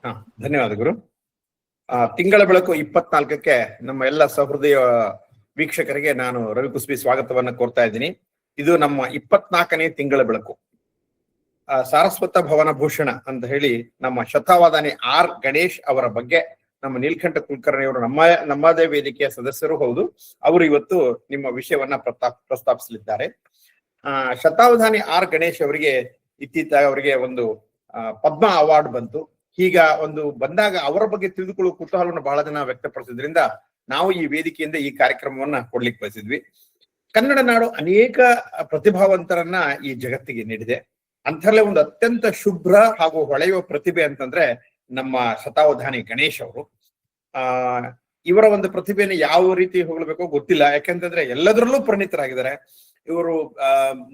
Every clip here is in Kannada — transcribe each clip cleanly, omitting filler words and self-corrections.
ಹಾ, ಧನ್ಯವಾದ ಗುರು. ತಿಂಗಳ ಬೆಳಕು 24ಕ್ಕೆ ನಮ್ಮ ಎಲ್ಲ ಸಹೃದಯ ವೀಕ್ಷಕರಿಗೆ ನಾನು ರವಿ ಕುಸ್ಬಿ ಸ್ವಾಗತವನ್ನ ಕೋರ್ತಾ ಇದ್ದೀನಿ. ಇದು ನಮ್ಮ 24ನೇ ತಿಂಗಳ ಬೆಳಕು. ಸಾರಸ್ವತ ಭವನ ಭೂಷಣ ಅಂತ ಹೇಳಿ ನಮ್ಮ ಶತಾವಧಾನಿ ಆರ್ ಗಣೇಶ್ ಅವರ ಬಗ್ಗೆ ನಮ್ಮ ನೀಲಕಂಠ ಕುಲಕರ್ಣಿಯವರು ನಮ್ಮದೇ ವೇದಿಕೆಯ ಸದಸ್ಯರು ಹೌದು. ಅವರು ಇವತ್ತು ನಿಮ್ಮ ವಿಷಯವನ್ನ ಪ್ರಸ್ತಾಪಿಸಲಿದ್ದಾರೆ. ಶತಾವಧಾನಿ ಆರ್ ಗಣೇಶ್ ಅವರಿಗೆ ಇತ್ತೀಚೆಗೆ ಅವರಿಗೆ ಒಂದು ಪದ್ಮ ಅವಾರ್ಡ್ ಬಂತು. ಈಗ ಒಂದು ಬಂದಾಗ ಅವರ ಬಗ್ಗೆ ತಿಳಿದುಕೊಳ್ಳುವ ಕುತೂಹಲವನ್ನು ಬಹಳ ಜನ ವ್ಯಕ್ತಪಡಿಸಿದ್ರಿಂದ ನಾವು ಈ ವೇದಿಕೆಯಿಂದ ಈ ಕಾರ್ಯಕ್ರಮವನ್ನ ಕೊಡ್ಲಿಕ್ಕೆ ಬಯಸಿದ್ವಿ. ಕನ್ನಡ ನಾಡು ಅನೇಕ ಪ್ರತಿಭಾವಂತರನ್ನ ಈ ಜಗತ್ತಿಗೆ ನೀಡಿದೆ. ಅಂತರಲ್ಲೇ ಒಂದು ಅತ್ಯಂತ ಶುಭ್ರ ಹಾಗೂ ಹೊಳೆಯುವ ಪ್ರತಿಭೆ ಅಂತಂದ್ರೆ ನಮ್ಮ ಶತಾವಧಾನಿ ಗಣೇಶ್ ಅವರು. ಇವರ ಒಂದು ಪ್ರತಿಭೆಯನ್ನು ಯಾವ ರೀತಿ ಹೊಗಳಬೇಕೋ ಗೊತ್ತಿಲ್ಲ. ಯಾಕಂತಂದ್ರೆ ಎಲ್ಲದರಲ್ಲೂ ಪರಿಣಿತರಾಗಿದ್ದಾರೆ. ಇವರು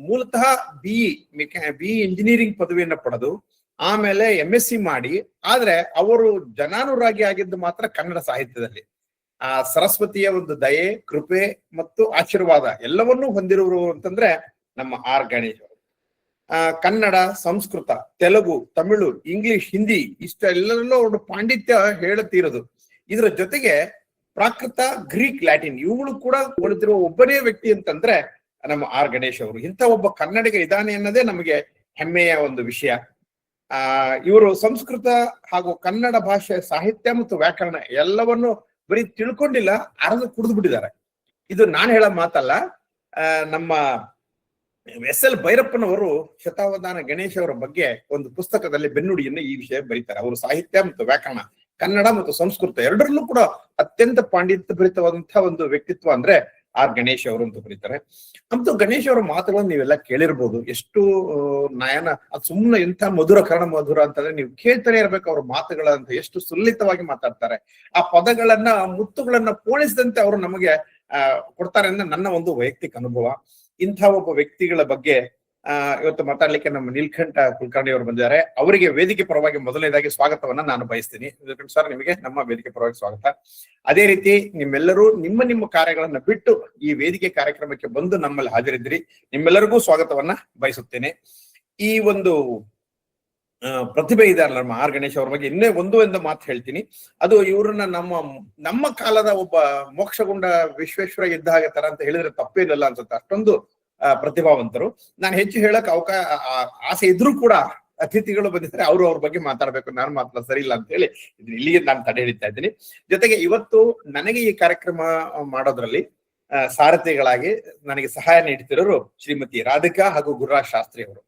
ಮೂಲತಃ ಬಿ ಇಂಜಿನಿಯರಿಂಗ್ ಪದವಿಯನ್ನ ಪಡೆದು ಆಮೇಲೆ MSc ಮಾಡಿ, ಆದ್ರೆ ಅವರು ಜನಾನುರಾಗಿ ಆಗಿದ್ದು ಮಾತ್ರ ಕನ್ನಡ ಸಾಹಿತ್ಯದಲ್ಲಿ. ಸರಸ್ವತಿಯ ಒಂದು ದಯೆ, ಕೃಪೆ ಮತ್ತು ಆಶೀರ್ವಾದ ಎಲ್ಲವನ್ನೂ ಹೊಂದಿರುವರು ಅಂತಂದ್ರೆ ನಮ್ಮ ಆರ್ ಗಣೇಶ್ ಅವರು. ಕನ್ನಡ, ಸಂಸ್ಕೃತ, ತೆಲುಗು, ತಮಿಳು, ಇಂಗ್ಲಿಷ್, ಹಿಂದಿ ಇಷ್ಟೆಲ್ಲರಲ್ಲೂ ಒಂದು ಪಾಂಡಿತ್ಯ ಹೇಳುತ್ತಿರೋದು. ಇದರ ಜೊತೆಗೆ ಪ್ರಾಕೃತ, ಗ್ರೀಕ್, ಲ್ಯಾಟಿನ್ ಇವುಗಳು ಕೂಡ ಕಲಿತಿರುವ ಒಬ್ಬನೇ ವ್ಯಕ್ತಿ ಅಂತಂದ್ರೆ ನಮ್ಮ ಆರ್ ಗಣೇಶ್ ಅವರು. ಇಂಥ ಒಬ್ಬ ಕನ್ನಡಿಗ ಇದ್ದಾನೆ ಅನ್ನೋದೇ ನಮಗೆ ಹೆಮ್ಮೆಯ ಒಂದು ವಿಷಯ. ಇವರು ಸಂಸ್ಕೃತ ಹಾಗೂ ಕನ್ನಡ ಭಾಷೆ, ಸಾಹಿತ್ಯ ಮತ್ತು ವ್ಯಾಕರಣ ಎಲ್ಲವನ್ನು ಬರೀ ತಿಳ್ಕೊಂಡಿಲ್ಲ, ಅರ್ಧ ಕುಡಿದು ಬಿಟ್ಟಿದ್ದಾರೆ. ಇದು ನಾನು ಹೇಳೋ ಮಾತಲ್ಲ. ನಮ್ಮ SL ಭೈರಪ್ಪನವರು ಶತಾವಧಾನ ಗಣೇಶ್ ಅವರ ಬಗ್ಗೆ ಒಂದು ಪುಸ್ತಕದಲ್ಲಿ ಬೆನ್ನುಡಿಯನ್ನು ಈ ವಿಷಯ ಬರೀತಾರೆ. ಅವರು ಸಾಹಿತ್ಯ ಮತ್ತು ವ್ಯಾಕರಣ, ಕನ್ನಡ ಮತ್ತು ಸಂಸ್ಕೃತ ಎರಡರಲ್ಲೂ ಕೂಡ ಅತ್ಯಂತ ಪಾಂಡಿತ್ಯ ಭರಿತವಾದಂತಹ ಒಂದು ವ್ಯಕ್ತಿತ್ವ ಅಂದ್ರೆ ಆರ್ ಗಣೇಶ್ ಅವರು ಅಂತ ಬರೀತಾರೆ. ಅಂತೂ ಗಣೇಶ್ ಅವರ ಮಾತುಗಳನ್ನು ನೀವೆಲ್ಲ ಕೇಳಿರ್ಬೋದು. ಎಷ್ಟು ನಯನ, ಅದು ಸುಮ್ಮನೆ ಎಂಥ ಮಧುರ, ಕರ್ಣ ಮಧುರ ಅಂತಂದ್ರೆ ನೀವು ಕೇಳ್ತಾನೆ ಇರ್ಬೇಕು ಅವ್ರ ಮಾತುಗಳಂತ. ಎಷ್ಟು ಸುಲಲಿತವಾಗಿ ಮಾತಾಡ್ತಾರೆ. ಆ ಪದಗಳನ್ನ, ಮುತ್ತುಗಳನ್ನ ಪೋಣಿಸಿದಂತೆ ಅವರು ನಮಗೆ ಕೊಡ್ತಾರೆ ಅಂದ್ರೆ ನನ್ನ ಒಂದು ವೈಯಕ್ತಿಕ ಅನುಭವ. ಇಂಥ ಒಬ್ಬ ವ್ಯಕ್ತಿಗಳ ಬಗ್ಗೆ ಇವತ್ತು ಮಾತಾಡ್ಲಿಕ್ಕೆ ನಮ್ಮ ನೀಲಕಂಠ ಕುಲಕರ್ಣಿ ಅವರು ಬಂದಿದ್ದಾರೆ. ಅವರಿಗೆ ವೇದಿಕೆ ಪರವಾಗಿ ಮೊದಲನೇದಾಗಿ ಸ್ವಾಗತವನ್ನ ನಾನು ಬಯಸ್ತೀನಿ. ನೀಲಕಂಠ ಸರ್, ನಿಮಗೆ ನಮ್ಮ ವೇದಿಕೆ ಪರವಾಗಿ ಸ್ವಾಗತ. ಅದೇ ರೀತಿ ನಿಮ್ಮೆಲ್ಲರೂ ನಿಮ್ಮ ಕಾರ್ಯಗಳನ್ನ ಬಿಟ್ಟು ಈ ವೇದಿಕೆ ಕಾರ್ಯಕ್ರಮಕ್ಕೆ ಬಂದು ನಮ್ಮಲ್ಲಿ ಹಾಜರಿದ್ರಿ. ನಿಮ್ಮೆಲ್ಲರಿಗೂ ಸ್ವಾಗತವನ್ನ ಬಯಸುತ್ತೇನೆ. ಈ ಒಂದು ಪ್ರತಿಭೆ ಇದಾರಲ್ಲ ನಮ್ಮ ಆರ್ ಗಣೇಶ್ ಅವ್ರ ಬಗ್ಗೆ ಇನ್ನೇ ಒಂದು ಮಾತು ಹೇಳ್ತೀನಿ. ಅದು ಇವ್ರನ್ನ ನಮ್ಮ ಕಾಲದ ಒಬ್ಬ ಮೋಕ್ಷಗೊಂಡ ವಿಶ್ವೇಶ್ವರ ಇದ್ದ ಹಾಗೆ ತರ ಅಂತ ಹೇಳಿದ್ರೆ ತಪ್ಪೇನಿಲ್ಲ ಅನ್ಸುತ್ತೆ. ಅಷ್ಟೊಂದು ಪ್ರತಿಭಾವಂತರು. ನಾನು ಹೆಚ್ಚು ಹೇಳಕ್ ಆಸೆ ಇದ್ರೂ ಕೂಡ ಅತಿಥಿಗಳು ಬಂದಿದ್ದಾರೆ, ಅವ್ರ ಬಗ್ಗೆ ಮಾತಾಡ್ಬೇಕು, ನಾನು ಮಾತ್ರ ಸರಿ ಇಲ್ಲ ಅಂತ ಹೇಳಿ ಇಲ್ಲಿಗೆ ನಾನು ತಡೆ ಹಿಡಿತಾ ಇದ್ದೀನಿ. ಜೊತೆಗೆ ಇವತ್ತು ನನಗೆ ಈ ಕಾರ್ಯಕ್ರಮ ಮಾಡೋದ್ರಲ್ಲಿ ಸಾರಥಿಗಳಾಗಿ ನನಗೆ ಸಹಾಯ ನೀಡುತ್ತಿರೋರು ಶ್ರೀಮತಿ ರಾಧಿಕಾ ಹಾಗೂ ಗುರುರಾಜ್ ಶಾಸ್ತ್ರಿ ಅವರು.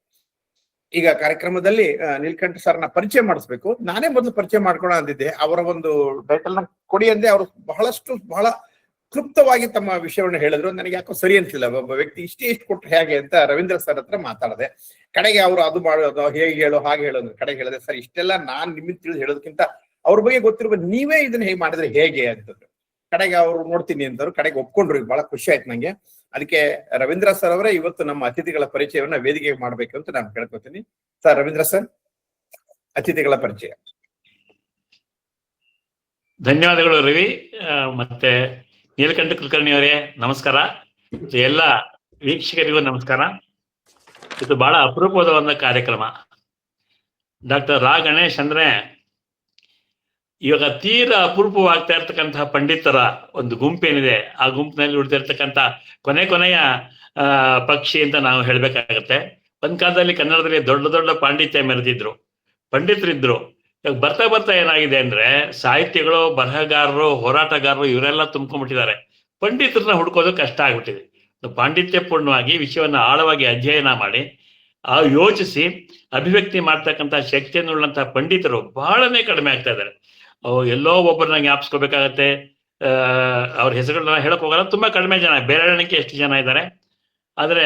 ಈಗ ಕಾರ್ಯಕ್ರಮದಲ್ಲಿ ನೀಲಕಂಠ ಸರ್ನ ಪರಿಚಯ ಮಾಡಿಸ್ಬೇಕು. ನಾನೇ ಮೊದಲು ಪರಿಚಯ ಮಾಡ್ಕೊಳ್ಳೋ ಅಂದಿದ್ದೆ. ಅವರ ಒಂದು ಟೈಟಲ್ ನ ಕೊಡಿ ಅಂದೆ. ಅವರು ಬಹಳ ಕ್ಲುಪ್ತವಾಗಿ ತಮ್ಮ ವಿಷಯವನ್ನು ಹೇಳಿದ್ರು. ನನಗೆ ಯಾಕೋ ಸರಿ ಅನ್ಸಿಲ್ಲ. ಒಬ್ಬ ವ್ಯಕ್ತಿ ಇಷ್ಟು ಕೊಟ್ಟರೆ ಹೇಗೆ ಅಂತ ರವೀಂದ್ರ ಸರ್ ಹತ್ರ ಮಾತಾಡದೆ. ಕಡೆಗೆ ಅವರು ಅದು ಮಾಡೋದು, ಹೇಗೆ ಹೇಳು ಹಾಗೆ ಹೇಳೋದು. ಕಡೆಗೆ ಹೇಳಿದೆ, ಸರ್ ಇಷ್ಟೆಲ್ಲ ನಾನ್ ನಿಮಗೆ ತಿಳಿದು ಹೇಳೋದಕ್ಕಿಂತ ಅವ್ರ ಬಗ್ಗೆ ಗೊತ್ತಿರುವ ನೀವೇ ಇದನ್ನ ಹೇಗೆ ಮಾಡಿದ್ರೆ ಹೇಗೆ ಅಂತಂದ್ರು. ಕಡೆಗೆ ಅವ್ರು ನೋಡ್ತೀನಿ ಅಂತವ್ರು. ಕಡೆಗೆ ಒಪ್ಕೊಂಡ್ರು. ಬಹಳ ಖುಷಿ ಆಯ್ತು ನಂಗೆ. ಅದಕ್ಕೆ ರವೀಂದ್ರ ಸರ್ ಅವರೇ ಇವತ್ತು ನಮ್ಮ ಅತಿಥಿಗಳ ಪರಿಚಯವನ್ನ ವೇದಿಕೆಗೆ ಮಾಡ್ಬೇಕು ಅಂತ ನಾನು ಕೇಳ್ಕೊತೀನಿ. ಸರ್, ರವೀಂದ್ರ ಸರ್, ಅತಿಥಿಗಳ ಪರಿಚಯ. ಧನ್ಯವಾದಗಳು ರವಿ. ಮತ್ತೆ ನೀಲಕಂಠ ಕುಲಕರ್ಣಿ ಅವರೇ ನಮಸ್ಕಾರ. ಎಲ್ಲ ವೀಕ್ಷಕರಿಗೂ ನಮಸ್ಕಾರ. ಇದು ಬಹಳ ಅಪರೂಪದ ಒಂದು ಕಾರ್ಯಕ್ರಮ. ಡಾಕ್ಟರ್ ರಾ ಗಣೇಶ್ ಅಂದ್ರೆ ಇವಾಗ ತೀರಾ ಅಪರೂಪವಾಗ್ತಾ ಇರ್ತಕ್ಕಂತಹ ಪಂಡಿತರ ಒಂದು ಗುಂಪೇನಿದೆ. ಆ ಗುಂಪಿನಲ್ಲಿ ಉಳಿದಿರ್ತಕ್ಕಂಥ ಕೊನೆಯ ಪಕ್ಷಿ ಅಂತ ನಾವು ಹೇಳ್ಬೇಕಾಗತ್ತೆ. ಒಂದ್ ಕಾಲದಲ್ಲಿ ಕನ್ನಡದಲ್ಲಿ ದೊಡ್ಡ ಪಾಂಡಿತ್ಯ ಮೆರೆದಿದ್ರು ಪಂಡಿತರಿದ್ರು. ಇವಾಗ ಬರ್ತಾ ಏನಾಗಿದೆ ಅಂದ್ರೆ ಸಾಹಿತ್ಯಗಳು, ಬರಹಗಾರರು, ಹೋರಾಟಗಾರರು ಇವರೆಲ್ಲ ತುಂಬ್ಕೊಂಡ್ಬಿಟ್ಟಿದ್ದಾರೆ. ಪಂಡಿತರನ್ನ ಹುಡ್ಕೋದು ಕಷ್ಟ ಆಗ್ಬಿಟ್ಟಿದೆ. ಪಾಂಡಿತ್ಯಪೂರ್ಣವಾಗಿ ವಿಷಯವನ್ನ ಆಳವಾಗಿ ಅಧ್ಯಯನ ಮಾಡಿ ಯೋಚಿಸಿ ಅಭಿವ್ಯಕ್ತಿ ಮಾಡ್ತಕ್ಕಂಥ ಶಕ್ತಿಯನ್ನು ಉಳ್ಳಂತಹ ಪಂಡಿತರು ಬಹಳನೇ ಕಡಿಮೆ ಆಗ್ತಾ ಇದ್ದಾರೆ. ಎಲ್ಲೋ ಒಬ್ಬರನ್ನ ಜ್ಞಾಪಿಸ್ಕೋಬೇಕಾಗತ್ತೆ. ಅವ್ರ ಹೆಸರುಗಳನ್ನ ಹೇಳಕ್ ಹೋಗಲ್ಲ. ತುಂಬಾ ಕಡಿಮೆ ಜನ, ಬೇರೆಣಿಕೆ ಎಷ್ಟು ಜನ ಇದ್ದಾರೆ. ಆದ್ರೆ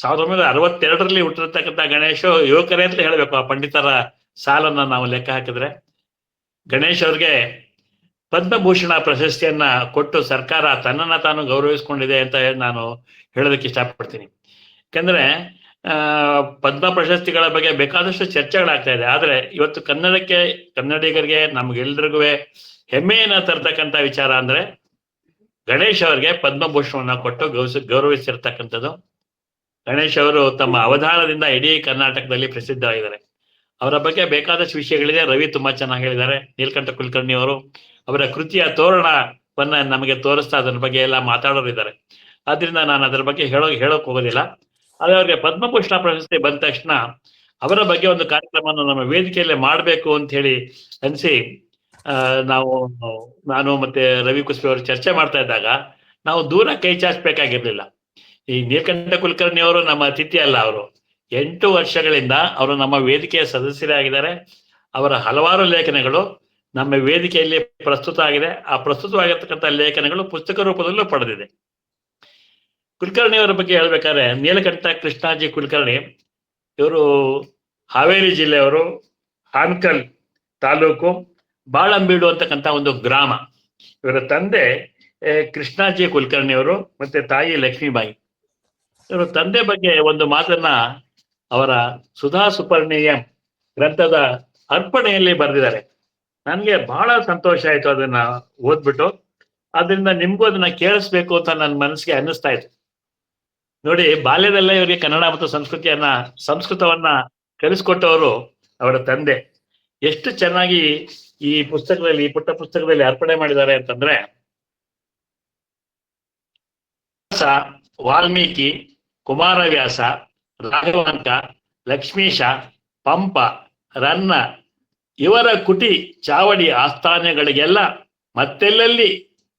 1962ರಲ್ಲಿ ಹುಟ್ಟಿರ್ತಕ್ಕಂಥ ಗಣೇಶ್ ಯುವಕರೇ ಅಂತ ಹೇಳ್ಬೇಕು. ಆ ಪಂಡಿತರ ಸಾಲನ್ನ ನಾವು ಲೆಕ್ಕ ಹಾಕಿದ್ರೆ ಗಣೇಶ್ ಅವ್ರಿಗೆ ಪದ್ಮಭೂಷಣ ಪ್ರಶಸ್ತಿಯನ್ನ ಕೊಟ್ಟು ಸರ್ಕಾರ ತನ್ನನ್ನ ತಾನು ಗೌರವಿಸ್ಕೊಂಡಿದೆ ಅಂತ ನಾನು ಹೇಳೋದಕ್ಕೆ ಇಷ್ಟಪಡ್ತೀನಿ. ಯಾಕಂದ್ರೆ ಪದ್ಮ ಪ್ರಶಸ್ತಿಗಳ ಬಗ್ಗೆ ಬೇಕಾದಷ್ಟು ಚರ್ಚೆಗಳಾಗ್ತಾ ಇದೆ. ಆದ್ರೆ ಇವತ್ತು ಕನ್ನಡಿಗರಿಗೆ ನಮ್ಗೆಲ್ರಿಗೂ ಹೆಮ್ಮೆಯನ್ನ ತರ್ತಕ್ಕಂಥ ವಿಚಾರ ಅಂದ್ರೆ ಗಣೇಶ್ ಅವರಿಗೆ ಪದ್ಮಭೂಷಣವನ್ನ ಕೊಟ್ಟು ಗೌರವಿಸಿರ್ತಕ್ಕಂಥದ್ದು. ಗಣೇಶ್ ಅವರು ತಮ್ಮ ಅವಧಾನದಿಂದ ಇಡೀ ಕರ್ನಾಟಕದಲ್ಲಿ ಪ್ರಸಿದ್ಧವಾಗಿದ್ದಾರೆ. ಅವರ ಬಗ್ಗೆ ಬೇಕಾದಷ್ಟು ವಿಷಯಗಳಿದೆ. ರವಿ ತುಂಬಾ ಚೆನ್ನಾಗಿ ಹೇಳಿದ್ದಾರೆ. ನೀಲಕಂಠ ಕುಲಕರ್ಣಿ ಅವರು ಅವರ ಕೃತಿಯ ತೋರಣವನ್ನ ನಮಗೆ ತೋರಿಸ್ತಾ ಅದರ ಬಗ್ಗೆ ಎಲ್ಲ ಮಾತಾಡೋರು ಇದ್ದಾರೆ. ಆದ್ರಿಂದ ನಾನು ಅದರ ಬಗ್ಗೆ ಹೇಳೋಕ್ ಹೋಗೋದಿಲ್ಲ. ಆದ್ರೆ ಅವರಿಗೆ ಪದ್ಮಭೂಷಣ ಪ್ರಶಸ್ತಿ ಬಂದ ತಕ್ಷಣ ಅವರ ಬಗ್ಗೆ ಒಂದು ಕಾರ್ಯಕ್ರಮವನ್ನು ನಮ್ಮ ವೇದಿಕೆಯಲ್ಲೇ ಮಾಡಬೇಕು ಅಂತ ಹೇಳಿ ಅನ್ಸಿ ನಾನು ಮತ್ತೆ ರವಿ ಕುಸ್ಬಿ ಅವರು ಚರ್ಚೆ ಮಾಡ್ತಾ ಇದ್ದಾಗ ನಾವು ದೂರ ಕೈ ಚಾಚಬೇಕಾಗಿರ್ಲಿಲ್ಲ. ಈ ನೀಲಕಂಠ ಕುಲಕರ್ಣಿ ಅವರು ನಮ್ಮ ಅತಿಥಿ ಅಲ್ಲ, ಅವರು 8 ವರ್ಷಗಳಿಂದ ಅವರು ನಮ್ಮ ವೇದಿಕೆಯ ಸದಸ್ಯರೇ ಆಗಿದ್ದಾರೆ. ಅವರ ಹಲವಾರು ಲೇಖನಗಳು ನಮ್ಮ ವೇದಿಕೆಯಲ್ಲಿ ಪ್ರಸ್ತುತ ಆಗಿದೆ. ಆ ಪ್ರಸ್ತುತವಾಗಿರ್ತಕ್ಕಂಥ ಲೇಖನಗಳು ಪುಸ್ತಕ ರೂಪದಲ್ಲೂ ಪಡೆದಿದೆ. ಕುಲಕರ್ಣಿ ಅವರ ಬಗ್ಗೆ ಹೇಳ್ಬೇಕಾದ್ರೆ, ನೀಲಕಂಠ ಕೃಷ್ಣಾಜಿ ಕುಲಕರ್ಣಿ ಇವರು ಹಾವೇರಿ ಜಿಲ್ಲೆಯವರು, ಹಾನ್ಕಲ್ ತಾಲೂಕು, ಬಾಳಂಬೀಡು ಅಂತಕ್ಕಂಥ ಒಂದು ಗ್ರಾಮ. ಇವರ ತಂದೆ ಕೃಷ್ಣಾಜಿ ಕುಲಕರ್ಣಿ ಅವರು ಮತ್ತೆ ತಾಯಿ ಲಕ್ಷ್ಮೀಬಾಯಿ. ಇವರ ತಂದೆ ಬಗ್ಗೆ ಒಂದು ಮಾತನ್ನ ಅವರ ಸುಧಾ ಸುಪರ್ಣೀಯ ಗ್ರಂಥದ ಅರ್ಪಣೆಯಲ್ಲಿ ಬರೆದಿದ್ದಾರೆ. ನನಗೆ ಬಹಳ ಸಂತೋಷ ಆಯ್ತು ಅದನ್ನ ಓದ್ಬಿಟ್ಟು. ಅದರಿಂದ ನಿಮ್ಗೂ ಅದನ್ನ ಕೇಳಿಸ್ಬೇಕು ಅಂತ ನನ್ನ ಮನಸ್ಸಿಗೆ ಅನ್ನಿಸ್ತಾ ಇತ್ತು. ನೋಡಿ, ಬಾಲ್ಯದಲ್ಲೇ ಇವರಿಗೆ ಕನ್ನಡ ಮತ್ತು ಸಂಸ್ಕೃತವನ್ನ ಕಲಿಸ್ಕೊಟ್ಟವರು ಅವರ ತಂದೆ. ಎಷ್ಟು ಚೆನ್ನಾಗಿ ಈ ಪುಸ್ತಕದಲ್ಲಿ, ಈ ಪುಟ್ಟ ಪುಸ್ತಕದಲ್ಲಿ ಅರ್ಪಣೆ ಮಾಡಿದ್ದಾರೆ ಅಂತಂದ್ರೆ, ವಾಲ್ಮೀಕಿ, ಕುಮಾರವ್ಯಾಸ, ರಾಘವಾಂಕ, ಲಕ್ಷ್ಮೀಶ, ಪಂಪ, ರನ್ನ ಇವರ ಕುಟಿ ಚಾವಡಿ ಆಸ್ಥಾನಗಳಿಗೆಲ್ಲ ಮತ್ತೆಲ್ಲಲ್ಲಿ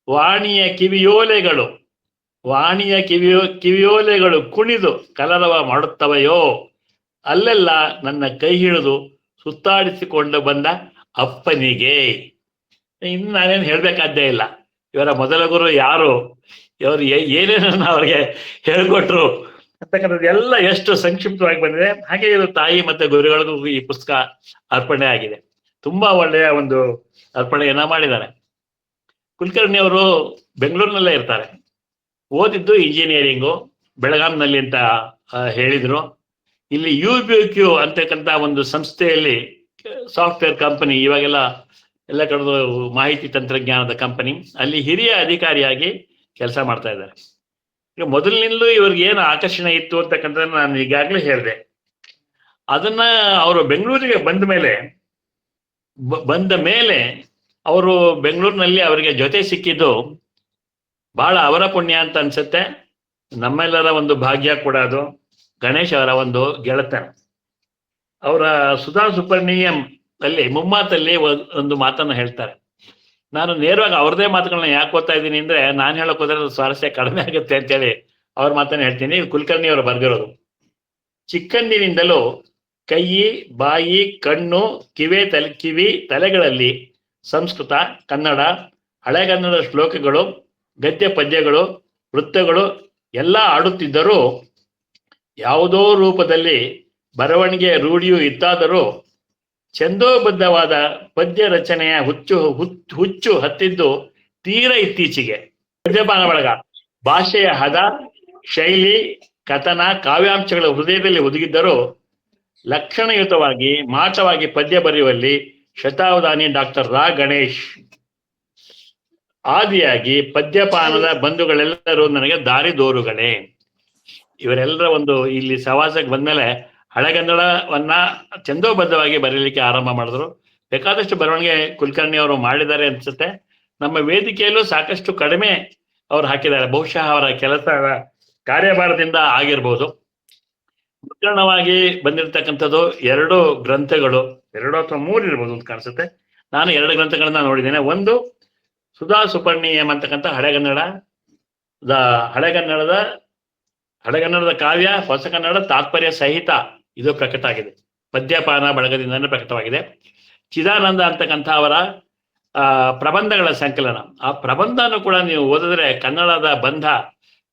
ವಾಣಿಯ ಕಿವಿಯೋಲೆಗಳು ಕುಣಿದು ಕಲರವ ಮಾಡುತ್ತವೆಯೋ ಅಲ್ಲೆಲ್ಲ ನನ್ನ ಕೈ ಹಿಡಿದು ಸುತ್ತಾಡಿಸಿಕೊಂಡು ಬಂದ ಅಪ್ಪನಿಗೆ. ಇನ್ನು ನಾನೇನು ಹೇಳ್ಬೇಕಾದ್ದೇ ಇಲ್ಲ. ಇವರ ಮೊದಲ ಗುರು ಯಾರು, ಇವರು ಏನೇನನ್ನ ಅವ್ರಿಗೆ ಹೇಳ್ಕೊಟ್ರು ಅಂತಕ್ಕಂಥದ್ದು ಎಲ್ಲ ಎಷ್ಟು ಸಂಕ್ಷಿಪ್ತವಾಗಿ ಬಂದಿದೆ. ಹಾಗೆ ಇದು ತಾಯಿ ಮತ್ತೆ ಗುರುಗಳಿಗೂ ಈ ಪುಸ್ತಕ ಅರ್ಪಣೆ ಆಗಿದೆ. ತುಂಬಾ ಒಳ್ಳೆಯ ಒಂದು ಅರ್ಪಣೆಯನ್ನ ಮಾಡಿದ್ದಾರೆ. ಕುಲಕರ್ಣಿ ಅವರು ಬೆಂಗಳೂರಿನಲ್ಲೇ ಇರ್ತಾರೆ. ಓದಿದ್ದು ಇಂಜಿನಿಯರಿಂಗು ಬೆಳಗಾಂನಲ್ಲಿ ಅಂತ ಹೇಳಿದ್ರು. ಇಲ್ಲಿ UBQ ಅಂತಕ್ಕಂಥ ಒಂದು ಸಂಸ್ಥೆಯಲ್ಲಿ, ಸಾಫ್ಟ್ವೇರ್ ಕಂಪನಿ, ಎಲ್ಲ ಕಡೆದು ಮಾಹಿತಿ ತಂತ್ರಜ್ಞಾನದ ಕಂಪನಿ, ಅಲ್ಲಿ ಹಿರಿಯ ಅಧಿಕಾರಿಯಾಗಿ ಕೆಲಸ ಮಾಡ್ತಾ ಇದ್ದಾರೆ. ಈಗ ಮೊದಲಿನಿಂದಲೂ ಇವ್ರಿಗೆ ಏನು ಆಕರ್ಷಣೆ ಇತ್ತು ಅಂತಕ್ಕಂಥದ್ದನ್ನ ನಾನು ಈಗಾಗಲೇ ಹೇಳಿದೆ. ಅದನ್ನ ಅವರು ಬೆಂಗಳೂರಿಗೆ ಬಂದ ಮೇಲೆ ಅವರು ಬೆಂಗಳೂರಿನಲ್ಲಿ ಅವರಿಗೆ ಜೊತೆ ಸಿಕ್ಕಿದ್ದು ಬಹಳ ಅವರ ಪುಣ್ಯ ಅಂತ ಅನ್ಸುತ್ತೆ. ನಮ್ಮೆಲ್ಲರ ಒಂದು ಭಾಗ್ಯ ಕೂಡ ಅದು. ಗಣೇಶ್ ಅವರ ಒಂದು ಗೆಳತನ. ಅವರ ಸುಧಾ ಸುಪರ್ಣೀಯಂ ಅಲ್ಲಿ ಮುಮ್ಮಾತಲ್ಲಿ ಒಂದು ಮಾತನ್ನ ಹೇಳ್ತಾರೆ. ನಾನು ನೇರವಾಗಿ ಅವ್ರದೇ ಮಾತುಗಳನ್ನ ಯಾಕೆ ಓದ್ತಾ ಇದ್ದೀನಿ ಅಂದ್ರೆ, ನಾನು ಹೇಳಕ್ ಹೋದ್ರೆ ಸ್ವಾರಸ್ಯ ಕಡಿಮೆ ಆಗುತ್ತೆ ಅಂತೇಳಿ ಅವ್ರ ಮಾತನ್ನ ಹೇಳ್ತೀನಿ. ಕುಲಕರ್ಣಿ ಅವರು ಬರೆದಿರೋದು, ಚಿಕ್ಕಂದಿನಿಂದಲೂ ಕೈ, ಬಾಯಿ, ಕಣ್ಣು, ಕಿವಿ ತಲೆಗಳಲ್ಲಿ ಸಂಸ್ಕೃತ, ಕನ್ನಡ, ಹಳೆಗನ್ನಡ ಶ್ಲೋಕಗಳು, ಗದ್ಯ ಪದ್ಯಗಳು, ವೃತ್ತಗಳು ಎಲ್ಲ ಆಡುತ್ತಿದ್ದರೂ ಯಾವುದೋ ರೂಪದಲ್ಲಿ ಬರವಣಿಗೆ ರೂಢಿಯೂ ಇತ್ತಾದರೂ ಛಂದೋಬದ್ಧವಾದ ಪದ್ಯ ರಚನೆಯ ಹುಚ್ಚು ಹತ್ತಿದ್ದು ತೀರ ಇತ್ತೀಚೆಗೆ. ಮದ್ಯಪಾನ ಬಳಗ ಭಾಷೆಯ ಹದ, ಶೈಲಿ, ಕಥನ, ಕಾವ್ಯಾಂಶಗಳ ಹೃದಯದಲ್ಲಿ ಹುದುಗಿದ್ದರೂ ಲಕ್ಷಣಯುತವಾಗಿ ಮಾಟವಾಗಿ ಪದ್ಯ ಬರೆಯುವಲ್ಲಿ ಶತಾವಧಾನಿ ಡಾಕ್ಟರ್ ರಾ ಗಣೇಶ್. ಆದಿಯಾಗಿ ಪದ್ಯಪಾನದ ಬಂಧುಗಳೆಲ್ಲರೂ ನನಗೆ ದಾರಿದೋರುಗಳೇ. ಇವರೆಲ್ಲರ ಒಂದು ಇಲ್ಲಿ ಸವಾಸಕ್ಕೆ ಬಂದ್ಮೇಲೆ ಹಳೆಗನ್ನಡವನ್ನ ಛಂದೋಬದ್ಧವಾಗಿ ಬರೀಲಿಕ್ಕೆ ಆರಂಭ ಮಾಡಿದ್ರು. ಬೇಕಾದಷ್ಟು ಬರವಣಿಗೆ ಕುಲಕರ್ಣಿ ಅವರು ಮಾಡಿದ್ದಾರೆ ಅನ್ಸುತ್ತೆ. ನಮ್ಮ ವೇದಿಕೆಯಲ್ಲೂ ಸಾಕಷ್ಟು ಕಡಿಮೆ ಅವ್ರು ಹಾಕಿದ್ದಾರೆ. ಬಹುಶಃ ಅವರ ಕೆಲಸ ಕಾರ್ಯಭಾರದಿಂದ ಆಗಿರ್ಬೋದು. ಮುದ್ರಣವಾಗಿ ಬಂದಿರತಕ್ಕಂಥದ್ದು 2 ಗ್ರಂಥಗಳು, 2 ಅಥವಾ 3 ಇರ್ಬೋದು ಅಂತ ಕಾಣಿಸುತ್ತೆ. ನಾನು 2 ಗ್ರಂಥಗಳನ್ನ ನೋಡಿದ್ದೇನೆ. ಒಂದು ಸುಧಾ ಸುಪರ್ಣೀಯಂ ಅಂತಕ್ಕಂಥ ಹಳೆಗನ್ನಡದ ಕಾವ್ಯ, ಹೊಸ ಕನ್ನಡ ತಾತ್ಪರ್ಯ ಸಹಿತ ಇದು ಪ್ರಕಟ ಆಗಿದೆ. ಮದ್ಯಪಾನ ಬಳಗದಿಂದನೇ ಪ್ರಕಟವಾಗಿದೆ. ಚಿದಾನಂದ ಅಂತಕ್ಕಂಥ ಅವರ ಪ್ರಬಂಧಗಳ ಸಂಕಲನ. ಆ ಪ್ರಬಂಧನೂ ಕೂಡ ನೀವು ಓದಿದ್ರೆ ಕನ್ನಡದ ಬಂಧ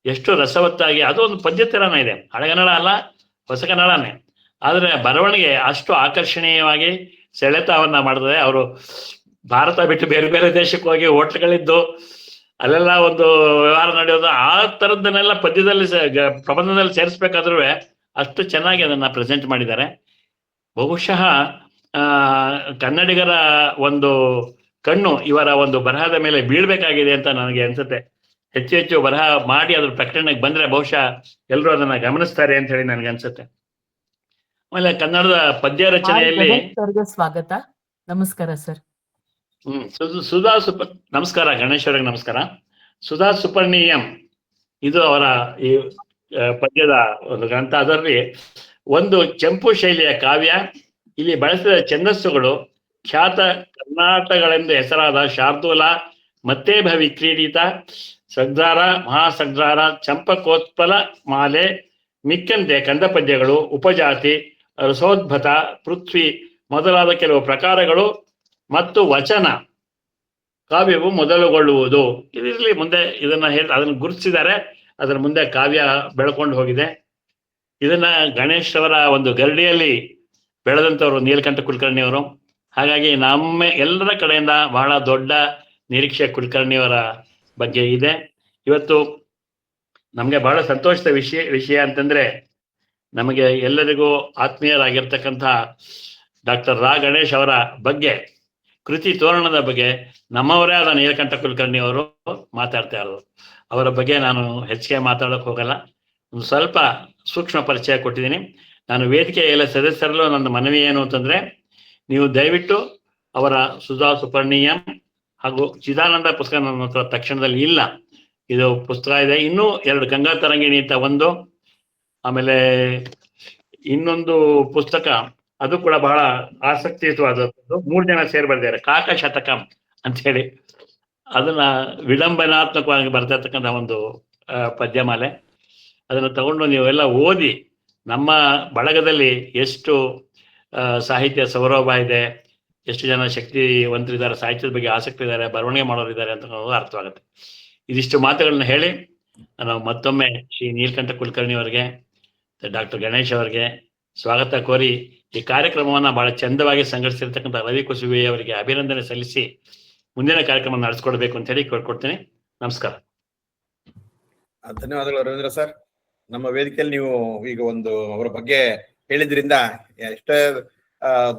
ಎಷ್ಟು ರಸವತ್ತಾಗಿ, ಅದು ಒಂದು ಪದ್ಯ ಥರನೇ ಇದೆ. ಹಳೆಗನ್ನಡ ಅಲ್ಲ, ಹೊಸ ಕನ್ನಡನೇ, ಆದರೆ ಬರವಣಿಗೆ ಅಷ್ಟು ಆಕರ್ಷಣೀಯವಾಗಿ ಸೆಳೆತವನ್ನ ಮಾಡಿದ್ರೆ. ಅವರು ಭಾರತ ಬಿಟ್ಟು ಬೇರೆ ಬೇರೆ ದೇಶಕ್ಕೆ ಹೋಗಿ ಹೋಟ್ಲ್ಗಳಿದ್ದು ಅಲ್ಲೆಲ್ಲ ಒಂದು ವ್ಯವಹಾರ ನಡೆಯೋದು, ಆ ಥರದ್ದನ್ನೆಲ್ಲ ಪ್ರಬಂಧದಲ್ಲಿ ಸೇರಿಸ್ಬೇಕಾದ್ರೂ ಅಷ್ಟು ಚೆನ್ನಾಗಿ ಅದನ್ನ ಪ್ರೆಸೆಂಟ್ ಮಾಡಿದ್ದಾರೆ. ಬಹುಶಃ ಕನ್ನಡಿಗರ ಒಂದು ಕಣ್ಣು ಇವರ ಒಂದು ಬರಹದ ಮೇಲೆ ಬೀಳ್ಬೇಕಾಗಿದೆ ಅಂತ ನನಗೆ ಅನ್ಸುತ್ತೆ. ಹೆಚ್ಚು ಬರಹ ಮಾಡಿ ಅದ್ರ ಪ್ರಕಟಣೆಗೆ ಬಂದ್ರೆ ಬಹುಶಃ ಎಲ್ಲರೂ ಅದನ್ನ ಗಮನಿಸ್ತಾರೆ ಅಂತ ಹೇಳಿ ನನಗೆ ಅನ್ಸುತ್ತೆ. ಆಮೇಲೆ ಕನ್ನಡದ ಪದ್ಯ ರಚನೆಯಲ್ಲಿ ಸ್ವಾಗತ. ನಮಸ್ಕಾರ ಸರ್. ನಮಸ್ಕಾರ ಗಣೇಶ್ ಅವ್ರಿಗೆ ನಮಸ್ಕಾರ. ಸುಧಾ ಸುಪರ್ಣೀಯಂ ಇದು ಅವರ ಈ ಪದ್ಯದ ಒಂದು ಗ್ರಂಥ. ಅದರಲ್ಲಿ ಒಂದು ಚಂಪು ಶೈಲಿಯ ಕಾವ್ಯ. ಇಲ್ಲಿ ಬಳಸಿದ ಛಂದಸ್ಸುಗಳು ಖ್ಯಾತ ಕರ್ನಾಟಕಗಳೆಂದು ಹೆಸರಾದ ಶಾರ್ದೂಲ, ಮತ್ತೇಭ ವಿಕ್ರೀಡಿತ, ಸಗ್ಧಾರ, ಮಹಾಸಗ್ಧಾರ, ಚಂಪಕೋತ್ಪಲ ಮಾಲೆ, ಮಿಕ್ಕಂತೆ ಕಂದ ಪದ್ಯಗಳು, ಉಪಜಾತಿ, ರಸೋದ್ಭತ, ಪೃಥ್ವಿ ಮೊದಲಾದ ಕೆಲವು ಪ್ರಕಾರಗಳು ಮತ್ತು ವಚನ ಕಾವ್ಯವು ಮೊದಲುಗೊಳ್ಳುವುದು. ಇದರಲ್ಲಿ ಮುಂದೆ ಅದನ್ನು ಗುರುತಿಸಿದ್ದಾರೆ. ಅದರ ಮುಂದೆ ಕಾವ್ಯ ಬೆಳ್ಕೊಂಡು ಹೋಗಿದೆ. ಇದನ್ನ ಗಣೇಶ್ ಅವರ ಒಂದು ಗರಡಿಯಲ್ಲಿ ಬೆಳೆದಂಥವ್ರು ನೀಲಕಂಠ ಕುಲಕರ್ಣಿಯವರು. ಹಾಗಾಗಿ ನಮ್ಮ ಎಲ್ಲರ ಕಡೆಯಿಂದ ಬಹಳ ದೊಡ್ಡ ನಿರೀಕ್ಷೆ ಕುಲಕರ್ಣಿಯವರ ಬಗ್ಗೆ ಇದೆ. ಇವತ್ತು ನಮಗೆ ಬಹಳ ಸಂತೋಷದ ವಿಷಯ ಅಂತಂದ್ರೆ, ನಮಗೆ ಎಲ್ಲರಿಗೂ ಆತ್ಮೀಯರಾಗಿರ್ತಕ್ಕಂಥ ಡಾಕ್ಟರ್ ರಾ ಗಣೇಶ್ ಅವರ ಬಗ್ಗೆ, ಕೃತಿ ತೋರಣದ ಬಗ್ಗೆ ನಮ್ಮವರೇ ಆದ ನೀಲಕಂಠ ಕುಲಕರ್ಣಿ ಅವರು ಮಾತಾಡ್ತಾ ಇರೋದು. ಅವರ ಬಗ್ಗೆ ನಾನು ಹೆಚ್ಚಿಗೆ ಮಾತಾಡೋಕೆ ಹೋಗಲ್ಲ. ಒಂದು ಸ್ವಲ್ಪ ಸೂಕ್ಷ್ಮ ಪರಿಚಯ ಕೊಟ್ಟಿದ್ದೀನಿ. ನಾನು ವೇದಿಕೆಯ ಎಲ್ಲ ಸದಸ್ಯರಲ್ಲೂ ನನ್ನ ಮನವಿ ಏನು ಅಂತಂದ್ರೆ, ನೀವು ದಯವಿಟ್ಟು ಅವರ ಸುಧಾ ಸುಪರ್ಣೀಯಂ ಹಾಗೂ ಚಿದಾನಂದ ಪುಸ್ತಕ ನನ್ನ ಹತ್ರ ತಕ್ಷಣದಲ್ಲಿ ಇಲ್ಲ. ಇದು ಪುಸ್ತಕ ಇದೆ. ಇನ್ನೂ 2 ಗಂಗಾ ತರಂಗಿಣಿ ಅಂತ ಒಂದು, ಆಮೇಲೆ ಇನ್ನೊಂದು ಪುಸ್ತಕ, ಅದು ಕೂಡ ಬಹಳ ಆಸಕ್ತಿಯುತವಾದದ್ದು. 3 ಜನ ಸೇರಿ ಬರ್ದಿದ್ದಾರೆ, ಕಾಕ ಶತಕಂ ಅಂತ ಹೇಳಿ. ಅದನ್ನ ವಿಡಂಬನಾತ್ಮಕವಾಗಿ ಬರ್ತಿರ್ತಕ್ಕಂಥ ಒಂದು ಪದ್ಯಮಾಲೆ. ಅದನ್ನು ತಗೊಂಡು ನೀವೆಲ್ಲ ಓದಿ. ನಮ್ಮ ಬಳಗದಲ್ಲಿ ಎಷ್ಟು ಸಾಹಿತ್ಯ ಸೌರಭ ಇದೆ, ಎಷ್ಟು ಜನ ಶಕ್ತಿವಂತರಿದ್ದಾರೆ, ಸಾಹಿತ್ಯದ ಬಗ್ಗೆ ಆಸಕ್ತಿ ಇದ್ದಾರೆ, ಬರವಣಿಗೆ ಮಾಡೋರು ಇದ್ದಾರೆ ಅಂತ ಅರ್ಥವಾಗುತ್ತೆ. ಇದಿಷ್ಟು ಮಾತುಗಳನ್ನ ಹೇಳಿ ನಾನು ಮತ್ತೊಮ್ಮೆ ಶ್ರೀ ನೀಲಕಂಠ ಕುಲಕರ್ಣಿ ಅವರಿಗೆ, ಡಾಕ್ಟರ್ ಗಣೇಶ್ ಅವರಿಗೆ ಸ್ವಾಗತ ಕೋರಿ ಈ ಕಾರ್ಯಕ್ರಮವನ್ನ ಬಹಳ ಚಂದವಾಗಿ ಸಂಘಟಿಸಿರ್ತಕ್ಕಂಥ ರವಿ ಕುಸುಬಿ ಅವರಿಗೆ ಅಭಿನಂದನೆ ಸಲ್ಲಿಸಿ ಮುಂದಿನ ಕಾರ್ಯಕ್ರಮ ನಡೆಸ್ಕೊಡ್ಬೇಕು ಅಂತ ಹೇಳಿ ಕೇಳ್ಕೊಡ್ತೀನಿ. ನಮಸ್ಕಾರ. ಧನ್ಯವಾದಗಳು ರವೀಂದ್ರ ಸರ್. ನಮ್ಮ ವೇದಿಕೆಯಲ್ಲಿ ನೀವು ಈಗ ಒಂದು ಅವರ ಬಗ್ಗೆ ಹೇಳಿದ್ರಿಂದ ಎಷ್ಟೇ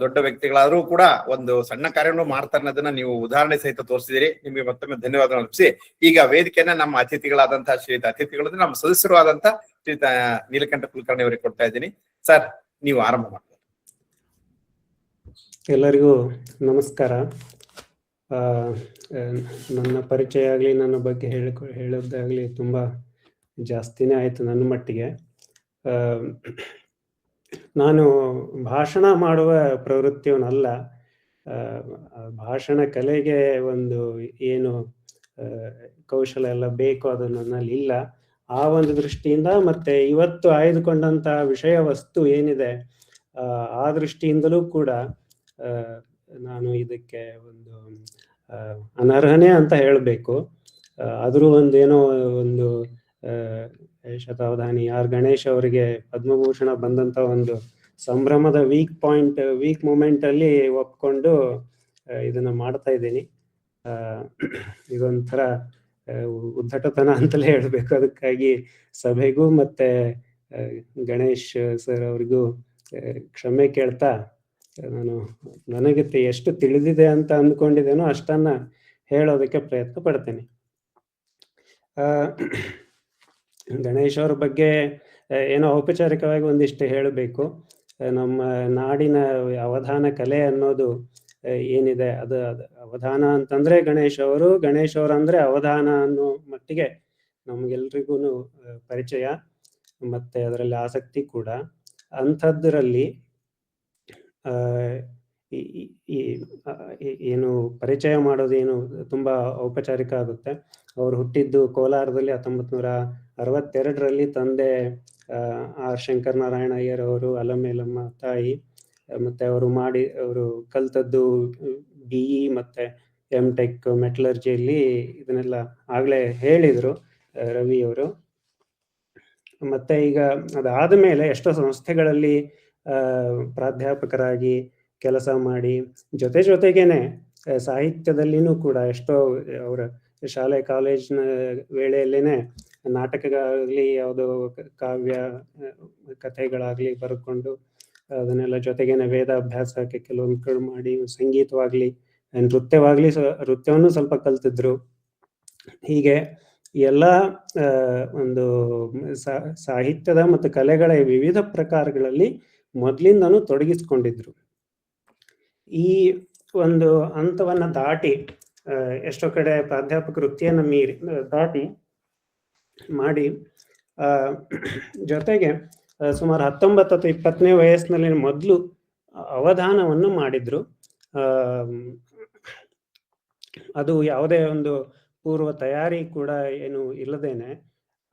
ದೊಡ್ಡ ವ್ಯಕ್ತಿಗಳಾದ್ರೂ ಕೂಡ ಒಂದು ಸಣ್ಣ ಕಾರ್ಯವನ್ನು ಮಾಡ್ತಾರೆ ಅನ್ನೋದನ್ನ ನೀವು ಉದಾಹರಣೆ ಸಹಿತ ತೋರಿಸಿದಿರಿ. ನಿಮಗೆ ಮತ್ತೊಮ್ಮೆ ಧನ್ಯವಾದಗಳು ಅರ್ಪಿಸಿ ಈಗ ವೇದಿಕೆಯನ್ನ ನಮ್ಮ ಅತಿಥಿಗಳಾದಂತಹ ಶ್ರೀಯುತ ಅತಿಥಿಗಳು, ನಮ್ಮ ಸದಸ್ಯರು ಆದಂತಹ ಶ್ರೀಯುತ ನೀಲಕಂಠ ಕುಲಕರ್ಣಿ ಅವರಿಗೆ ಕೊಡ್ತಾ ಇದ್ದೀನಿ. ಸರ್, ನೀವು ಆರಂಭ ಮಾಡಿ. ಎಲ್ಲರಿಗೂ ನಮಸ್ಕಾರ. ನನ್ನ ಪರಿಚಯ ಆಗಲಿ, ನನ್ನ ಬಗ್ಗೆ ಹೇಳೋದಾಗ್ಲಿ ತುಂಬಾ ಜಾಸ್ತಿನೇ ಆಯ್ತು ನನ್ನ ಮಟ್ಟಿಗೆ. ನಾನು ಭಾಷಣ ಮಾಡುವ ಪ್ರವೃತ್ತಿಯವನಲ್ಲ. ಭಾಷಣ ಕಲೆಗೆ ಒಂದು ಏನು ಕೌಶಲ ಎಲ್ಲ ಬೇಕು ಅದು ನನ್ನಲ್ಲಿ ಇಲ್ಲ. ಆ ಒಂದು ದೃಷ್ಟಿಯಿಂದ ಮತ್ತೆ ಇವತ್ತು ಆಯ್ದುಕೊಂಡಂತ ವಿಷಯ ವಸ್ತು ಏನಿದೆ ಆ ದೃಷ್ಟಿಯಿಂದಲೂ ಕೂಡ ನಾನು ಇದಕ್ಕೆ ಒಂದು ಅನರ್ಹನೇ ಅಂತ ಹೇಳಬೇಕು. ಆದರೂ ಒಂದೇನೋ ಒಂದು ಶತಾವಧಾನಿ ಆರ್ ಗಣೇಶ್ ಅವರಿಗೆ ಪದ್ಮಭೂಷಣ ಬಂದಂತ ಒಂದು ಸಂಭ್ರಮದ ವೀಕ್ ಮೂಮೆಂಟ್ ಅಲ್ಲಿ ಒಪ್ಕೊಂಡು ಇದನ್ನ ಮಾಡ್ತಾ ಇದ್ದೀನಿ. ಇದೊಂಥರ ಉದ್ದಟತನ ಅಂತಲೇ ಹೇಳ್ಬೇಕು. ಅದಕ್ಕಾಗಿ ಸಭೆಗೂ ಮತ್ತೆ ಗಣೇಶ್ ಸರ್ ಅವ್ರಿಗೂ ಕ್ಷಮೆ ಕೇಳ್ತಾ, ನಾನು ನನಗೆ ಎಷ್ಟು ತಿಳಿದಿದೆ ಅಂತ ಅಂದ್ಕೊಂಡಿದ್ದೇನೋ ಅಷ್ಟನ್ನ ಹೇಳೋದಕ್ಕೆ ಪ್ರಯತ್ನ ಪಡ್ತೇನೆ. ಗಣೇಶ್ ಅವ್ರ ಬಗ್ಗೆ ಏನೋ ಔಪಚಾರಿಕವಾಗಿ ಒಂದಿಷ್ಟು ಹೇಳಬೇಕು. ನಮ್ಮ ನಾಡಿನ ಅವಧಾನ ಕಲೆ ಅನ್ನೋದು ಏನಿದೆ, ಅದು ಅವಧಾನ ಅಂತಂದ್ರೆ ಗಣೇಶ್ ಅವರು ಅಂದ್ರೆ ಅವಧಾನ ಅನ್ನೋ ಮಟ್ಟಿಗೆ ನಮ್ಗೆಲ್ರಿಗೂ ಪರಿಚಯ ಮತ್ತೆ ಅದರಲ್ಲಿ ಆಸಕ್ತಿ ಕೂಡ. ಅಂಥದ್ರಲ್ಲಿ ಏನು ಪರಿಚಯ ಮಾಡೋದೇನು ತುಂಬಾ ಔಪಚಾರಿಕ ಆಗುತ್ತೆ. ಅವ್ರು ಹುಟ್ಟಿದ್ದು ಕೋಲಾರದಲ್ಲಿ 1962ರಲ್ಲಿ. ತಂದೆ ಆರ್ ಶಂಕರನಾರಾಯಣ ಅಯ್ಯರ್ ಅವರು, ಅಲಮೇಲಮ್ಮ ತಾಯಿ. ಮತ್ತೆ ಅವರು ಕಲ್ತದ್ದು BE ಮತ್ತೆ MTech ಮೆಟಲರ್ಜಿಯಲ್ಲಿ. ಇದನ್ನೆಲ್ಲ ಆಗ್ಲೇ ಹೇಳಿದ್ರು ರವಿ ಅವರು. ಮತ್ತೆ ಈಗ ಅದಾದ ಮೇಲೆ ಎಷ್ಟೋ ಸಂಸ್ಥೆಗಳಲ್ಲಿ ಪ್ರಾಧ್ಯಾಪಕರಾಗಿ ಕೆಲಸ ಮಾಡಿ, ಜೊತೆಗೇನೆ ಸಾಹಿತ್ಯದಲ್ಲಿನೂ ಕೂಡ ಎಷ್ಟೋ ಅವರ ಶಾಲೆ ಕಾಲೇಜಿನ ವೇಳೆಯಲ್ಲೇನೆ ನಾಟಕಗಳಾಗ್ಲಿ, ಯಾವುದೋ ಕಾವ್ಯ ಕಥೆಗಳಾಗ್ಲಿ ಬರ್ಕೊಂಡು ಅದನ್ನೆಲ್ಲ ಜೊತೆಗೇನೆ ವೇದಾಭ್ಯಾಸಕ್ಕೆ ಕೆಲವೊಂದು ಮಾಡಿ, ಸಂಗೀತವಾಗ್ಲಿ ನೃತ್ಯವನ್ನು ಸ್ವಲ್ಪ ಕಲ್ತಿದ್ರು. ಹೀಗೆ ಎಲ್ಲ ಒಂದು ಸಾಹಿತ್ಯದ ಮತ್ತು ಕಲೆಗಳ ವಿವಿಧ ಪ್ರಕಾರಗಳಲ್ಲಿ ಮೊದಲಿಂದನೂ ತೊಡಗಿಸ್ಕೊಂಡಿದ್ರು. ಈ ಒಂದು ಹಂತವನ್ನ ದಾಟಿ ಎಷ್ಟೋ ಕಡೆ ಪ್ರಾಧ್ಯಾಪಕ ವೃತ್ತಿಯನ್ನು ದಾಟಿ ಮಾಡಿ ಜೊತೆಗೆ ಸುಮಾರು 19 ಅಥವಾ 20ನೇ ವಯಸ್ಸಿನಲ್ಲಿ ಮೊದಲು ಅವಧಾನವನ್ನು ಮಾಡಿದ್ರು. ಅದು ಯಾವುದೇ ಒಂದು ಪೂರ್ವ ತಯಾರಿ ಕೂಡ ಏನು ಇಲ್ಲದೇನೆ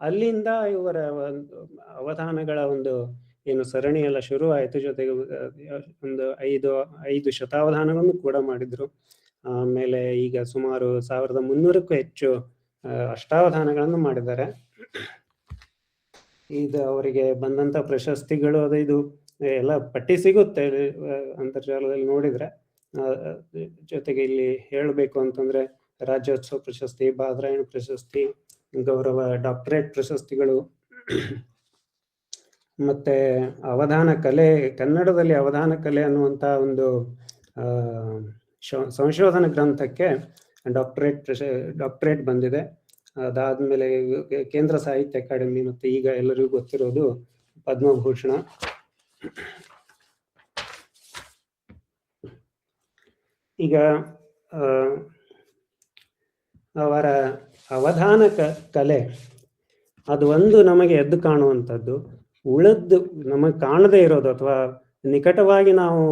ಅಲ್ಲಿಂದ ಇವರ ಒಂದು ಅವಧಾನಗಳ ಒಂದು ಏನು ಸರಣಿ ಎಲ್ಲ ಶುರು ಆಯಿತು. ಜೊತೆಗೆ ಒಂದು 5 ಶತಾವಧಾನಗಳನ್ನು ಕೂಡ ಮಾಡಿದ್ರು. ಆಮೇಲೆ ಈಗ ಸುಮಾರು 1300ಕ್ಕೂ ಹೆಚ್ಚು ಅಷ್ಟಾವಧಾನಗಳನ್ನು ಮಾಡಿದ್ದಾರೆ. ಇದು ಅವರಿಗೆ ಬಂದಂತ ಪ್ರಶಸ್ತಿಗಳು ಅದು ಇದು ಎಲ್ಲ ಪಟ್ಟಿ ಸಿಗುತ್ತೆ ಅಂತರ್ಜಾಲದಲ್ಲಿ ನೋಡಿದ್ರೆ. ಜೊತೆಗೆ ಇಲ್ಲಿ ಹೇಳಬೇಕು ಅಂತಂದ್ರೆ ರಾಜ್ಯೋತ್ಸವ ಪ್ರಶಸ್ತಿ, ಬಾದರಾಯಣ ಪ್ರಶಸ್ತಿ, ಗೌರವ ಡಾಕ್ಟರೇಟ್ ಪ್ರಶಸ್ತಿಗಳು, ಮತ್ತೆ ಅವಧಾನ ಕಲೆ, ಕನ್ನಡದಲ್ಲಿ ಅವಧಾನ ಕಲೆ ಅನ್ನುವಂತ ಒಂದು ಸಂಶೋಧನಾ ಗ್ರಂಥಕ್ಕೆ ಡಾಕ್ಟರೇಟ್ ಬಂದಿದೆ. ಅದಾದ್ಮೇಲೆ ಕೇಂದ್ರ ಸಾಹಿತ್ಯ ಅಕಾಡೆಮಿ, ಮತ್ತೆ ಈಗ ಎಲ್ಲರಿಗೂ ಗೊತ್ತಿರೋದು ಪದ್ಮಭೂಷಣ. ಈಗ ಅವರ ಅವಧಾನ ಕಲೆ ಅದು ಒಂದು ನಮಗೆ ಎದ್ದು ಕಾಣುವಂಥದ್ದು. ಉಳಿದ್ದು ನಮಗೆ ಕಾಣದೇ ಇರೋದು ಅಥವಾ ನಿಕಟವಾಗಿ ನಾವು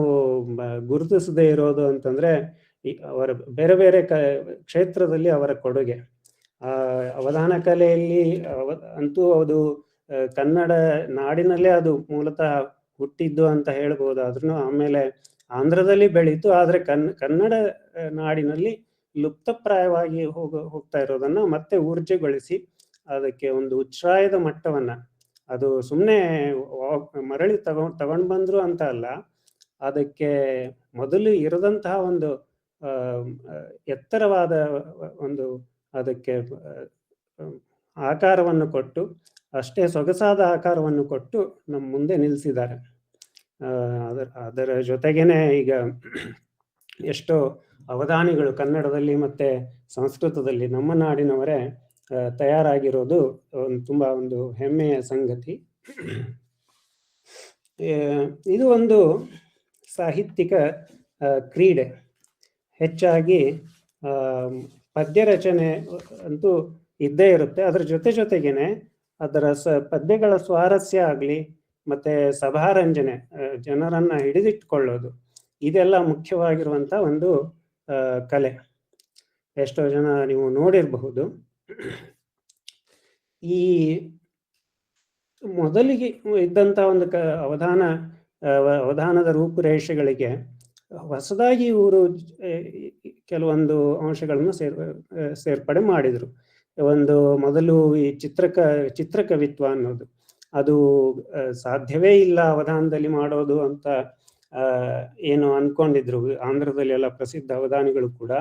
ಗುರುತಿಸದೇ ಇರೋದು ಅಂತಂದ್ರೆ ಅವರ ಬೇರೆ ಬೇರೆ ಕ್ಷೇತ್ರದಲ್ಲಿ ಅವರ ಕೊಡುಗೆ. ಅವಧಾನ ಕಲೆಯಲ್ಲಿ ಅಂತೂ ಅದು ಕನ್ನಡ ನಾಡಿನಲ್ಲೇ ಅದು ಮೂಲತಃ ಹುಟ್ಟಿದ್ದು ಅಂತ ಹೇಳ್ಬೋದಾದ್ರೂ ಆಮೇಲೆ ಆಂಧ್ರದಲ್ಲಿ ಬೆಳೀತು. ಆದ್ರೆ ಕನ್ನಡ ನಾಡಿನಲ್ಲಿ ಲುಪ್ತಪ್ರಾಯವಾಗಿ ಹೋಗ್ತಾ ಇರೋದನ್ನ ಮತ್ತೆ ಊರ್ಜೆಗೊಳಿಸಿ ಅದಕ್ಕೆ ಒಂದು ಉಚ್ಛ್ರಾಯದ ಮಟ್ಟವನ್ನ, ಅದು ಸುಮ್ಮನೆ ಮರಳಿ ತಗೊಂಡ್ ಬಂದ್ರು ಅಂತ ಅಲ್ಲ, ಅದಕ್ಕೆ ಮೊದಲು ಇರದಂತಹ ಒಂದು ಎತ್ತರವಾದ ಒಂದು ಅದಕ್ಕೆ ಆಕಾರವನ್ನು ಕೊಟ್ಟು, ಅಷ್ಟೇ ಸೊಗಸಾದ ಆಕಾರವನ್ನು ಕೊಟ್ಟು ನಮ್ಮ ಮುಂದೆ ನಿಲ್ಲಿಸಿದ್ದಾರೆ. ಅದರ ಜೊತೆಗೇನೆ ಈಗ ಎಷ್ಟೋ ಅವಧಾನಿಗಳು ಕನ್ನಡದಲ್ಲಿ ಮತ್ತೆ ಸಂಸ್ಕೃತದಲ್ಲಿ ನಮ್ಮ ನಾಡಿನವರೇ ತಯಾರಾಗಿರೋದು ತುಂಬಾ ಒಂದು ಹೆಮ್ಮೆಯ ಸಂಗತಿ. ಇದು ಒಂದು ಸಾಹಿತ್ಯಿಕ ಕ್ರೀಡೆ. ಹೆಚ್ಚಾಗಿ ಪದ್ಯ ರಚನೆ ಅಂತೂ ಇದ್ದೇ ಇರುತ್ತೆ. ಅದರ ಜೊತೆಗೇನೆ ಅದರ ಪದ್ಯಗಳ ಸ್ವಾರಸ್ಯ ಆಗ್ಲಿ, ಮತ್ತೆ ಸಭಾರಂಜನೆ, ಜನರನ್ನ ಹಿಡಿದಿಟ್ಕೊಳ್ಳೋದು, ಇದೆಲ್ಲ ಮುಖ್ಯವಾಗಿರುವಂತ ಒಂದು ಕಲೆ. ಎಷ್ಟೋ ಜನ ನೀವು ನೋಡಿರಬಹುದು. ಈ ಮೊದಲಿಗೆ ಇದ್ದಂತ ಒಂದು ಅವಧಾನದ ರೂಪುರೇಷೆಗಳಿಗೆ ಹೊಸದಾಗಿ ಇವರು ಕೆಲವೊಂದು ಅಂಶಗಳನ್ನು ಸೇರ್ಪಡೆ ಮಾಡಿದ್ರು. ಒಂದು ಮೊದಲು ಈ ಚಿತ್ರಕವಿತ್ವ ಅನ್ನೋದು ಅದು ಸಾಧ್ಯವೇ ಇಲ್ಲ ಅವಧಾನದಲ್ಲಿ ಮಾಡೋದು ಅಂತ ಏನು ಅನ್ಕೊಂಡಿದ್ರು ಆಂಧ್ರದಲ್ಲಿ ಎಲ್ಲ ಪ್ರಸಿದ್ಧ ಅವಧಾನಿಗಳು ಕೂಡ.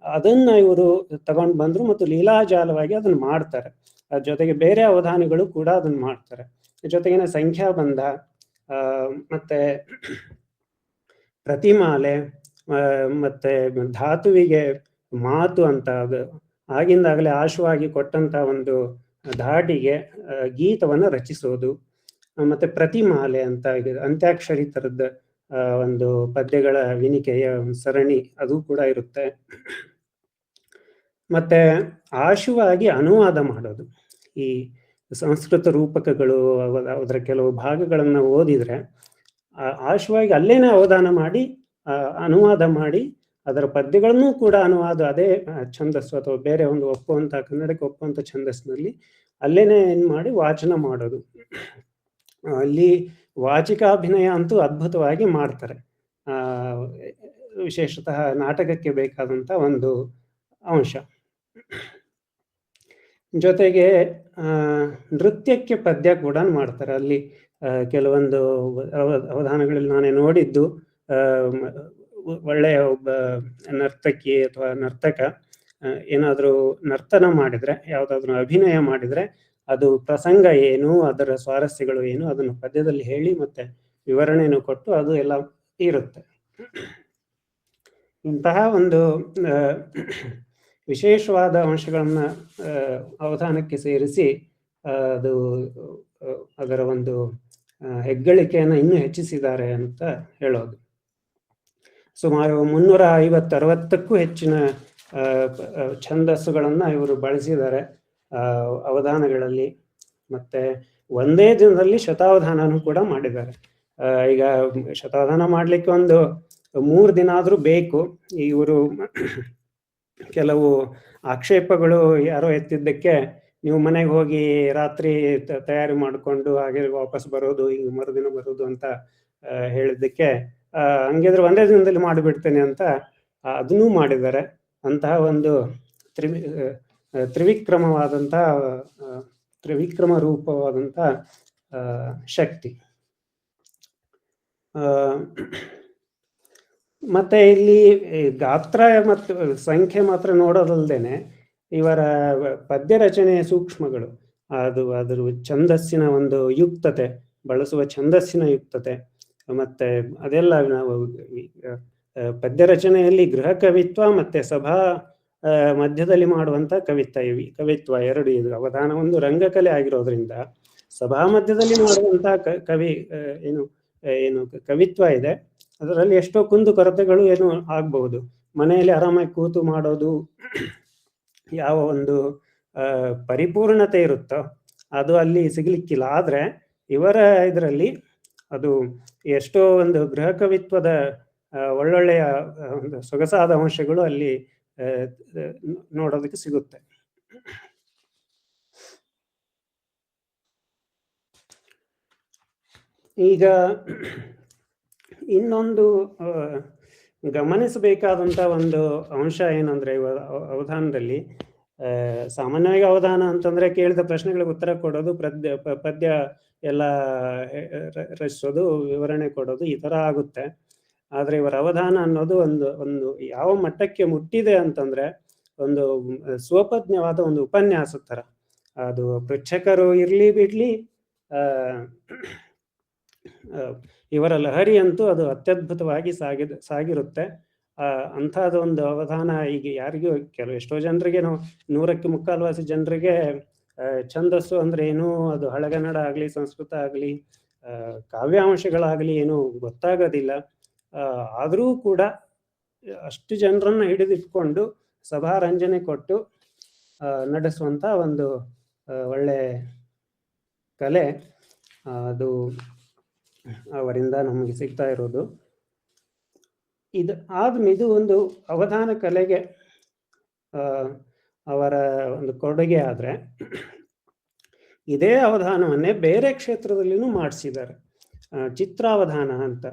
ಅದನ್ನ ಇವರು ತಗೊಂಡು ಬಂದ್ರು ಮತ್ತು ಲೀಲಾಜಾಲವಾಗಿ ಅದನ್ನ ಮಾಡ್ತಾರೆ. ಅದ್ರ ಜೊತೆಗೆ ಬೇರೆ ಅವಧಾನಿಗಳು ಕೂಡ ಅದನ್ನ ಮಾಡ್ತಾರೆ. ಜೊತೆಗೇನೆ ಸಂಖ್ಯಾಬಂಧ, ಮತ್ತೆ ಪ್ರತಿಮಾಲೆ, ಮತ್ತೆ ಧಾತುವಿಗೆ ಮಾತು ಅಂತ ಆಗಿಂದಾಗಲೇ ಆಶುವಾಗಿ ಕೊಟ್ಟಂತ ಒಂದು ಧಾಟಿಗೆ ಗೀತವನ್ನ ರಚಿಸೋದು, ಮತ್ತೆ ಪ್ರತಿಮಾಲೆ ಅಂತ ಅಂತ್ಯಾಕ್ಷರಿ ತರದ ಒಂದು ಪದ್ಯಗಳ ವಿನಿಕೆಯ ಸರಣಿ ಅದು ಕೂಡ ಇರುತ್ತೆ. ಮತ್ತೆ ಆಶುವಾಗಿ ಅನುವಾದ ಮಾಡೋದು. ಈ ಸಂಸ್ಕೃತ ರೂಪಕಗಳು ಅದರ ಕೆಲವು ಭಾಗಗಳನ್ನ ಓದಿದ್ರೆ ಆಶುವಾಗಿ ಅಲ್ಲೇನೆ ಅವಧಾನ ಮಾಡಿ ಅನುವಾದ ಮಾಡಿ ಅದರ ಪದ್ಯಗಳನ್ನು ಕೂಡ ಅನುವಾದ ಅದೇ ಛಂದಸ್ಸು ಅಥವಾ ಬೇರೆ ಒಂದು ಒಪ್ಪುವಂತ ಕನ್ನಡಕ್ಕೆ ಒಪ್ಪುವಂತ ಛಂದಸ್ಸಿನಲ್ಲಿ ಅಲ್ಲೇನೆ ಏನ್ ಮಾಡಿ ವಾಚನ ಮಾಡೋದು. ಅಲ್ಲಿ ವಾಚಿಕಾಭಿನಯ ಅಂತೂ ಅದ್ಭುತವಾಗಿ ಮಾಡ್ತಾರೆ. ವಿಶೇಷತಃ ನಾಟಕಕ್ಕೆ ಬೇಕಾದಂತ ಒಂದು ಅಂಶ. ಜೊತೆಗೆ ನೃತ್ಯಕ್ಕೆ ಪದ್ಯ ಕೂಡ ಮಾಡ್ತಾರೆ. ಅಲ್ಲಿ ಕೆಲವೊಂದು ಅವಧಾನಗಳಲ್ಲಿ ನಾನೇ ನೋಡಿದ್ದು, ಒಳ್ಳೆಯ ಒಬ್ಬ ನರ್ತಕಿ ಅಥವಾ ನರ್ತಕ ಏನಾದ್ರೂ ನರ್ತನ ಮಾಡಿದ್ರೆ, ಯಾವ್ದಾದ್ರು ಅಭಿನಯ ಮಾಡಿದ್ರೆ ಅದು ಪ್ರಸಂಗ ಏನು, ಅದರ ಸ್ವಾರಸ್ಯಗಳು ಏನು, ಅದನ್ನು ಪದ್ಯದಲ್ಲಿ ಹೇಳಿ ಮತ್ತೆ ವಿವರಣೆಯನ್ನು ಕೊಟ್ಟು ಅದು ಎಲ್ಲ ಇರುತ್ತೆ. ಇಂತಹ ಒಂದು ವಿಶೇಷವಾದ ಅಂಶಗಳನ್ನ ಅವಧಾನಕ್ಕೆ ಸೇರಿಸಿ ಅದು ಅದರ ಒಂದು ಹೆಗ್ಗಳಿಕೆಯನ್ನು ಇನ್ನೂ ಹೆಚ್ಚಿಸಿದ್ದಾರೆ ಅಂತ ಹೇಳೋದು. ಸುಮಾರು 350-60ಕ್ಕೂ ಹೆಚ್ಚಿನ ಛಂದಸ್ಸುಗಳನ್ನು ಇವರು ಬಳಸಿದ್ದಾರೆ ಅವಧಾನಗಳಲ್ಲಿ. ಮತ್ತೆ ಒಂದೇ ದಿನದಲ್ಲಿ ಶತಾವಧಾನನೂ ಕೂಡ ಮಾಡಿದ್ದಾರೆ. ಈಗ ಶತಾವಧಾನ ಮಾಡ್ಲಿಕ್ಕೆ ಒಂದು 3 ದಿನ ಆದ್ರೂ ಬೇಕು. ಇವರು ಕೆಲವು ಆಕ್ಷೇಪಗಳು ಯಾರೋ ಎತ್ತಿದ್ದಕ್ಕೆ, ನೀವು ಮನೆಗೆ ಹೋಗಿ ರಾತ್ರಿ ತಯಾರಿ ಮಾಡಿಕೊಂಡು ಹಾಗೆ ವಾಪಸ್ ಬರೋದು, ಈಗ ಮರುದಿನ ಬರೋದು ಅಂತ ಹೇಳಿದ್ದಕ್ಕೆ, ಹಂಗಿದ್ರೆ ಒಂದೇ ದಿನದಲ್ಲಿ ಮಾಡಿಬಿಡ್ತೇನೆ ಅಂತ ಅದನ್ನೂ ಮಾಡಿದ್ದಾರೆ. ಅಂತಹ ಒಂದು ತ್ರಿವಿಕ್ರಮ ರೂಪವಾದಂಥ ಶಕ್ತಿ. ಮತ್ತೆ ಇಲ್ಲಿ ಗಾತ್ರ ಮತ್ತು ಸಂಖ್ಯೆ ಮಾತ್ರ ನೋಡೋದಲ್ದೇನೆ ಇವರ ಪದ್ಯ ರಚನೆಯ ಸೂಕ್ಷ್ಮಗಳು, ಅದ್ರ ಛಂದಸ್ಸಿನ ಒಂದು ಯುಕ್ತತೆ, ಬಳಸುವ ಛಂದಸ್ಸಿನ ಯುಕ್ತತೆ, ಮತ್ತೆ ಅದೆಲ್ಲ ನಾವು ಪದ್ಯ ರಚನೆಯಲ್ಲಿ ಗೃಹ ಕವಿತ್ವ ಮತ್ತೆ ಸಭಾ ಮಧ್ಯದಲ್ಲಿ ಮಾಡುವಂತ ಕವಿತ್ವ ಎರಡು. ಇದು ಅವಧಾನ ಒಂದು ರಂಗಕಲೆ ಆಗಿರೋದ್ರಿಂದ ಸಭಾ ಮಧ್ಯದಲ್ಲಿ ಮಾಡುವಂತ ಏನು ಕವಿತ್ವ ಇದೆ, ಅದರಲ್ಲಿ ಎಷ್ಟೋ ಕುಂದು ಕೊರತೆಗಳು ಏನು ಆಗ್ಬಹುದು. ಮನೆಯಲ್ಲಿ ಆರಾಮಾಗಿ ಕೂತು ಮಾಡೋದು ಯಾವ ಒಂದು ಪರಿಪೂರ್ಣತೆ ಇರುತ್ತೋ ಅದು ಅಲ್ಲಿ ಸಿಗ್ಲಿಕ್ಕಿಲ್ಲ. ಆದ್ರೆ ಇವರ ಇದರಲ್ಲಿ ಅದು ಎಷ್ಟೋ ಒಂದು ಗೃಹ ಕವಿತ್ವದ ಒಳ್ಳೊಳ್ಳೆಯ ಒಂದು ಸೊಗಸಾದ ಅಂಶಗಳು ಅಲ್ಲಿ ನೋಡೋದಕ್ಕೆ ಸಿಗುತ್ತೆ. ಈಗ ಇನ್ನೊಂದು ಗಮನಿಸಬೇಕಾದಂತ ಒಂದು ಅಂಶ ಏನಂದ್ರೆ, ಅವಧಾನದಲ್ಲಿ ಸಾಮಾನ್ಯವಾಗಿ ಅವಧಾನ ಅಂತಂದ್ರೆ ಕೇಳಿದ ಪ್ರಶ್ನೆಗಳಿಗೆ ಉತ್ತರ ಕೊಡೋದು, ಪದ್ಯ ಎಲ್ಲ ರಚಿಸೋದು, ವಿವರಣೆ ಕೊಡೋದು, ಈ ತರ ಆಗುತ್ತೆ. ಆದ್ರೆ ಇವರ ಅವಧಾನ ಅನ್ನೋದು ಒಂದು ಯಾವ ಮಟ್ಟಕ್ಕೆ ಮುಟ್ಟಿದೆ ಅಂತಂದ್ರೆ, ಒಂದು ಸ್ವಪಜ್ಞವಾದ ಒಂದು ಉಪನ್ಯಾಸ ತರ. ಅದು ಪೃಚ್ಛಕರು ಇರ್ಲಿ ಬಿಡ್ಲಿ, ಇವರ ಲಹರಿ ಅಂತೂ ಅದು ಅತ್ಯದ್ಭುತವಾಗಿ ಸಾಗಿರುತ್ತೆ. ಅಂಥದ್ದು ಒಂದು ಅವಧಾನ ಈಗ ಯಾರಿಗೂ ಎಷ್ಟೋ ಜನರಿಗೆ, ನಾವು 100ಕ್ಕೆ ಮುಕ್ಕಾಲ್ವಾಸಿ ಜನರಿಗೆ ಛಂದಸ್ಸು ಅಂದ್ರೆ ಏನು, ಅದು ಹಳಗನ್ನಡ ಆಗ್ಲಿ ಸಂಸ್ಕೃತ ಆಗ್ಲಿ ಕಾವ್ಯಾಂಶಗಳಾಗ್ಲಿ ಏನು ಗೊತ್ತಾಗೋದಿಲ್ಲ. ಆದರೂ ಕೂಡ ಅಷ್ಟು ಜನರನ್ನ ಹಿಡಿದಿಟ್ಕೊಂಡು ಸಭಾರಂಜನೆ ಕೊಟ್ಟು ನಡೆಸುವಂತ ಒಂದು ಒಳ್ಳೆ ಕಲೆ ಅದು ಅವರಿಂದ ನಮಗೆ ಸಿಗ್ತಾ ಇರೋದು. ಇದು ಒಂದು ಅವಧಾನ ಕಲೆಗೆ ಅವರ ಒಂದು ಕೊಡುಗೆ. ಆದ್ರೆ ಇದೇ ಅವಧಾನವನ್ನೇ ಬೇರೆ ಕ್ಷೇತ್ರದಲ್ಲಿನೂ ಮಾಡಿಸಿದ್ದಾರೆ. ಚಿತ್ರಾವಧಾನ ಅಂತ,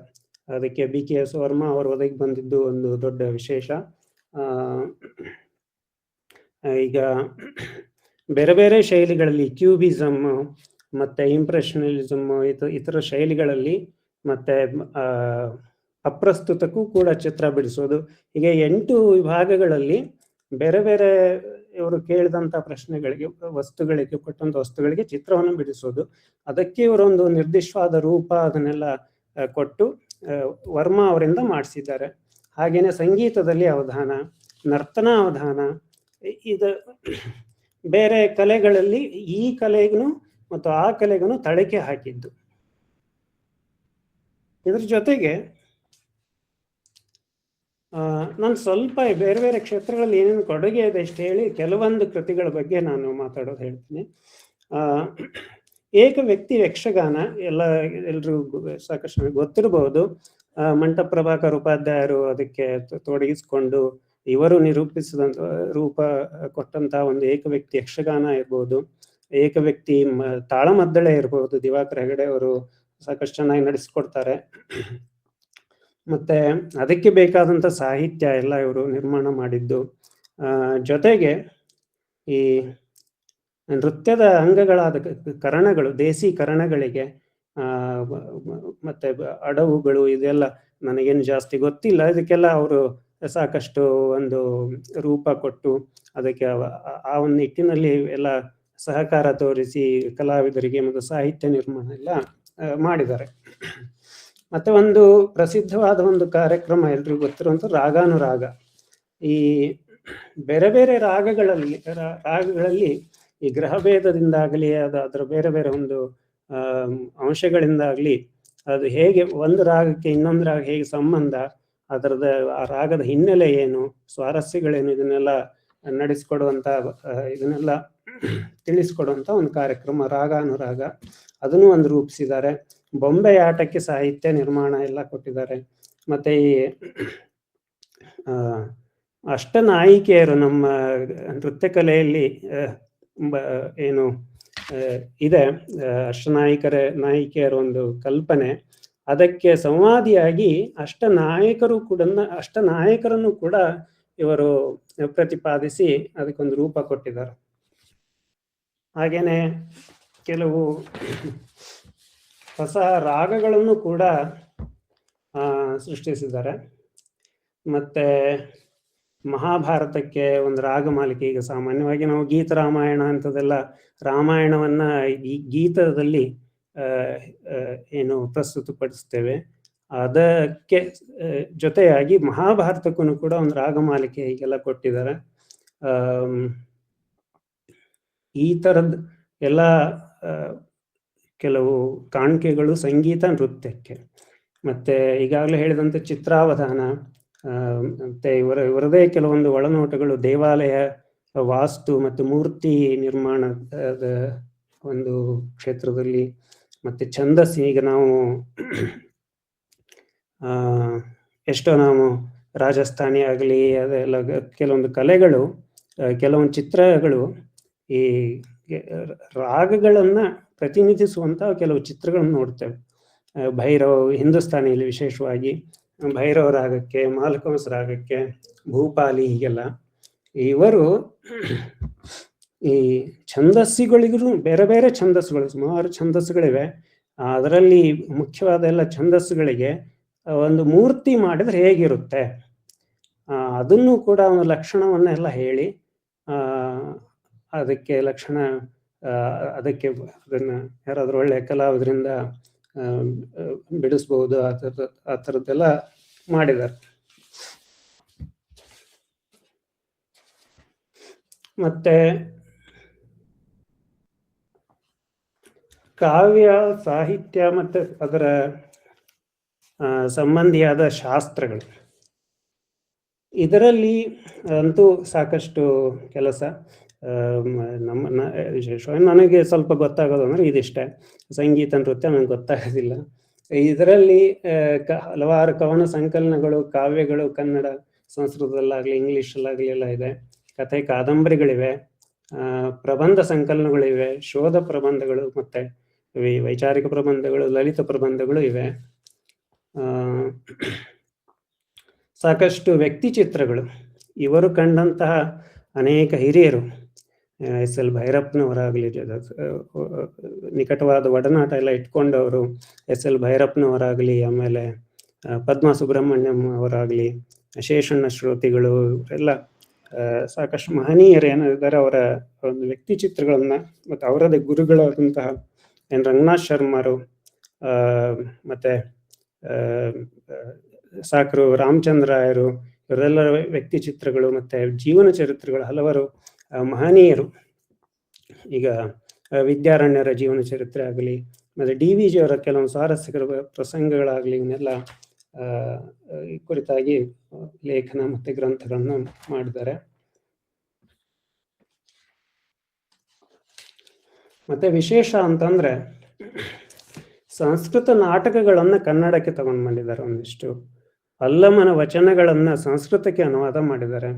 ಅದಕ್ಕೆ BKS ವರ್ಮಾ ಅವರು ಒದಗಿ ಬಂದಿದ್ದು ಒಂದು ದೊಡ್ಡ ವಿಶೇಷ. ಈಗ ಬೇರೆ ಬೇರೆ ಶೈಲಿಗಳಲ್ಲಿ, ಕ್ಯೂಬಿಸಮ್ ಮತ್ತೆ ಇಂಪ್ರೆಷನಲಿಸಮ್, ಇತರ ಶೈಲಿಗಳಲ್ಲಿ, ಮತ್ತೆ ಅಪ್ರಸ್ತುತಕ್ಕೂ ಕೂಡ ಚಿತ್ರ ಬಿಡಿಸೋದು, ಹೀಗೆ 8 ವಿಭಾಗಗಳಲ್ಲಿ ಬೇರೆ ಬೇರೆ ಇವರು ಕೇಳಿದಂತ ಪ್ರಶ್ನೆಗಳಿಗೆ, ವಸ್ತುಗಳಿಗೆ, ಕೊಟ್ಟಂತ ವಸ್ತುಗಳಿಗೆ ಚಿತ್ರವನ್ನು ಬಿಡಿಸೋದು. ಅದಕ್ಕೆ ಇವರೊಂದು ನಿರ್ದಿಷ್ಟವಾದ ರೂಪ ಅದನ್ನೆಲ್ಲ ಕೊಟ್ಟು ವರ್ಮಾ ಅವರಿಂದ ಮಾಡಿಸಿದ್ದಾರೆ. ಹಾಗೇನೆ ಸಂಗೀತದಲ್ಲಿ ಅವಧಾನ, ನರ್ತನ ಅವಧಾನ, ಇದು ಬೇರೆ ಕಲೆಗಳಲ್ಲಿ ಈ ಕಲೆಗೂ ಮತ್ತು ಆ ಕಲೆಗೂ ತಳಕೆ ಹಾಕಿದ್ದು. ಇದ್ರ ಜೊತೆಗೆ ನಾನು ಸ್ವಲ್ಪ ಬೇರೆ ಬೇರೆ ಕ್ಷೇತ್ರಗಳಲ್ಲಿ ಏನೇನು ಕೊಡುಗೆ ಇದೆ ಅಷ್ಟು ಹೇಳಿ ಕೆಲವೊಂದು ಕೃತಿಗಳ ಬಗ್ಗೆ ನಾನು ಮಾತಾಡೋದು ಹೇಳ್ತೀನಿ. ಏಕ ವ್ಯಕ್ತಿ ಯಕ್ಷಗಾನ ಎಲ್ರಿಗೂ ಸಾಕಷ್ಟು ಗೊತ್ತಿರಬಹುದು. ಮಂಟಪ್ರಭಾಕರ್ ಉಪಾಧ್ಯಾಯರು ಅದಕ್ಕೆ ತೊಡಗಿಸಿಕೊಂಡು ಇವರು ನಿರೂಪಿಸಿದಂತ ರೂಪ ಕೊಟ್ಟಂತ ಒಂದು ಏಕವ್ಯಕ್ತಿ ಯಕ್ಷಗಾನ ಇರ್ಬೋದು, ಏಕವ್ಯಕ್ತಿ ತಾಳಮದ್ದಳೆ ಇರ್ಬೋದು. ದಿವಾಕರ್ ಹೆಗಡೆ ಅವರು ಸಾಕಷ್ಟು ಚೆನ್ನಾಗಿ ನಡೆಸ್ಕೊಡ್ತಾರೆ. ಮತ್ತೆ ಅದಕ್ಕೆ ಬೇಕಾದಂತ ಸಾಹಿತ್ಯ ಎಲ್ಲ ಇವರು ನಿರ್ಮಾಣ ಮಾಡಿದ್ದು. ಜೊತೆಗೆ ಈ ನೃತ್ಯದ ಅಂಗಗಳಾದ ಕರಣಗಳು, ದೇಸಿ ಕರಣಗಳಿಗೆ ಮತ್ತೆ ಅಡವುಗಳು, ಇದೆಲ್ಲ ನನಗೇನು ಜಾಸ್ತಿ ಗೊತ್ತಿಲ್ಲ. ಇದಕ್ಕೆಲ್ಲ ಅವರು ಸಾಕಷ್ಟು ಒಂದು ರೂಪ ಕೊಟ್ಟು ಅದಕ್ಕೆ ಆ ಒಂದು ನಿಟ್ಟಿನಲ್ಲಿ ಎಲ್ಲ ಸಹಕಾರ ತೋರಿಸಿ ಕಲಾವಿದರಿಗೆ ಮತ್ತು ಸಾಹಿತ್ಯ ನಿರ್ಮಾಣ ಎಲ್ಲ ಮಾಡಿದ್ದಾರೆ. ಮತ್ತೆ ಒಂದು ಪ್ರಸಿದ್ಧವಾದ ಒಂದು ಕಾರ್ಯಕ್ರಮ ಎಲ್ರಿಗೂ ಗೊತ್ತಿರುವಂತ ರಾಗಾನುರಾಗ. ಈ ಬೇರೆ ಬೇರೆ ರಾಗಗಳಲ್ಲಿ ಈ ಗ್ರಹಭೇದದಿಂದಾಗಲಿ ಅದರ ಬೇರೆ ಬೇರೆ ಒಂದು ಅಂಶಗಳಿಂದಾಗ್ಲಿ ಅದು ಹೇಗೆ ಒಂದು ರಾಗಕ್ಕೆ ಇನ್ನೊಂದು ರಾಗ ಹೇಗೆ ಸಂಬಂಧ, ಅದರದ ಆ ರಾಗದ ಹಿನ್ನೆಲೆ ಏನು, ಸ್ವಾರಸ್ಯಗಳೇನು, ಇದನ್ನೆಲ್ಲ ನಡೆಸಿಕೊಡುವಂತ ಇದನ್ನೆಲ್ಲ ತಿಳಿಸ್ಕೊಡುವಂತ ಒಂದು ಕಾರ್ಯಕ್ರಮ ರಾಗಾನುರಾಗ. ಅದನ್ನು ಒಂದು ರೂಪಿಸಿದ್ದಾರೆ. ಬೊಂಬೆ ಆಟಕ್ಕೆ ಸಾಹಿತ್ಯ ನಿರ್ಮಾಣ ಎಲ್ಲ ಕೊಟ್ಟಿದ್ದಾರೆ. ಮತ್ತೆ ಈ ಅಷ್ಟನಾಯಿಕೆಯರು ನಮ್ಮ ನೃತ್ಯ ಕಲೆಯಲ್ಲಿ ಏನು ಇದೆ, ನಾಯಿಕೆಯರ ಒಂದು ಕಲ್ಪನೆ, ಅದಕ್ಕೆ ಸಂವಾದಿಯಾಗಿ ಅಷ್ಟನಾಯಕರನ್ನು ಕೂಡ ಇವರು ಪ್ರತಿಪಾದಿಸಿ ಅದಕ್ಕೊಂದು ರೂಪ ಕೊಟ್ಟಿದ್ದಾರೆ. ಹಾಗೇನೆ ಕೆಲವು ಹೊಸ ರಾಗಗಳನ್ನು ಕೂಡ ಸೃಷ್ಟಿಸಿದ್ದಾರೆ. ಮತ್ತೆ ಮಹಾಭಾರತಕ್ಕೆ ಒಂದು ರಾಗಮಾಲಿಕೆ. ಈಗ ಸಾಮಾನ್ಯವಾಗಿ ನಾವು ಗೀತ ರಾಮಾಯಣ ಅಂತದೆಲ್ಲ ರಾಮಾಯಣವನ್ನ ಈ ಗೀತದಲ್ಲಿ ಏನು ಪ್ರಸ್ತುತಪಡಿಸ್ತೇವೆ, ಅದಕ್ಕೆ ಜೊತೆಯಾಗಿ ಮಹಾಭಾರತಕ್ಕೂ ಕೂಡ ಒಂದು ರಾಗಮಾಲಿಕೆ ಹೀಗೆಲ್ಲ ಕೊಟ್ಟಿದ್ದಾರೆ. ಈ ತರದ್ ಎಲ್ಲ ಕೆಲವು ಕಾಣಿಕೆಗಳು ಸಂಗೀತ ನೃತ್ಯಕ್ಕೆ. ಮತ್ತೆ ಈಗಾಗಲೇ ಹೇಳಿದಂತೆ ಚಿತ್ರಾವಧಾನ, ಮತ್ತೆ ಇವರದೇ ಕೆಲವೊಂದು ಒಳನೋಟಗಳು ದೇವಾಲಯ ವಾಸ್ತು ಮತ್ತು ಮೂರ್ತಿ ನಿರ್ಮಾಣದ ಒಂದು ಕ್ಷೇತ್ರದಲ್ಲಿ. ಮತ್ತೆ ಛಂದಸ್ಸು, ಈಗ ನಾವು ಎಷ್ಟೋ ನಾವು ರಾಜಸ್ಥಾನಿ ಆಗಲಿ ಅದೆಲ್ಲ ಕೆಲವೊಂದು ಕಲೆಗಳು, ಕೆಲವೊಂದು ಚಿತ್ರಗಳು ಈ ರಾಗಗಳನ್ನ ಪ್ರತಿನಿಧಿಸುವಂತ ಕೆಲವು ಚಿತ್ರಗಳನ್ನು ನೋಡ್ತೇವೆ. ಭೈರವ ಹಿಂದೂಸ್ತಾನಿಯಲ್ಲಿ ವಿಶೇಷವಾಗಿ ಭೈರವ ರಾಗಕ್ಕೆ, ಮಾಲಕಂಸ ರಾಗಕ್ಕೆ, ಭೂಪಾಲಿ, ಹೀಗೆಲ್ಲ ಇವರು ಈ ಛಂದಸ್ಸುಗಳಿಗೂ ಬೇರೆ ಬೇರೆ ಛಂದಸ್ಸುಗಳು, ಸುಮಾರು ಛಂದಸ್ಸುಗಳಿವೆ. ಅದರಲ್ಲಿ ಮುಖ್ಯವಾದ ಎಲ್ಲ ಛಂದಸ್ಸುಗಳಿಗೆ ಒಂದು ಮೂರ್ತಿ ಮಾಡಿದ್ರೆ ಹೇಗಿರುತ್ತೆ ಅದನ್ನು ಕೂಡ ಒಂದು ಲಕ್ಷಣವನ್ನೆಲ್ಲ ಹೇಳಿ ಅದಕ್ಕೆ ಲಕ್ಷಣ ಅದಕ್ಕೆ ಅದನ್ನ ಯಾರಾದ್ರೂ ಒಳ್ಳೆ ಕಲಾವಿದರಿಂದ ಬಿಡಿಸ್ಬಹುದು, ಆ ಥರದ್ದೆಲ್ಲ ಮಾಡಿದ್ದಾರೆ. ಮತ್ತೆ ಕಾವ್ಯ ಸಾಹಿತ್ಯ ಮತ್ತೆ ಅದರ ಸಂಬಂಧಿಯಾದ ಶಾಸ್ತ್ರಗಳು, ಇದರಲ್ಲಿ ಅಂತೂ ಸಾಕಷ್ಟು ಕೆಲಸ. ವಿಶೇಷವಾಗಿ ನನಗೆ ಸ್ವಲ್ಪ ಗೊತ್ತಾಗೋದು ಅಂದ್ರೆ ಇದಿಷ್ಟೇ, ಸಂಗೀತ ನೃತ್ಯ ನನಗೆ ಗೊತ್ತಾಗೋದಿಲ್ಲ. ಇದರಲ್ಲಿ ಹಲವಾರು ಕವನ ಸಂಕಲನಗಳು, ಕಾವ್ಯಗಳು ಕನ್ನಡ ಸಂಸ್ಕೃತದಲ್ಲಾಗ್ಲಿ ಇಂಗ್ಲಿಷಲ್ಲಾಗ್ಲಿ ಎಲ್ಲ ಇದೆ. ಕಥೆ ಕಾದಂಬರಿಗಳಿವೆ, ಪ್ರಬಂಧ ಸಂಕಲನಗಳಿವೆ, ಶೋಧ ಪ್ರಬಂಧಗಳು, ಮತ್ತೆ ವೈಚಾರಿಕ ಪ್ರಬಂಧಗಳು, ಲಲಿತ ಪ್ರಬಂಧಗಳು ಇವೆ. ಸಾಕಷ್ಟು ವ್ಯಕ್ತಿ ಚಿತ್ರಗಳು, ಇವರು ಕಂಡಂತಹ ಅನೇಕ ಹಿರಿಯರು, ಎಸ್.ಎಲ್. ಭೈರಪ್ಪನವರಾಗಲಿ, ನಿಕಟವಾದ ಒಡನಾಟ ಎಲ್ಲ ಇಟ್ಕೊಂಡವರು ಎಸ್.ಎಲ್. ಭೈರಪ್ಪನವರಾಗಲಿ, ಆಮೇಲೆ ಪದ್ಮ ಸುಬ್ರಹ್ಮಣ್ಯಂ ಅವರಾಗಲಿ, ಶೇಷಣ್ಣ ಶ್ರೋತಿಗಳು, ಎಲ್ಲ ಸಾಕಷ್ಟು ಮಹನೀಯರು ಏನಿದ್ದಾರೆ ಅವರ ಒಂದು ವ್ಯಕ್ತಿ ಚಿತ್ರಗಳನ್ನ, ಮತ್ತು ಅವರದೇ ಗುರುಗಳಾದಂತಹ ಎನ್ ರಂಗನಾಥ್ ಶರ್ಮರು, ಮತ್ತೆ ಸಾಕರು ರಾಮಚಂದ್ರಾಯರು, ಇವರೆಲ್ಲರ ವ್ಯಕ್ತಿ ಚಿತ್ರಗಳು ಮತ್ತೆ ಜೀವನ ಚರಿತ್ರೆಗಳು ಹಲವಾರು ಮಹನೀಯರು. ಈಗ ವಿದ್ಯಾರಣ್ಯರ ಜೀವನ ಚರಿತ್ರೆ ಆಗಲಿ, ಮತ್ತೆ DVG ಅವರ ಕೆಲವೊಂದು ಸ್ವಾರಸ್ಯಕರ ಪ್ರಸಂಗಗಳಾಗಲಿ, ಇವನ್ನೆಲ್ಲ ಕುರಿತಾಗಿ ಲೇಖನ ಮತ್ತೆ ಗ್ರಂಥಗಳನ್ನು ಮಾಡಿದ್ದಾರೆ. ಮತ್ತೆ ವಿಶೇಷ ಅಂತಂದ್ರೆ ಸಂಸ್ಕೃತ ನಾಟಕಗಳನ್ನ ಕನ್ನಡಕ್ಕೆ ತಗೊಂಡು ಬಂದಿದ್ದಾರೆ. ಒಂದಿಷ್ಟು ಅಲ್ಲಮನ ವಚನಗಳನ್ನ ಸಂಸ್ಕೃತಕ್ಕೆ ಅನುವಾದ ಮಾಡಿದ್ದಾರೆ.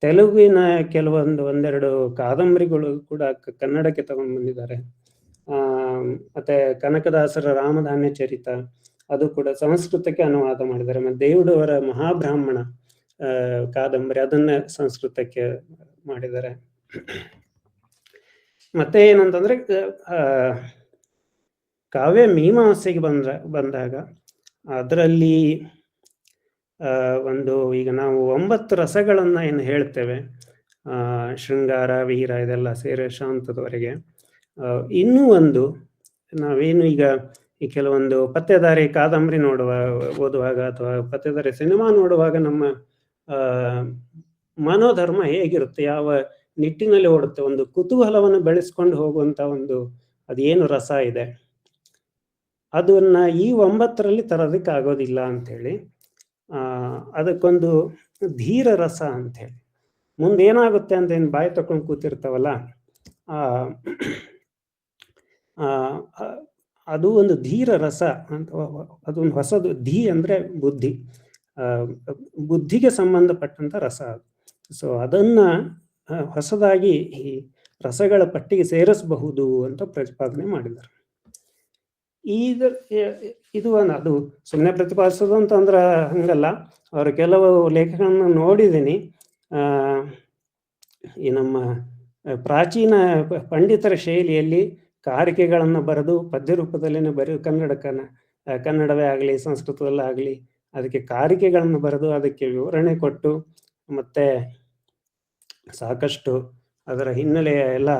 ತೆಲುಗಿನ ಒಂದೆರಡು ಕಾದಂಬರಿಗಳು ಕೂಡ ಕನ್ನಡಕ್ಕೆ ತಗೊಂಡು ಬಂದಿದ್ದಾರೆ. ಮತ್ತೆ ಕನಕದಾಸರ ರಾಮಧಾನ್ಯ ಚರಿತ, ಅದು ಕೂಡ ಸಂಸ್ಕೃತಕ್ಕೆ ಅನುವಾದ ಮಾಡಿದ್ದಾರೆ. ಮತ್ತೆ ದೇವುಡವರ ಮಹಾಬ್ರಾಹ್ಮಣ ಕಾದಂಬರಿ, ಅದನ್ನ ಸಂಸ್ಕೃತಕ್ಕೆ ಮಾಡಿದ್ದಾರೆ. ಮತ್ತೆ ಏನಂತಂದ್ರೆ ಕಾವ್ಯ ಮೀಮಾಂಸೆಗೆ ಬಂದಾಗ ಅದರಲ್ಲಿ ಒಂದು, ಈಗ ನಾವು 9 ರಸಗಳನ್ನ ಏನು ಹೇಳ್ತೇವೆ, ಶೃಂಗಾರ, ವೀರ, ಇದೆಲ್ಲ ಸೇರಿ ಶಾಂತದವರೆಗೆ, ಇನ್ನೂ ಒಂದು ನಾವೇನು ಈಗ ಈ ಕೆಲವೊಂದು ಪತ್ತೆದಾರಿ ಕಾದಂಬರಿ ಓದುವಾಗ ಅಥವಾ ಪತ್ತೆದಾರಿ ಸಿನಿಮಾ ನೋಡುವಾಗ ನಮ್ಮ ಮನೋಧರ್ಮ ಹೇಗಿರುತ್ತೆ, ಯಾವ ನಿಟ್ಟಿನಲ್ಲಿ ಓಡುತ್ತೆ, ಒಂದು ಕುತೂಹಲವನ್ನು ಬೆಳೆಸ್ಕೊಂಡು ಹೋಗುವಂತ ಒಂದು ಅದೇನು ರಸ ಇದೆ, ಅದನ್ನ ಈ 9ರಲ್ಲಿ ತರೋದಕ್ಕೆ ಆಗೋದಿಲ್ಲ ಅಂಥೇಳಿ ಅದಕ್ಕೊಂದು ಧೀರ ರಸ ಅಂಥೇಳಿ ಮುಂದೆ ಏನಾಗುತ್ತೆ ಅಂತ ಏನು ಬಾಯಿ ತಕೊಂಡು ಕೂತಿರ್ತಾವಲ್ಲ ಅದು ಒಂದು ಧೀರ ರಸ ಅಂತ, ಅದೊಂದು ಹೊಸದು. ಧೀ ಅಂದ್ರೆ ಬುದ್ಧಿ, ಬುದ್ಧಿಗೆ ಸಂಬಂಧಪಟ್ಟಂತ ರಸ ಅದು. ಸೊ ಅದನ್ನ ಹೊಸದಾಗಿ ಈ ರಸಗಳ ಪಟ್ಟಿಗೆ ಸೇರಿಸಬಹುದು ಅಂತ ಪ್ರತಿಪಾದನೆ ಮಾಡಿದ್ದಾರೆ. ಇದು ಅದು ಸುಮ್ಮನೆ ಪ್ರತಿಪಾದಿಸೋದು ಅಂತಂದ್ರೆ ಹಂಗಲ್ಲ. ಅವರ ಕೆಲವು ಲೇಖಗಳನ್ನು ನೋಡಿದ್ದೀನಿ. ಈ ನಮ್ಮ ಪ್ರಾಚೀನ ಪಂಡಿತರ ಶೈಲಿಯಲ್ಲಿ ಕಾರಿಕೆಗಳನ್ನು ಬರೆದು ಪದ್ಯ ರೂಪದಲ್ಲೇನೆ ಕನ್ನಡವೇ ಆಗಲಿ ಸಂಸ್ಕೃತದಲ್ಲೇ ಆಗಲಿ ಅದಕ್ಕೆ ಕಾರಿಕೆಗಳನ್ನು ಬರೆದು ಅದಕ್ಕೆ ವಿವರಣೆ ಕೊಟ್ಟು ಮತ್ತೆ ಸಾಕಷ್ಟು ಅದರ ಹಿನ್ನೆಲೆಯ ಎಲ್ಲ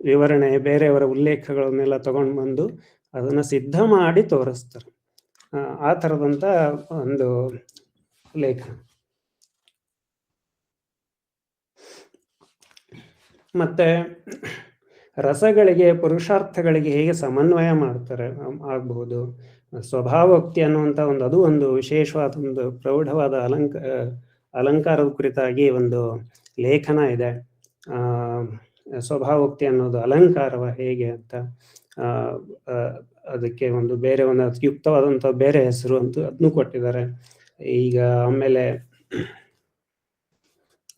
ವಿವರಣೆ, ಬೇರೆಯವರ ಉಲ್ಲೇಖಗಳನ್ನೆಲ್ಲ ತಗೊಂಡು ಬಂದು ಅದನ್ನ ಸಿದ್ಧ ಮಾಡಿ ತೋರಿಸ್ತಾರೆ. ಆ ಥರದಂತ ಒಂದು ಲೇಖನ. ಮತ್ತೆ ರಸಗಳಿಗೆ ಪುರುಷಾರ್ಥಗಳಿಗೆ ಹೇಗೆ ಸಮನ್ವಯ ಮಾಡ್ತಾರೆ ಆಗಬಹುದು. ಸ್ವಭಾವೋಕ್ತಿ ಅನ್ನುವಂಥ ಅದು ಒಂದು ವಿಶೇಷವಾದ ಒಂದು ಪ್ರೌಢವಾದ ಅಲಂಕಾರದ ಕುರಿತಾಗಿ ಒಂದು ಲೇಖನ ಇದೆ. ಸ್ವಭಾವೋಕ್ತಿ ಅನ್ನೋದು ಅಲಂಕಾರವ ಹೇಗೆ ಅಂತ, ಅದಕ್ಕೆ ಒಂದು ಬೇರೆ ಒಂದು ಯುಕ್ತವಾದಂಥ ಬೇರೆ ಹೆಸರು ಅಂತ ಅದನ್ನು ಕೊಟ್ಟಿದ್ದಾರೆ. ಈಗ ಆಮೇಲೆ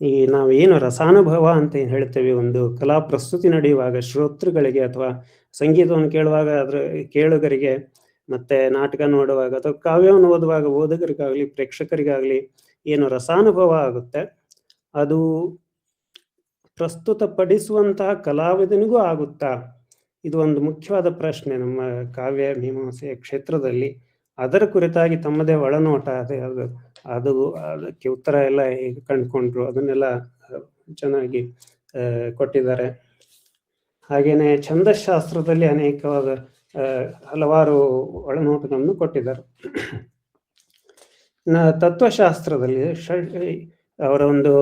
ಈ ನಾವೇನು ರಸಾನುಭವ ಅಂತ ಏನು ಹೇಳ್ತೇವೆ, ಒಂದು ಕಲಾ ಪ್ರಸ್ತುತಿ ನಡೆಯುವಾಗ ಶ್ರೋತೃಗಳಿಗೆ ಅಥವಾ ಸಂಗೀತವನ್ನು ಕೇಳುವಾಗ ಅದ್ರ ಕೇಳುಗರಿಗೆ, ಮತ್ತೆ ನಾಟಕ ನೋಡುವಾಗ ಅಥವಾ ಕಾವ್ಯವನ್ನು ಓದುವಾಗ ಓದುಗರಿಗಾಗಲಿ ಪ್ರೇಕ್ಷಕರಿಗಾಗಲಿ ಏನು ರಸಾನುಭವ ಆಗುತ್ತೆ ಅದು ಪ್ರಸ್ತುತಪಡಿಸುವಂತಹ ಕಲಾವಿದನಿಗೂ ಆಗುತ್ತಾ? ಇದು ಒಂದು ಮುಖ್ಯವಾದ ಪ್ರಶ್ನೆ ನಮ್ಮ ಕಾವ್ಯ ಮೀಮಾಂಸೆಯ ಕ್ಷೇತ್ರದಲ್ಲಿ. ಅದರ ಕುರಿತಾಗಿ ತಮ್ಮದೇ ಒಳನೋಟ ಅದು ಅದಕ್ಕೆ ಉತ್ತರ ಎಲ್ಲ ಹೇಗೆ ಕಂಡುಕೊಂಡ್ರು ಅದನ್ನೆಲ್ಲ ಚೆನ್ನಾಗಿ ಕೊಟ್ಟಿದ್ದಾರೆ. ಹಾಗೇನೆ ಛಂದಶಾಸ್ತ್ರದಲ್ಲಿ ಅನೇಕವಾದ ಹಲವಾರು ಒಳನೋಟಗಳನ್ನು ಕೊಟ್ಟಿದ್ದಾರೆ. ತತ್ವಶಾಸ್ತ್ರದಲ್ಲಿ ಅವರ ಒಂದು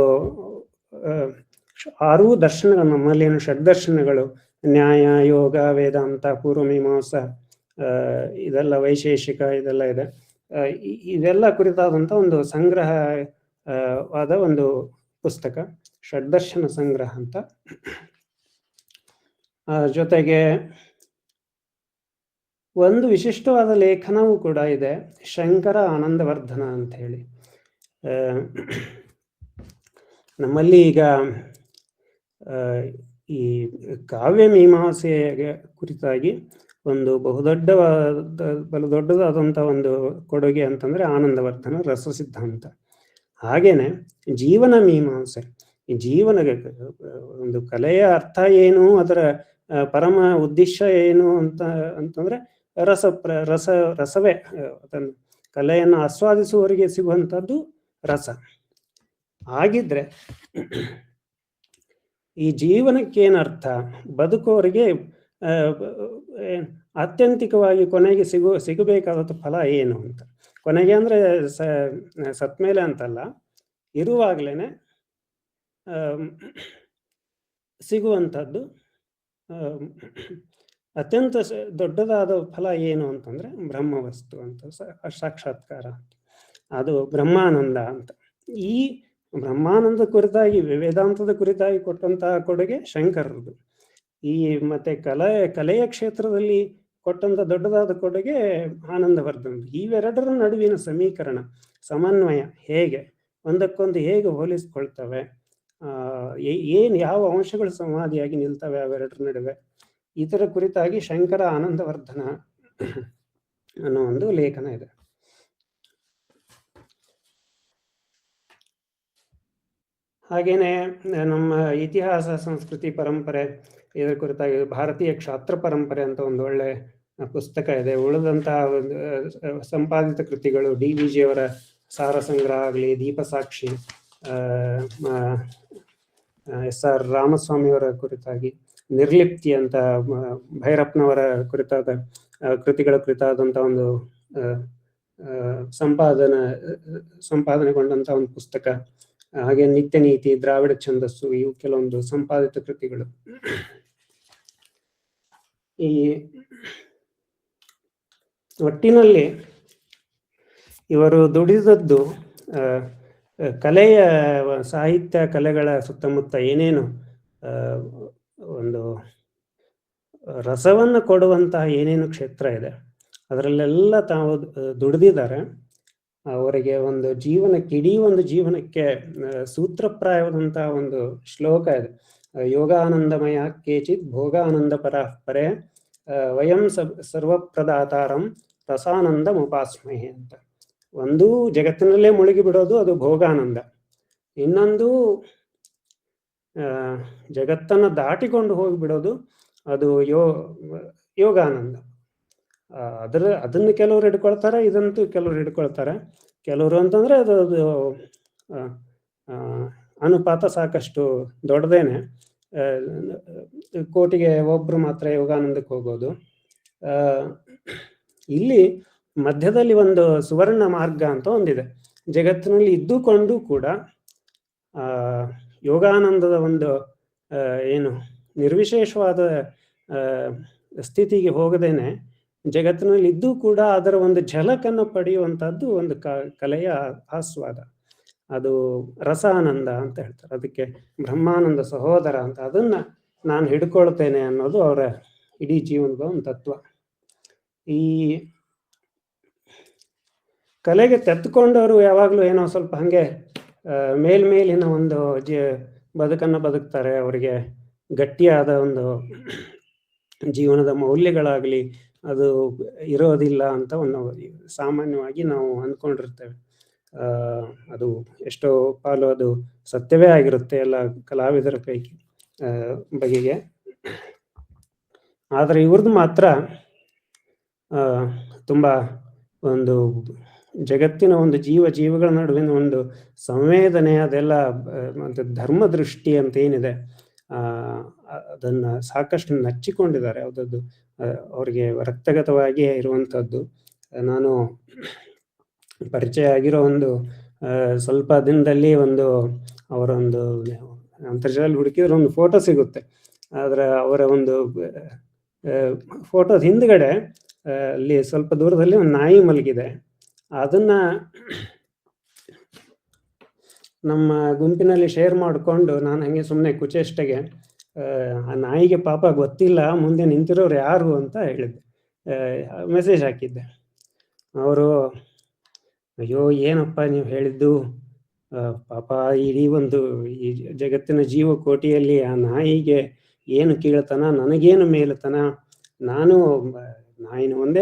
6 ದರ್ಶನಗಳು, ನಮ್ಮಲ್ಲಿ ಏನು ಷಡ್ದರ್ಶನಗಳು, ನ್ಯಾಯ, ಯೋಗ, ವೇದಾಂತ, ಪೂರ್ವಮೀಮಾಂಸ, ಇದೆಲ್ಲ ವೈಶೇಷಿಕ, ಇದೆಲ್ಲ ಇದೆ. ಇದೆಲ್ಲ ಕುರಿತಾದಂಥ ಒಂದು ಸಂಗ್ರಹವಾದ ಒಂದು ಪುಸ್ತಕ, ಷಡ್ದರ್ಶನ ಸಂಗ್ರಹ ಅಂತ. ಜೊತೆಗೆ ಒಂದು ವಿಶಿಷ್ಟವಾದ ಲೇಖನವೂ ಕೂಡ ಇದೆ, ಶಂಕರ ಆನಂದವರ್ಧನ ಅಂತ ಹೇಳಿ. ನಮ್ಮಲ್ಲಿ ಈಗ ಈ ಕಾವ್ಯ ಮೀಮಾಂಸೆಯ ಕುರಿತಾಗಿ ಒಂದು ಬಲು ದೊಡ್ಡದಾದಂಥ ಒಂದು ಕೊಡುಗೆ ಅಂತಂದ್ರೆ ಆನಂದವರ್ಧನ ರಸ ಸಿದ್ಧಾಂತ. ಹಾಗೇನೆ ಜೀವನ ಮೀಮಾಂಸೆ, ಈ ಜೀವನ ಒಂದು ಕಲೆಯ ಅರ್ಥ ಏನು, ಅದರ ಪರಮ ಉದ್ದೇಶ ಏನು ಅಂತಂದ್ರೆ ರಸವೇ. ಅದನ್ನು ಕಲೆಯನ್ನು ಆಸ್ವಾದಿಸುವವರಿಗೆ ಸಿಗುವಂಥದ್ದು ರಸ. ಹಾಗಿದ್ರೆ ಈ ಜೀವನಕ್ಕೇನರ್ಥ, ಬದುಕೋರಿಗೆ ಆತ್ಯಂತಿಕವಾಗಿ ಕೊನೆಗೆ ಸಿಗಬೇಕಾದ ಫಲ ಏನು ಅಂತ. ಕೊನೆಗೆ ಅಂದ್ರೆ ಸತ್ಮೇಲೆ ಅಂತಲ್ಲ, ಇರುವಾಗ್ಲೇನೆ ಸಿಗುವಂಥದ್ದು ಅತ್ಯಂತ ದೊಡ್ಡದಾದ ಫಲ ಏನು ಅಂತಂದ್ರೆ ಬ್ರಹ್ಮವಸ್ತು ಅಂತ, ಸಾಕ್ಷಾತ್ಕಾರ ಅಂತ, ಅದು ಬ್ರಹ್ಮಾನಂದ ಅಂತ. ಈ ಬ್ರಹ್ಮಾನಂದ ಕುರಿತಾಗಿ ವೇದಾಂತದ ಕುರಿತಾಗಿ ಕೊಟ್ಟಂತಹ ಕೊಡುಗೆ ಶಂಕರರದು. ಈ ಮತ್ತೆ ಕಲೆಯ ಕ್ಷೇತ್ರದಲ್ಲಿ ಕೊಟ್ಟಂತ ದೊಡ್ಡದಾದ ಕೊಡುಗೆ ಆನಂದವರ್ಧನ. ಇವೆರಡರ ನಡುವಿನ ಸಮೀಕರಣ, ಸಮನ್ವಯ ಹೇಗೆ ಒಂದಕ್ಕೊಂದು ಹೇಗೆ ಹೋಲಿಸ್ಕೊಳ್ತವೆ, ಯಾವ ಅಂಶಗಳು ಸಮಾಧಿಯಾಗಿ ನಿಲ್ತವೆ ಅವೆರಡರ ನಡುವೆ, ಇದರ ಕುರಿತಾಗಿ ಶಂಕರ ಆನಂದವರ್ಧನ ಅನ್ನೋ ಒಂದು ಲೇಖನ ಇದೆ. ಹಾಗೇನೆ ನಮ್ಮ ಇತಿಹಾಸ, ಸಂಸ್ಕೃತಿ, ಪರಂಪರೆ ಇದರ ಕುರಿತಾಗಿ ಭಾರತೀಯ ಕ್ಷಾತ್ರ ಪರಂಪರೆ ಅಂತ ಒಂದು ಒಳ್ಳೆ ಪುಸ್ತಕ ಇದೆ. ಉಳಿದಂತಹ ಸಂಪಾದಿತ ಕೃತಿಗಳು DVG ಅವರ ಸಾರ ಸಂಗ್ರಹ ಆಗಲಿ, ದೀಪಸಾಕ್ಷಿ, SR ರಾಮಸ್ವಾಮಿಯವರ ಕುರಿತಾಗಿ ನಿರ್ಲಿಪ್ತಿ ಅಂತ, ಭೈರಪ್ಪನವರ ಕುರಿತಾದ ಕೃತಿಗಳ ಕುರಿತಾದಂಥ ಒಂದು ಸಂಪಾದನೆಗೊಂಡಂತ ಒಂದು ಪುಸ್ತಕ. ಹಾಗೆ ನಿತ್ಯ ನೀತಿ, ದ್ರಾವಿಡ ಛಂದಸ್ಸು, ಇವು ಕೆಲವೊಂದು ಸಂಪಾದಿತ ಕೃತಿಗಳು. ಈ ಒಟ್ಟಿನಲ್ಲಿ ಇವರು ದುಡಿದದ್ದು ಕಲೆಯ ಸಾಹಿತ್ಯ ಕಲೆಗಳ ಸುತ್ತಮುತ್ತ ಏನೇನು ಒಂದು ರಸವನ್ನು ಕೊಡುವಂತಹ ಏನೇನು ಕ್ಷೇತ್ರ ಇದೆ ಅದರಲ್ಲೆಲ್ಲ ತಾವು ದುಡಿದಿದ್ದಾರೆ. ಅವರಿಗೆ ಒಂದು ಜೀವನಕ್ಕೆ, ಇಡೀ ಒಂದು ಜೀವನಕ್ಕೆ ಸೂತ್ರಪ್ರಾಯವಾದಂತಹ ಒಂದು ಶ್ಲೋಕ ಇದೆ. ಯೋಗಾನಂದಮಯ ಕೇಚಿತ್ ಭೋಗಾನಂದ ಪರೇ ವಯಂ ಸರ್ವಪ್ರದಾತಾರಂ ರಸಾನಂದ ಮುಪಾಸ್ಮಹೆ ಅಂತ. ಒಂದು ಜಗತ್ತಿನಲ್ಲೇ ಮುಳುಗಿ ಬಿಡೋದು ಅದು ಭೋಗಾನಂದ, ಇನ್ನೊಂದು ಜಗತ್ತನ್ನು ದಾಟಿಕೊಂಡು ಹೋಗಿಬಿಡೋದು ಅದು ಯೋಗಾನಂದ. ಅದನ್ನು ಕೆಲವರು ಹಿಡ್ಕೊಳ್ತಾರೆ, ಇದಂತೂ ಕೆಲವರು ಹಿಡ್ಕೊಳ್ತಾರೆ. ಕೆಲವರು ಅಂತಂದ್ರೆ ಅದು ಅನುಪಾತ ಸಾಕಷ್ಟು ದೊಡ್ಡದೇನೆ. ಕೋಟಿಗೆ ಒಬ್ರು ಮಾತ್ರ ಯೋಗಾನಂದಕ್ಕೆ ಹೋಗೋದು. ಇಲ್ಲಿ ಮಧ್ಯದಲ್ಲಿ ಒಂದು ಸುವರ್ಣ ಮಾರ್ಗ ಅಂತ ಒಂದಿದೆ. ಜಗತ್ತಿನಲ್ಲಿ ಇದ್ದುಕೊಂಡು ಕೂಡ ಯೋಗಾನಂದದ ಒಂದು ಏನು ನಿರ್ವಿಶೇಷವಾದ ಸ್ಥಿತಿಗೆ ಹೋಗದೇನೆ ಜಗತ್ತಿನಲ್ಲಿ ಇದ್ದೂ ಕೂಡ ಅದರ ಒಂದು ಝಲಕನ್ನು ಪಡೆಯುವಂತಹದ್ದು ಒಂದು ಕಲೆಯ ಆಸ್ವಾದ. ಅದು ರಸಾನಂದ ಅಂತ ಹೇಳ್ತಾರೆ. ಅದಕ್ಕೆ ಬ್ರಹ್ಮಾನಂದ ಸಹೋದರ ಅಂತ. ಅದನ್ನ ನಾನು ಹಿಡ್ಕೊಳ್ತೇನೆ ಅನ್ನೋದು ಅವರ ಇಡೀ ಜೀವನದ ಒಂದು ತತ್ವ. ಈ ಕಲೆಗೆ ತೆತ್ತುಕೊಂಡವರು ಯಾವಾಗಲೂ ಏನೋ ಸ್ವಲ್ಪ ಹಂಗೆ ಮೇಲ್ಮೇಲಿನ ಒಂದು ಬದುಕನ್ನು ಬದುಕ್ತಾರೆ. ಅವರಿಗೆ ಗಟ್ಟಿಯಾದ ಒಂದು ಜೀವನದ ಮೌಲ್ಯಗಳಾಗಲಿ ಅದು ಇರೋದಿಲ್ಲ ಅಂತ ಒಂದು ಸಾಮಾನ್ಯವಾಗಿ ನಾವು ಅಂದ್ಕೊಂಡಿರ್ತೇವೆ. ಅದು ಎಷ್ಟೋ ಪಾಲು ಅದು ಸತ್ಯವೇ ಆಗಿರುತ್ತೆ ಎಲ್ಲ ಕಲಾವಿದರ ಪೈಕಿ ಬಗೆಗೆ. ಆದರೆ ಇವ್ರದ್ದು ಮಾತ್ರ ತುಂಬ ಒಂದು ಜಗತ್ತಿನ ಒಂದು ಜೀವಗಳ ನಡುವಿನ ಒಂದು ಸಂವೇದನೆ, ಅದೆಲ್ಲ ಮತ್ತು ಧರ್ಮ ದೃಷ್ಟಿ ಅಂತ ಏನಿದೆ ಅದನ್ನು ಸಾಕಷ್ಟು ನಚ್ಚಿಕೊಂಡಿದ್ದಾರೆ. ಯಾವುದದ್ದು ಅವರಿಗೆ ರಕ್ತಗತವಾಗಿಯೇ ಇರುವಂಥದ್ದು. ನಾನು ಪರಿಚಯ ಆಗಿರೋ ಒಂದು ಸ್ವಲ್ಪ ದಿನದಲ್ಲಿ ಒಂದು ಅವರೊಂದು ಅಂತರ್ಜಾಲ ಹುಡುಕಿದ್ರೆ ಒಂದು ಫೋಟೋ ಸಿಗುತ್ತೆ. ಆದರೆ ಅವರ ಒಂದು ಫೋಟೋದ ಹಿಂದ್ಗಡೆ ಅಲ್ಲಿ ಸ್ವಲ್ಪ ದೂರದಲ್ಲಿ ಒಂದು ನಾಯಿ ಮಲಗಿದೆ. ಅದನ್ನ ನಮ್ಮ ಗುಂಪಿನಲ್ಲಿ ಶೇರ್ ಮಾಡಿಕೊಂಡು ನಾನು ಹಂಗೆ ಸುಮ್ಮನೆ ಕುಚೇಷ್ಟೆಗೆ ಆ ನಾಯಿಗೆ ಪಾಪ ಗೊತ್ತಿಲ್ಲ ಮುಂದೆ ನಿಂತಿರೋರು ಯಾರು ಅಂತ ಹೇಳಿದ್ದೆ, ಮೆಸೇಜ್ ಹಾಕಿದ್ದೆ. ಅವರು ಅಯ್ಯೋ ಏನಪ್ಪ ನೀವು ಹೇಳಿದ್ದು, ಪಾಪ ಇಡೀ ಒಂದು ಈ ಜಗತ್ತಿನ ಜೀವಕೋಟಿಯಲ್ಲಿ ಆ ನಾಯಿಗೆ ಏನು ಕೀಳತನ, ನನಗೇನು ಮೇಲುತನ, ನಾನು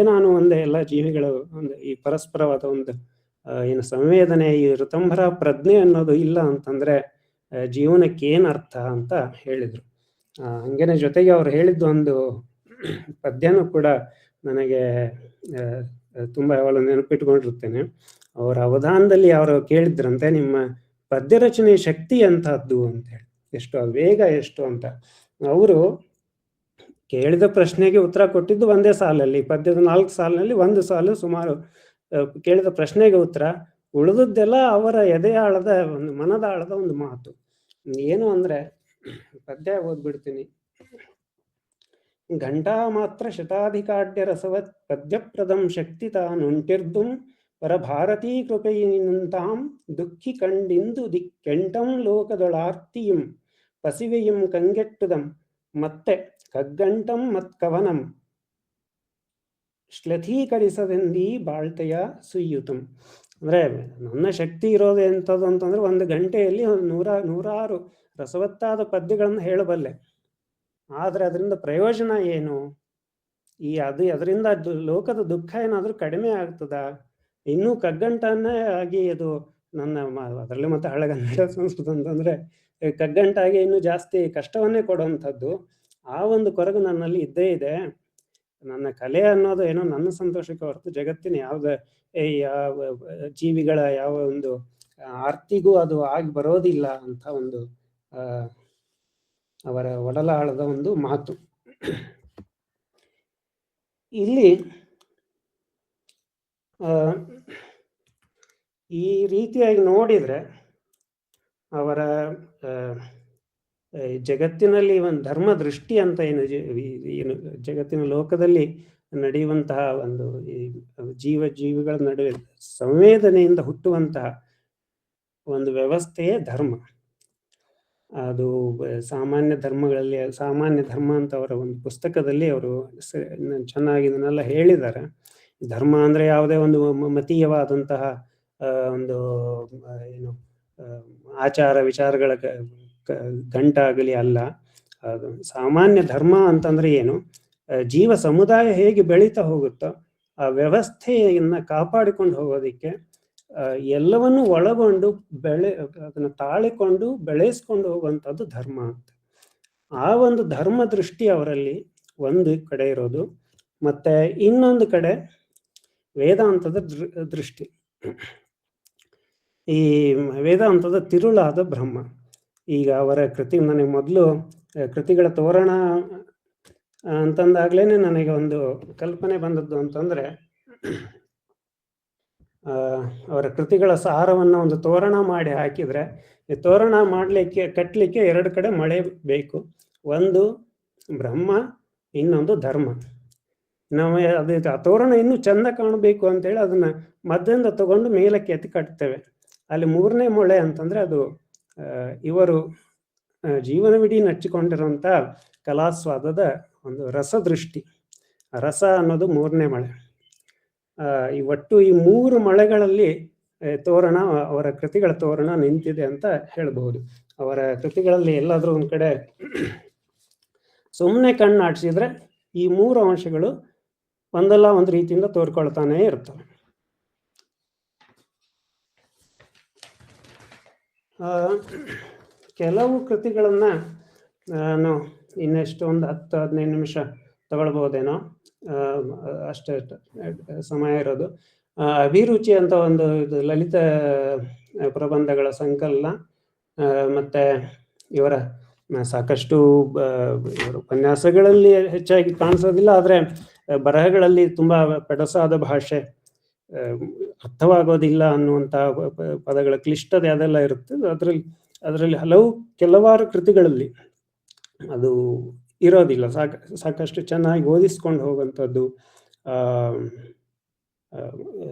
ನಾನು ಒಂದೇ ಎಲ್ಲ ಜೀವಿಗಳ ಒಂದು ಈ ಪರಸ್ಪರವಾದ ಒಂದು ಏನು ಸಂವೇದನೆ, ಈ ಋತಂಭರ ಪ್ರಜ್ಞೆ ಅನ್ನೋದು ಇಲ್ಲ ಅಂತಂದ್ರೆ ಜೀವನಕ್ಕೆ ಏನು ಅರ್ಥ ಅಂತ ಹೇಳಿದ್ರು. ಹಂಗೇನೆ ಜೊತೆಗೆ ಅವ್ರು ಹೇಳಿದ್ದು ಒಂದು ಪದ್ಯನೂ ಕೂಡ ನನಗೆ ತುಂಬಾ ಯಾವಾಗ ನೆನಪಿಟ್ಕೊಂಡಿರ್ತೇನೆ. ಅವರ ಅವಧಾನದಲ್ಲಿ ಅವರು ಕೇಳಿದ್ರಂತೆ, ನಿಮ್ಮ ಪದ್ಯ ರಚನೆ ಶಕ್ತಿ ಅಂತಹದ್ದು ಅಂತ ಹೇಳಿ, ಎಷ್ಟು ವೇಗ ಎಷ್ಟು ಅಂತ. ಅವರು ಕೇಳಿದ ಪ್ರಶ್ನೆಗೆ ಉತ್ತರ ಕೊಟ್ಟಿದ್ದು ಒಂದೇ ಸಾಲಲ್ಲಿ, ಪದ್ಯದ 4 ಸಾಲಿನಲ್ಲಿ 1 ಸಾಲು ಸುಮಾರು ಕೇಳಿದ ಪ್ರಶ್ನೆಗೆ ಉತ್ತರ, ಉಳಿದದ್ದೆಲ್ಲ ಅವರ ಎದೆಯಾಳದ ಒಂದು ಮನದಾಳದ ಒಂದು ಮಾತು. ಏನು ಅಂದ್ರೆ ಪದ್ಯ ಓದ್ಬಿಡ್ತೀನಿ. ಘಂಟಾ ಮಾತ್ರ ಶತಾಧಿಕಾಢ್ಯ ರಸವತ್ ಪದ್ಯಪ್ರದಂ ಶಕ್ತಿ ತಾನುಂಟಿರ್ದುಂ ಪರಭಾರತೀ ಕೃಪೆಯಿಂತಾಂ ದುಃಖಿ ಕಂಡಿಂದು ದಿಕ್ಕೆಂಟಂ ಲೋಕದೊಳಾರ್ತಿಯಂ ಪಸಿವೆಯಂ ಕಂಗೆಟ್ಟುದಂ ಮತ್ತೆ ಕಗ್ಗಂಟಂ ಮತ್ಕವನಂ ಶ್ಲಥೀಕರಿಸದೆಂದೀ ಬಾಳ್ತೆಯ ಸುಯ್ಯುತಂ. ಅಂದ್ರೆ ನನ್ನ ಶಕ್ತಿ ಇರೋದು ಎಂಥದ್ದು ಅಂತಂದ್ರೆ 1 ಗಂಟೆಯಲ್ಲಿ 100 ರಸವತ್ತಾದ ಪದ್ಯಗಳನ್ನು ಹೇಳಬಲ್ಲೆ. ಆದ್ರೆ ಅದರಿಂದ ಪ್ರಯೋಜನ ಏನು? ಅದರಿಂದ ಲೋಕದ ದುಃಖ ಏನಾದ್ರೂ ಕಡಿಮೆ ಆಗ್ತದ? ಇನ್ನೂ ಕಗ್ಗಂಟನ್ನೇ ಆಗಿ ಅದು ನನ್ನ ಅದರಲ್ಲಿ ಮತ್ತೆ ಹಳಗನ್ನಡ ಸಂಸ್ಕೃತ ಅಂತಂದ್ರೆ ಕಗ್ಗಂಟಾಗಿ ಇನ್ನೂ ಜಾಸ್ತಿ ಕಷ್ಟವನ್ನೇ ಕೊಡುವಂಥದ್ದು. ಆ ಒಂದು ಕೊರಗು ನನ್ನಲ್ಲಿ ಇದ್ದೇ ಇದೆ. ನನ್ನ ಕಲೆ ಅನ್ನೋದು ಏನೋ ನನ್ನ ಸಂತೋಷಕ್ಕೆ ಹೊರತು ಜಗತ್ತಿನ ಯಾವ ಜೀವಿಗಳ ಯಾವ ಒಂದು ಆರ್ತಿಗೂ ಅದು ಆಗಿ ಬರೋದಿಲ್ಲ ಅಂತ ಒಂದು ಅವರ ಒಡಲಾಳದ ಒಂದು ಮಾತು. ಇಲ್ಲಿ ಈ ರೀತಿಯಾಗಿ ನೋಡಿದ್ರೆ ಅವರ ಜಗತ್ತಿನಲ್ಲಿ ಒಂದು ಧರ್ಮ ದೃಷ್ಟಿ ಅಂತ ಏನು ಜಗತ್ತಿನ ಲೋಕದಲ್ಲಿ ನಡೆಯುವಂತಹ ಒಂದು ಜೀವಿಗಳ ನಡುವೆ ಸಂವೇದನೆಯಿಂದ ಹುಟ್ಟುವಂತಹ ಒಂದು ವ್ಯವಸ್ಥೆಯೇ ಧರ್ಮ. ಅದು ಸಾಮಾನ್ಯ ಧರ್ಮ ಅಂತ ಅವರ ಒಂದು ಪುಸ್ತಕದಲ್ಲಿ ಅವರು ಚೆನ್ನಾಗಿ ಇದನ್ನೆಲ್ಲ ಹೇಳಿದ್ದಾರೆ. ಧರ್ಮ ಅಂದ್ರೆ ಯಾವುದೇ ಒಂದು ಮತೀಯವಾದಂತಹ ಒಂದು ಏನು ಆಚಾರ ವಿಚಾರಗಳ ಗಂಟಾಗಲಿ ಅಲ್ಲ. ಅದು ಸಾಮಾನ್ಯ ಧರ್ಮ ಅಂತಂದ್ರೆ ಏನು, ಜೀವ ಸಮುದಾಯ ಹೇಗೆ ಬೆಳೀತಾ ಹೋಗುತ್ತೋ ಆ ವ್ಯವಸ್ಥೆಯನ್ನ ಕಾಪಾಡಿಕೊಂಡು ಹೋಗೋದಿಕ್ಕೆ ಎಲ್ಲವನ್ನೂ ಒಳಗೊಂಡು ಅದನ್ನ ತಾಳಿಕೊಂಡು ಬೆಳೆಸ್ಕೊಂಡು ಹೋಗುವಂಥದ್ದು ಧರ್ಮ ಅಂತ. ಆ ಒಂದು ಧರ್ಮ ದೃಷ್ಟಿ ಅವರಲ್ಲಿ ಒಂದು ಕಡೆ ಇರೋದು, ಮತ್ತೆ ಇನ್ನೊಂದು ಕಡೆ ವೇದಾಂತದ ದೃಷ್ಟಿ. ಈ ವೇದಾಂತದ ತಿರುಳಾದ ಬ್ರಹ್ಮ. ಈಗ ಅವರ ನನಗೆ ಮೊದಲು ಕೃತಿಗಳ ತೋರಣ ಅಂತಂದಾಗ್ಲೇನೆ ನನಗೆ ಒಂದು ಕಲ್ಪನೆ ಬಂದದ್ದು ಅಂತಂದ್ರೆ, ಅವರ ಕೃತಿಗಳ ಸಾರವನ್ನ ಒಂದು ತೋರಣ ಮಾಡಿ ಹಾಕಿದ್ರೆ, ಈ ತೋರಣ ಕಟ್ಟಲಿಕ್ಕೆ ಎರಡು ಕಡೆ ಮಳೆ ಬೇಕು. ಒಂದು ಬ್ರಹ್ಮ, ಇನ್ನೊಂದು ಧರ್ಮ. ನಾವು ಆ ತೋರಣ ಇನ್ನೂ ಚಂದ ಕಾಣಬೇಕು ಅಂತೇಳಿ ಅದನ್ನ ಮಧ್ಯದಿಂದ ತಗೊಂಡು ಮೇಲಕ್ಕೆ ಎತ್ತಿ ಕಟ್ತೇವೆ. ಅಲ್ಲಿ ಮೂರನೇ ಮೊಳೆ ಅಂತಂದ್ರೆ ಅದು ಇವರು ಜೀವನವಿಡೀ ನಚ್ಚಿಕೊಂಡಿರುವಂತ ಕಲಾಸ್ವಾದದ ಒಂದು ರಸದೃಷ್ಟಿ. ರಸ ಅನ್ನೋದು ಮೂರನೇ ಮಳೆ. ಈ ಒಟ್ಟು ಈ ಮೂರು ಮಳೆಗಳಲ್ಲಿ ತೋರಣ, ಅವರ ಕೃತಿಗಳ ತೋರಣ ನಿಂತಿದೆ ಅಂತ ಹೇಳ್ಬಹುದು. ಅವರ ಕೃತಿಗಳಲ್ಲಿ ಎಲ್ಲಾದ್ರೂ ಒಂದ್ ಕಡೆ ಸುಮ್ಮನೆ ಕಣ್ಣಾಡ್ಸಿದ್ರೆ ಈ ಮೂರು ಅಂಶಗಳು ಒಂದಲ್ಲ ಒಂದು ರೀತಿಯಿಂದ ತೋರ್ಕೊಳ್ತಾನೆ ಇರ್ತವೆ. ಕೆಲವು ಕೃತಿಗಳನ್ನ ನಾನು ಇನ್ನೆಷ್ಟು ಒಂದು 10-15 ನಿಮಿಷ ತಗೊಳ್ಬಹುದೇನೋ, ಅಷ್ಟೇ ಸಮಯ ಇರೋದು. ಅಭಿರುಚಿ ಅಂತ ಒಂದು ಇದು ಲಲಿತ ಪ್ರಬಂಧಗಳ ಸಂಕಲನ, ಮತ್ತೆ ಇವರ ಸಾಕಷ್ಟು ಇವರ ಉಪನ್ಯಾಸಗಳಲ್ಲಿ ಹೆಚ್ಚಾಗಿ ಕಾಣಿಸೋದಿಲ್ಲ, ಆದ್ರೆ ಬರಹಗಳಲ್ಲಿ ತುಂಬಾ ಪೆಡಸಾದ ಭಾಷೆ, ಅರ್ಥವಾಗೋದಿಲ್ಲ ಅನ್ನುವಂಥ ಪದಗಳ ಕ್ಲಿಷ್ಟತೆ ಅದೆಲ್ಲ ಇರುತ್ತೆ. ಅದರಲ್ಲಿ ಕೆಲವಾರು ಕೃತಿಗಳಲ್ಲಿ ಅದು ಇರೋದಿಲ್ಲ. ಸಾಕಷ್ಟು ಚೆನ್ನಾಗಿ ಓದಿಸ್ಕೊಂಡು ಹೋಗುವಂಥದ್ದು,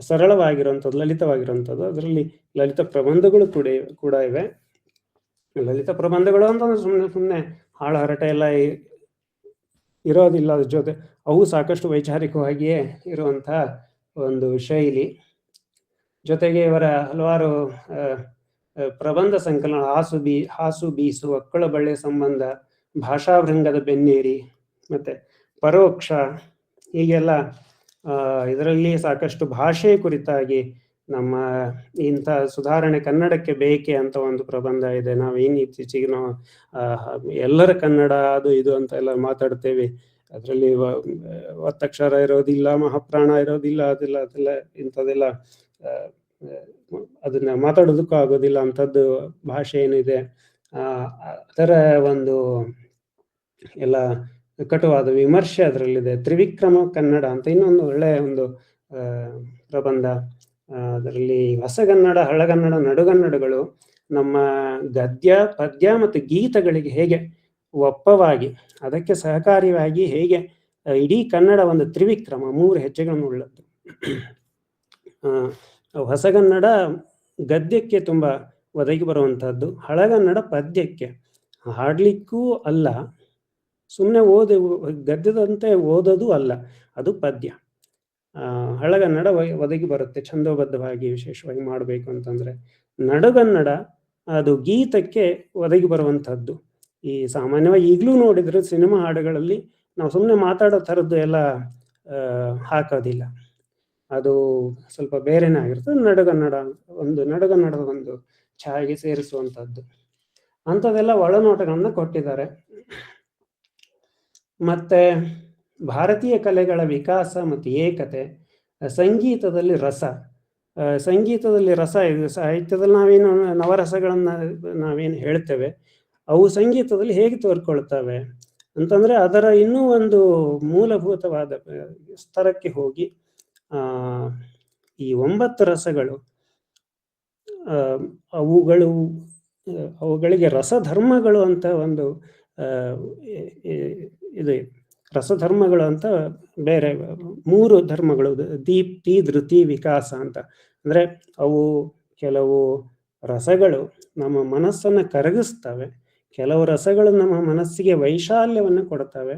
ಸರಳವಾಗಿರುವಂಥದ್ದು, ಲಲಿತವಾಗಿರುವಂಥದ್ದು. ಅದರಲ್ಲಿ ಲಲಿತ ಪ್ರಬಂಧಗಳು ಕೂಡ ಇವೆ. ಲಲಿತ ಪ್ರಬಂಧಗಳು ಅಂತಂದ್ರೆ ಸುಮ್ಮನೆ ಹಾಳು ಹರಟೆ ಎಲ್ಲ ಇರೋದಿಲ್ಲ. ಅದ್ರ ಜೊತೆ ಅವು ಸಾಕಷ್ಟು ವೈಚಾರಿಕವಾಗಿಯೇ ಇರುವಂತಹ ಒಂದು ಶೈಲಿ. ಜೊತೆಗೆ ಇವರ ಹಲವಾರು ಪ್ರಬಂಧ ಸಂಕಲನ, ಹಾಸು ಬೀಸು, ಅಕ್ಕಳ ಬಳ್ಳೆ ಸಂಬಂಧ, ಭಾಷಾಭೃಂಗದ ಬೆನ್ನೇರಿ, ಮತ್ತೆ ಪರೋಕ್ಷ, ಹೀಗೆಲ್ಲ ಇದರಲ್ಲಿ ಸಾಕಷ್ಟು ಭಾಷೆ ಕುರಿತಾಗಿ ನಮ್ಮ ಇಂಥ ಸುಧಾರಣೆ ಕನ್ನಡಕ್ಕೆ ಬೇಕೆ ಅಂತ ಒಂದು ಪ್ರಬಂಧ ಇದೆ. ನಾವೇನು ಇತ್ತೀಚೆಗೆ ನಾವು ಎಲ್ಲರ ಕನ್ನಡ ಅದು ಇದು ಅಂತ ಎಲ್ಲ ಮಾತಾಡ್ತೇವೆ. ಅದರಲ್ಲಿ ಒತ್ತಕ್ಷರ ಇರೋದಿಲ್ಲ, ಮಹಾಪ್ರಾಣ ಇರೋದಿಲ್ಲ, ಅದೆಲ್ಲ ಇಂಥದ್ದೆಲ್ಲ ಅದನ್ನ ಮಾತಾಡೋದಕ್ಕೂ ಆಗೋದಿಲ್ಲ ಅಂಥದ್ದು ಭಾಷೆ ಏನಿದೆ. ಅದರ ಒಂದು ಎಲ್ಲ ಕಟುವಾದ ವಿಮರ್ಶೆ ಅದರಲ್ಲಿದೆ. ತ್ರಿವಿಕ್ರಮ ಕನ್ನಡ ಅಂತ ಇನ್ನೊಂದು ಒಳ್ಳೆಯ ಒಂದು ಪ್ರಬಂಧ. ಅದರಲ್ಲಿ ಹೊಸಗನ್ನಡ, ಹಳಗನ್ನಡ, ನಡುಗನ್ನಡಗಳು ನಮ್ಮ ಗದ್ಯ, ಪದ್ಯ ಮತ್ತು ಗೀತಗಳಿಗೆ ಹೇಗೆ ಒಪ್ಪವಾಗಿ, ಅದಕ್ಕೆ ಸಹಕಾರಿಯಾಗಿ ಹೇಗೆ ಇಡೀ ಕನ್ನಡ ಒಂದು ತ್ರಿವಿಕ್ರಮ, 3 ಹೆಜ್ಜೆಗಳನ್ನು ಉಳ್ಳದ್ದು. ಹೊಸಗನ್ನಡ ಗದ್ಯಕ್ಕೆ ತುಂಬಾ ಒದಗಿ ಬರುವಂತಹದ್ದು, ಹಳಗನ್ನಡ ಪದ್ಯಕ್ಕೆ, ಹಾಡ್ಲಿಕ್ಕೂ ಅಲ್ಲ, ಸುಮ್ಮನೆ ಗದ್ಯದಂತೆ ಓದೋದು ಅಲ್ಲ, ಅದು ಪದ್ಯ. ಹಳಗನ್ನಡ ಒದಗಿ ಬರುತ್ತೆ ಛಂದೋಬದ್ಧವಾಗಿ, ವಿಶೇಷವಾಗಿ ಮಾಡಬೇಕು ಅಂತಂದ್ರೆ. ನಡುಗನ್ನಡ ಅದು ಗೀತಕ್ಕೆ ಒದಗಿ ಬರುವಂತಹದ್ದು. ಈ ಸಾಮಾನ್ಯವಾಗಿ ಈಗಲೂ ನೋಡಿದ್ರೆ ಸಿನಿಮಾ ಹಾಡುಗಳಲ್ಲಿ ನಾವು ಸುಮ್ಮನೆ ಮಾತಾಡೋ ಥರದ್ದು ಎಲ್ಲ ಹಾಕೋದಿಲ್ಲ, ಅದು ಸ್ವಲ್ಪ ಬೇರೆನೇ ಆಗಿರ್ತದೆ. ನಡುಗನ್ನಡದ ಒಂದು ಛಾಯೆಗೆ ಸೇರಿಸುವಂಥದ್ದು ಅಂಥದ್ದೆಲ್ಲ ಒಳನೋಟಗಳನ್ನ ಕೊಟ್ಟಿದ್ದಾರೆ. ಮತ್ತೆ ಭಾರತೀಯ ಕಲೆಗಳ ವಿಕಾಸ ಮತ್ತು ಏಕತೆ, ಸಂಗೀತದಲ್ಲಿ ರಸ. ಸಂಗೀತದಲ್ಲಿ ರಸ ಇದೆ. ಸಾಹಿತ್ಯದಲ್ಲಿ ನಾವೇನು ನವರಸಗಳನ್ನ ನಾವೇನು ಹೇಳ್ತೇವೆ, ಅವು ಸಂಗೀತದಲ್ಲಿ ಹೇಗೆ ತೋರ್ಕೊಳ್ತವೆ ಅಂತಂದ್ರೆ ಅದರ ಇನ್ನೂ ಒಂದು ಮೂಲಭೂತವಾದ ಸ್ತರಕ್ಕೆ ಹೋಗಿ ಈ 9 ರಸಗಳು, ಅವುಗಳು ಅವುಗಳಿಗೆ ರಸಧರ್ಮಗಳು ಅಂತ ಒಂದು ಇದು ರಸಧರ್ಮಗಳು ಅಂತ ಬೇರೆ 3 ಧರ್ಮಗಳು, ದೀಪ್ತಿ, ಧೃತಿ, ವಿಕಾಸ ಅಂತ. ಅಂದ್ರೆ ಅವು ಕೆಲವು ರಸಗಳು ನಮ್ಮ ಮನಸ್ಸನ್ನು ಕರಗಿಸ್ತವೆ, ಕೆಲವು ರಸಗಳು ನಮ್ಮ ಮನಸ್ಸಿಗೆ ವೈಶಾಲ್ಯವನ್ನು ಕೊಡ್ತವೆ,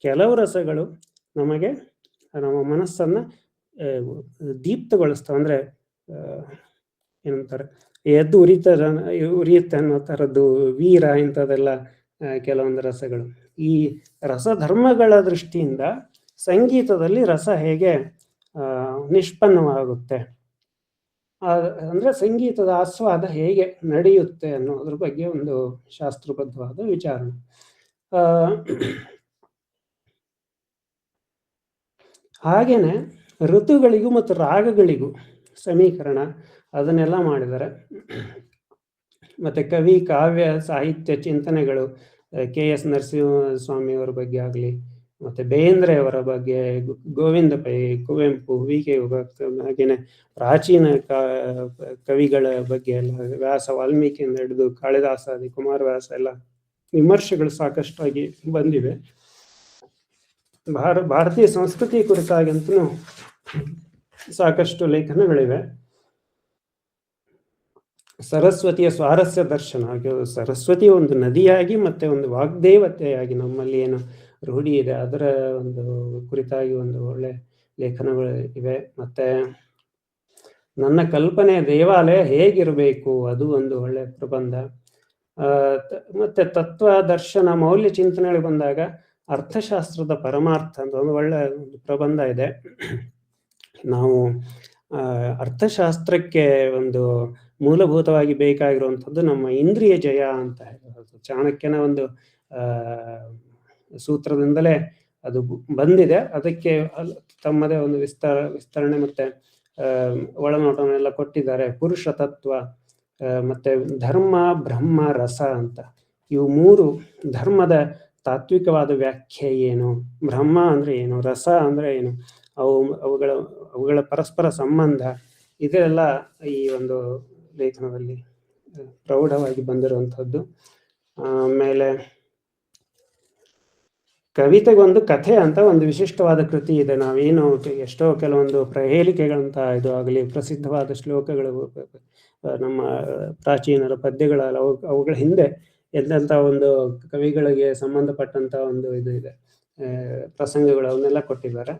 ಕೆಲವು ರಸಗಳು ನಮಗೆ ನಮ್ಮ ಮನಸ್ಸನ್ನ ದೀಪ್ತಗೊಳಿಸ್ತವೆ. ಅಂದ್ರೆ ಏನಂತಾರೆ, ಎದ್ದು ಉರಿಯುತ್ತೆ ಅನ್ನೋ ಥರದ್ದು, ವೀರ, ಇಂಥದ್ದೆಲ್ಲ ಕೆಲವೊಂದು ರಸಗಳು. ಈ ರಸಧರ್ಮಗಳ ದೃಷ್ಟಿಯಿಂದ ಸಂಗೀತದಲ್ಲಿ ರಸ ಹೇಗೆ ನಿಷ್ಪನ್ನವಾಗುತ್ತೆ, ಅಂದ್ರೆ ಸಂಗೀತದ ಆಸ್ವಾದ ಹೇಗೆ ನಡೆಯುತ್ತೆ ಅನ್ನೋದ್ರ ಬಗ್ಗೆ ಒಂದು ಶಾಸ್ತ್ರಬದ್ಧವಾದ ವಿಚಾರಣೆ. ಹಾಗೇನೆ ಋತುಗಳಿಗೂ ಮತ್ತು ರಾಗಗಳಿಗೂ ಸಮೀಕರಣ ಅದನ್ನೆಲ್ಲ ಮಾಡಿದ್ದಾರೆ. ಮತ್ತೆ ಕವಿ, ಕಾವ್ಯ, ಸಾಹಿತ್ಯ ಚಿಂತನೆಗಳು KS ನರಸಿಂಹಸ್ವಾಮಿಯವರ ಬಗ್ಗೆ ಆಗಲಿ, ಮತ್ತೆ ಬೇಂದ್ರೆಯವರ ಬಗ್ಗೆ, ಗೋವಿಂದ ಪೈ, ಕುವೆಂಪು, VK ಹಾಗೇನೆ ಪ್ರಾಚೀನ ಕವಿಗಳ ಬಗ್ಗೆ ಎಲ್ಲ, ವ್ಯಾಸ, ವಾಲ್ಮೀಕಿಯಿಂದ ಹಿಡಿದು ಕಾಳಿದಾಸಾದಿ, ಕುಮಾರವ್ಯಾಸ ಎಲ್ಲ ವಿಮರ್ಶೆಗಳು ಸಾಕಷ್ಟಾಗಿ ಬಂದಿವೆ. ಭಾರತೀಯ ಸಂಸ್ಕೃತಿ ಕುರಿತಾಗಂತೂ ಸಾಕಷ್ಟು ಲೇಖನಗಳಿವೆ. ಸರಸ್ವತಿಯ ಸ್ವಾರಸ್ಯ ದರ್ಶನ, ಸರಸ್ವತಿ ಒಂದು ನದಿಯಾಗಿ ಮತ್ತೆ ಒಂದು ವಾಗ್ದೇವತೆಯಾಗಿ ನಮ್ಮಲ್ಲಿ ಏನು ರೂಢಿ ಇದೆ ಅದರ ಒಂದು ಕುರಿತಾಗಿ ಒಂದು ಒಳ್ಳೆ ಲೇಖನಗಳು ಇವೆ. ಮತ್ತೆ ನನ್ನ ಕಲ್ಪನೆ ದೇವಾಲಯ ಹೇಗಿರಬೇಕು, ಅದು ಒಂದು ಒಳ್ಳೆ ಪ್ರಬಂಧ. ಮತ್ತೆ ತತ್ವ, ದರ್ಶನ, ಮೌಲ್ಯ ಚಿಂತನೆಗಳು ಬಂದಾಗ ಅರ್ಥಶಾಸ್ತ್ರದ ಪರಮಾರ್ಥ ಅಂತ ಒಂದು ಒಳ್ಳೆ ಒಂದು ಪ್ರಬಂಧ ಇದೆ. ನಾವು ಅರ್ಥಶಾಸ್ತ್ರಕ್ಕೆ ಒಂದು ಮೂಲಭೂತವಾಗಿ ಬೇಕಾಗಿರುವಂಥದ್ದು ನಮ್ಮ ಇಂದ್ರಿಯ ಜಯ ಅಂತ ಹೇಳೋದು. ಚಾಣಕ್ಯನ ಒಂದು ಸೂತ್ರದಿಂದಲೇ ಅದು ಬಂದಿದೆ. ಅದಕ್ಕೆ ತಮ್ಮದೇ ಒಂದು ವಿಸ್ತರಣೆ ಮತ್ತೆ ಒಳನೋಟನೆಲ್ಲ ಕೊಟ್ಟಿದ್ದಾರೆ. ಪುರುಷ ತತ್ವ, ಮತ್ತೆ ಧರ್ಮ, ಬ್ರಹ್ಮ, ರಸ ಅಂತ ಇವು 3 ಧರ್ಮದ ತಾತ್ವಿಕವಾದ ವ್ಯಾಖ್ಯೆ ಏನು, ಬ್ರಹ್ಮ ಅಂದ್ರೆ ಏನು, ರಸ ಅಂದ್ರೆ ಏನು, ಅವುಗಳ ಪರಸ್ಪರ ಸಂಬಂಧ, ಇದೆಲ್ಲ ಈ ಒಂದು ಲೇಖನದಲ್ಲಿ ಪ್ರೌಢವಾಗಿ ಬಂದಿರುವಂಥದ್ದು. ಆಮೇಲೆ ಕವಿತೆಗೊಂದು ಕಥೆ ಅಂತ ಒಂದು ವಿಶಿಷ್ಟವಾದ ಕೃತಿ ಇದೆ. ನಾವೇನು ಎಷ್ಟೋ ಕೆಲವೊಂದು ಪ್ರಹೇಳಿಕೆಗಳಂತ ಇದು ಆಗಲಿ, ಪ್ರಸಿದ್ಧವಾದ ಶ್ಲೋಕಗಳು, ನಮ್ಮ ಪ್ರಾಚೀನರ ಪದ್ಯಗಳಲ್ಲ, ಅವುಗಳ ಹಿಂದೆ ಎಂತೆಂಥ ಒಂದು ಕವಿಗಳಿಗೆ ಸಂಬಂಧಪಟ್ಟಂತ ಒಂದು ಇದು ಇದೆ, ಪ್ರಸಂಗಗಳು, ಅವನ್ನೆಲ್ಲ ಕೊಟ್ಟಿದ್ದಾರೆ.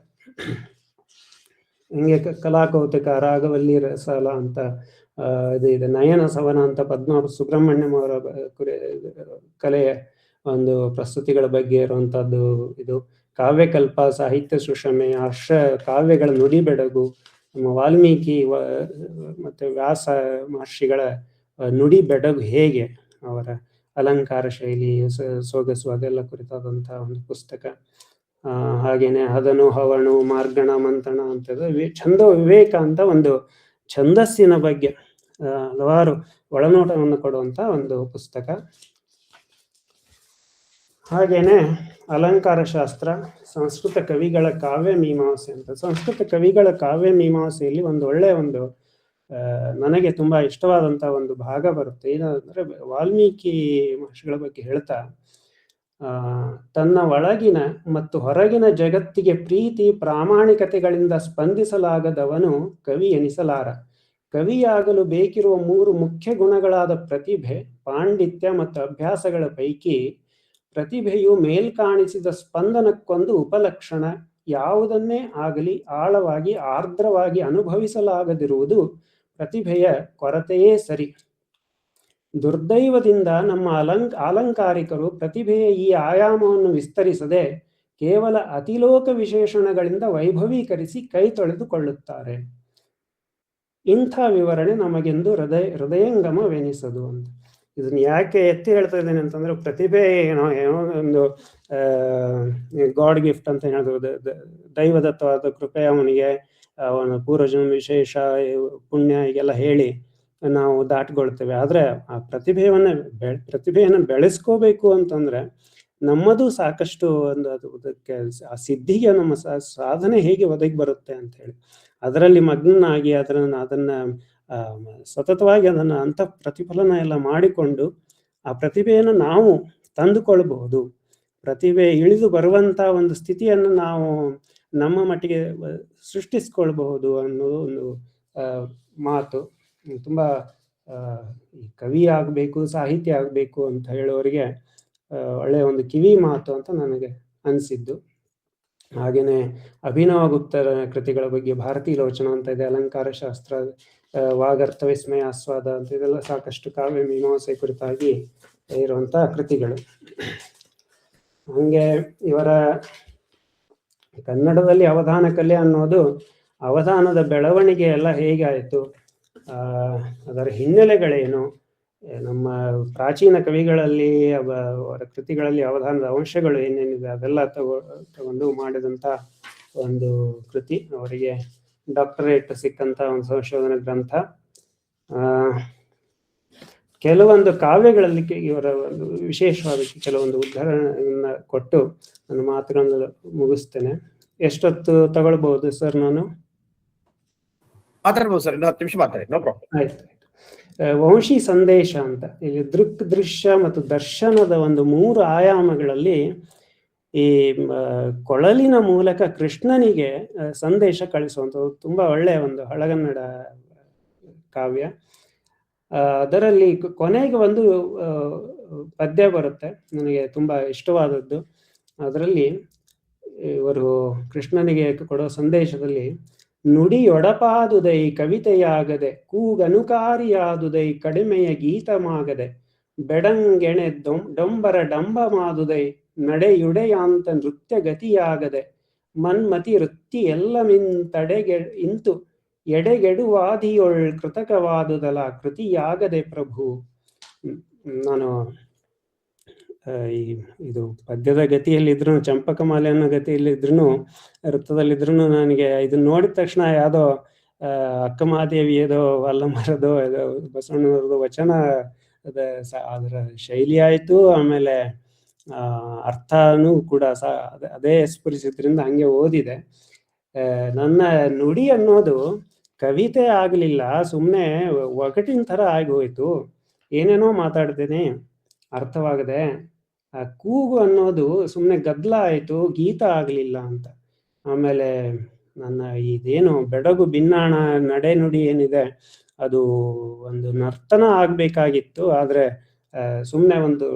ಹಿಂಗೆ ಕಲಾಕೌತುಕ, ರಾಗವಲ್ಲಿ ರಸಾಲ ಅಂತ ಇದು ಇದೆ. ನಯನ ಸವನ ಅಂತ ಪದ್ಮನಾಭ ಸುಬ್ರಹ್ಮಣ್ಯಂ ಅವರ ಕಲೆಯ ಒಂದು ಪ್ರಸ್ತುತಿಗಳ ಬಗ್ಗೆ ಇರುವಂತಹದ್ದು ಇದು. ಕಾವ್ಯಕಲ್ಪ, ಸಾಹಿತ್ಯ ಸುಷಮೆ, ಹರ್ಷ ಕಾವ್ಯಗಳ ನುಡಿ ಬೆಡಗು, ನಮ್ಮ ವಾಲ್ಮೀಕಿ ಮತ್ತೆ ವ್ಯಾಸ ಮಹರ್ಷಿಗಳ ನುಡಿ ಬೆಡಗು ಹೇಗೆ, ಅವರ ಅಲಂಕಾರ ಶೈಲಿ, ಸೊಗಸು, ಅದೆಲ್ಲ ಕುರಿತಾದಂತಹ ಒಂದು ಪುಸ್ತಕ. ಹಾಗೇನೆ ಹದನು, ಹವಣು, ಮಾರ್ಗಣ, ಮಂಥನ ಅಂತ ಛಂದ ವಿವೇಕ ಅಂತ ಒಂದು ಛಂದಸ್ಸಿನ ಬಗ್ಗೆ ಹಲವಾರು ಒಳನೋಟವನ್ನು ಕೊಡುವಂತ ಒಂದು ಪುಸ್ತಕ. ಹಾಗೇನೆ ಅಲಂಕಾರ ಶಾಸ್ತ್ರ, ಸಂಸ್ಕೃತ ಕವಿಗಳ ಕಾವ್ಯ ಮೀಮಾಂಸೆ ಅಂತ. ಸಂಸ್ಕೃತ ಕವಿಗಳ ಕಾವ್ಯ ಮೀಮಾಂಸೆಯಲ್ಲಿ ಒಂದು ಒಳ್ಳೆಯ ಒಂದು ನನಗೆ ತುಂಬಾ ಇಷ್ಟವಾದಂತ ಒಂದು ಭಾಗ ಬರುತ್ತೆ. ಏನಂದ್ರೆ ವಾಲ್ಮೀಕಿ ಮಹರ್ಷಿಗಳ ಬಗ್ಗೆ ಹೇಳ್ತಾ, ತನ್ನ ಒಳಗಿನ ಮತ್ತು ಹೊರಗಿನ ಜಗತ್ತಿಗೆ ಪ್ರೀತಿ ಪ್ರಾಮಾಣಿಕತೆಗಳಿಂದ ಸ್ಪಂದಿಸಲಾಗದವನು ಕವಿ ಎನಿಸಲಾರ. ಕವಿಯಾಗಲು ಬೇಕಿರುವ 3 ಮುಖ್ಯ ಗುಣಗಳಾದ ಪ್ರತಿಭೆ, ಪಾಂಡಿತ್ಯ ಮತ್ತು ಅಭ್ಯಾಸಗಳ ಪೈಕಿ ಪ್ರತಿಭೆಯು ಮೇಲ್ಕಾಣಿಸಿದ ಸ್ಪಂದನಕ್ಕೊಂದು ಉಪಲಕ್ಷಣ. ಯಾವುದನ್ನೇ ಆಗಲಿ ಆಳವಾಗಿ ಆರ್ದ್ರವಾಗಿ ಅನುಭವಿಸಲಾಗದಿರುವುದು ಪ್ರತಿಭೆಯ ಕೊರತೆಯೇ ಸರಿ. ದುರ್ದೈವದಿಂದ ನಮ್ಮ ಅಲಂಕಾರಿಕರು ಪ್ರತಿಭೆಯ ಈ ಆಯಾಮವನ್ನು ವಿಸ್ತರಿಸದೆ ಕೇವಲ ಅತಿಲೋಕ ವಿಶೇಷಣಗಳಿಂದ ವೈಭವೀಕರಿಸಿ ಕೈ ತೊಳೆದುಕೊಳ್ಳುತ್ತಾರೆ. ಇಂಥ ವಿವರಣೆ ನಮಗೆಂದು ಹೃದಯಂಗಮವೆನಿಸದು ಅಂತ. ಇದನ್ನ ಯಾಕೆ ಎತ್ತಿ ಹೇಳ್ತಾ ಇದ್ದೇನೆ ಅಂತಂದ್ರೆ, ಪ್ರತಿಭೆ ಏನೋ ಒಂದು ಗಾಡ್ ಗಿಫ್ಟ್ ಅಂತ ಹೇಳಿದ್ರು, ದೈವದತ್ತವಾದ ಕೃಪೆ ಅವನಿಗೆ, ಅವನ ಪೂರ್ವಜನ್ಮ ವಿಶೇಷ ಪುಣ್ಯ ಹೀಗೆಲ್ಲ ಹೇಳಿ ನಾವು ದಾಟ್ಕೊಳ್ತೇವೆ. ಆದ್ರೆ ಆ ಪ್ರತಿಭೆಯನ್ನು ಬೆಳೆಸ್ಕೋಬೇಕು ಅಂತಂದ್ರೆ ನಮ್ಮದು ಸಾಕಷ್ಟು ಒಂದು ಅದಕ್ಕೆ ಆ ಸಿದ್ಧಿಗೆ ನಮ್ಮ ಸಾಧನೆ ಹೇಗೆ ಒದಗಿ ಬರುತ್ತೆ ಅಂತ ಹೇಳಿ ಅದರಲ್ಲಿ ಮಗ್ನಾಗಿ ಅದನ್ನ ಸತತವಾಗಿ ಅದನ್ನು ಅಂತ ಪ್ರತಿಫಲನ ಎಲ್ಲ ಮಾಡಿಕೊಂಡು ಆ ಪ್ರತಿಭೆಯನ್ನು ನಾವು ತಂದುಕೊಳ್ಬಹುದು. ಪ್ರತಿಭೆ ಇಳಿದು ಬರುವಂತ ಒಂದು ಸ್ಥಿತಿಯನ್ನು ನಾವು ನಮ್ಮ ಮಟ್ಟಿಗೆ ಸೃಷ್ಟಿಸ್ಕೊಳ್ಬಹುದು ಅನ್ನೋದು ಒಂದು ಮಾತು. ತುಂಬಾ ಕವಿ ಆಗಬೇಕು, ಸಾಹಿತ್ಯ ಆಗಬೇಕು ಅಂತ ಹೇಳೋರಿಗೆ ಒಳ್ಳೆಯ ಒಂದು ಕಿವಿ ಮಾತು ಅಂತ ನನಗೆ ಅನಿಸಿದ್ದು. ಹಾಗೇನೆ ಅಭಿನವ ಗುಪ್ತರ ಕೃತಿಗಳ ಬಗ್ಗೆ ಭಾರತೀ ಲೋಚನ ಅಂತ ಇದೆ, ಅಲಂಕಾರ ಶಾಸ್ತ್ರ, ವಾಗರ್ಥ ವಿಸ್ಮಯ ಆಸ್ವಾದ ಅಂತ ಇದೆಲ್ಲ ಸಾಕಷ್ಟು ಕಾವ್ಯ ಮೀಮಾಂಸೆ ಕುರಿತಾಗಿ ಇರುವಂತಹ ಕೃತಿಗಳು. ಹಂಗೆ ಇವರ ಕನ್ನಡದಲ್ಲಿ ಅವಧಾನ ಕಲೆ ಅನ್ನೋದು ಅವಧಾನದ ಬೆಳವಣಿಗೆ ಎಲ್ಲ ಹೇಗಾಯಿತು, ಅದರ ಹಿನ್ನೆಲೆಗಳೇನು, ನಮ್ಮ ಪ್ರಾಚೀನ ಕವಿಗಳಲ್ಲಿ ಅವರ ಕೃತಿಗಳಲ್ಲಿ ಅವಧಾನದ ಅಂಶಗಳು ಏನೇನಿದೆ ಅದೆಲ್ಲ ತಗೊಂಡು ಮಾಡಿದಂತ ಒಂದು ಕೃತಿ. ಅವರಿಗೆ ಡಾಕ್ಟರೇಟ್ ಸಿಕ್ಕಂತ ಒಂದು ಸಂಶೋಧನಾ ಗ್ರಂಥ. ಕೆಲವೊಂದು ಕಾವ್ಯಗಳಲ್ಲಿ ಇವರ ಒಂದು ವಿಶೇಷವಾದ ಕೆಲವೊಂದು ಉದಾಹರಣೆಯನ್ನ ಕೊಟ್ಟು ನನ್ನ ಮಾತುಗಳನ್ನು ಮುಗಿಸ್ತೇನೆ. ಎಷ್ಟೊತ್ತು ತಗೊಳ್ಬಹುದು ಸರ್ ನಾನು? ಮಾತಾಡ್ಬೋದು ಸರ್, ಇನ್ನು 10 ನಿಮಿಷ ಮಾತಾಡಿ, ನೋ ಪ್ರಾಬ್ಲಮ್. ಆಯ್ತು. ವಂಶಿ ಸಂದೇಶ ಅಂತ ಇಲ್ಲಿ ದೃಕ್, ದೃಶ್ಯ ಮತ್ತು ದರ್ಶನದ ಒಂದು 3 ಆಯಾಮಗಳಲ್ಲಿ ಈ ಕೊಳಲಿನ ಮೂಲಕ ಕೃಷ್ಣನಿಗೆ ಸಂದೇಶ ಕಳಿಸುವಂಥದ್ದು ತುಂಬಾ ಒಳ್ಳೆಯ ಒಂದು ಹಳಗನ್ನಡ ಕಾವ್ಯ. ಅದರಲ್ಲಿ ಕೊನೆಗೆ ಒಂದು ಪದ್ಯ ಬರುತ್ತೆ, ನನಗೆ ತುಂಬಾ ಇಷ್ಟವಾದದ್ದು. ಅದರಲ್ಲಿ ಇವರು ಕೃಷ್ಣನಿಗೆ ಕೊಡೋ ಸಂದೇಶದಲ್ಲಿ, ನುಡಿಯೊಡಪಾದುದೈ ಕವಿತೆಯಾಗದೆ ಕೂಗನುಕಾರಿಯಾದುದೈ ಕಡಿಮೆಯ ಗೀತಮಾಗದೆ ಬೆಡಂಗೆಣೆ ಡೊಂಬರ ಡಂಬ ಮಾದುದೈ ನಡೆಯುಡೆಯಾಂತ ನೃತ್ಯ ಗತಿಯಾಗದೆ ಮನ್ಮತಿ ವೃತ್ತಿ ಎಲ್ಲ ಇಂತು ಎಡೆಗೆಡುವಾದಿಯೊಳ್ ಕೃತಕವಾದುದಲ ಕೃತಿಯಾಗದೆ ಪ್ರಭು. ನಾನು ಇದು ಪದ್ಯದ ಗತಿಯಲ್ಲಿದ್ರು, ಚಂಪಕಮಾಲೆ ಅನ್ನೋ ಗತಿಯಲ್ಲಿದ್ರು, ವೃತ್ತದಲ್ಲಿದ್ರು ನನಗೆ ಇದನ್ನ ನೋಡಿದ ತಕ್ಷಣ ಯಾವುದೋ ಅಕ್ಕಮಹಾದೇವಿ ಏದೋ ವಲ್ಲಮರದೋ ಏದೋ ಬಸವಣ್ಣನವ್ರದ್ದು ವಚನ ಅದರ ಶೈಲಿ ಆಯ್ತು, ಆಮೇಲೆ ಅರ್ಥನೂ ಕೂಡ ಅದೇ ಸ್ಫುರಿಸಿದ್ರಿಂದ ಹಂಗೆ ಓದಿದೆ. ನನ್ನ ನುಡಿ ಅನ್ನೋದು ಕವಿತೆ ಆಗ್ಲಿಲ್ಲ, ಸುಮ್ಮನೆ ಒಗಟಿನ ಥರ ಆಗಿ ಹೋಯ್ತು, ಏನೇನೋ ಮಾತಾಡ್ತೇನೆ ಅರ್ಥವಾಗದೆ. ಆ ಕೂಗು ಅನ್ನೋದು ಸುಮ್ಮನೆ ಗದ್ದಲ ಆಯ್ತು, ಗೀತ ಆಗ್ಲಿಲ್ಲ ಅಂತ. ಆಮೇಲೆ ನನ್ನ ಇದೇನು ಬೆಡಗು ಭಿನ್ನಾಣ ನಡೆ ನುಡಿ ಏನಿದೆ ಅದು ಒಂದು ನರ್ತನ ಆಗ್ಬೇಕಾಗಿತ್ತು, ಆದ್ರೆ ಸುಮ್ಮನೆ ಒಂದು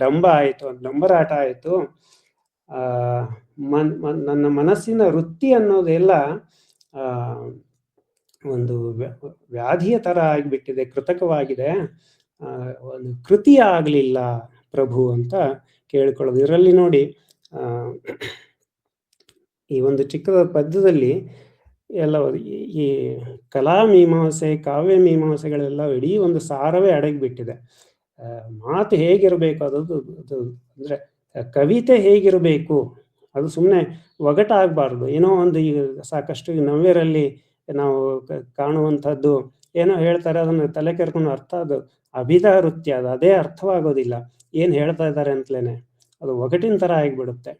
ಡಂಬ ಆಯ್ತು, ಡಂಬರಾಟ ಆಯ್ತು. ನನ್ನ ಮನಸ್ಸಿನ ವೃತ್ತಿ ಅನ್ನೋದೆಲ್ಲ ಒಂದು ವ್ಯಾಧಿಯ ತರ ಆಗಿಬಿಟ್ಟಿದೆ, ಕೃತಕವಾಗಿದೆ, ಒಂದು ಕೃತಿ ಆಗ್ಲಿಲ್ಲ ಪ್ರಭು ಅಂತ ಕೇಳ್ಕೊಳ್ಳೋದು. ಇದರಲ್ಲಿ ನೋಡಿ, ಈ ಒಂದು ಚಿಕ್ಕದ ಪದ್ಯದಲ್ಲಿ ಎಲ್ಲ ಈ ಕಲಾ ಮೀಮಾಂಸೆ, ಕಾವ್ಯ ಮೀಮಾಂಸೆಗಳೆಲ್ಲ ಇಡೀ ಒಂದು ಸಾರವೇ ಅಡಗಿಬಿಟ್ಟಿದೆ. ಮಾತು ಹೇಗಿರಬೇಕು ಅದು ಅಂದ್ರೆ ಕವಿತೆ ಹೇಗಿರಬೇಕು, ಅದು ಸುಮ್ಮನೆ ಒಗಟಾಗಬಾರ್ದು. ಏನೋ ಒಂದು ಈಗ ಸಾಕಷ್ಟು ನವ್ಯರಲ್ಲಿ ನಾವು ಕಾಣುವಂಥದ್ದು ಏನೋ ಹೇಳ್ತಾರೆ, ಅದನ್ನು ತಲೆ ಕೆರ್ಕೊಂಡು ಅರ್ಥ, ಅದು ಅಭಿಧ ವೃತ್ತಿ, ಅದು ಅದೇ ಅರ್ಥವಾಗೋದಿಲ್ಲ, ಏನು ಹೇಳ್ತಾ ಇದ್ದಾರೆ ಅಂತಲೇನೆ ಅದು ಒಗಟಿನ ಥರ ಆಗಿಬಿಡುತ್ತೆ.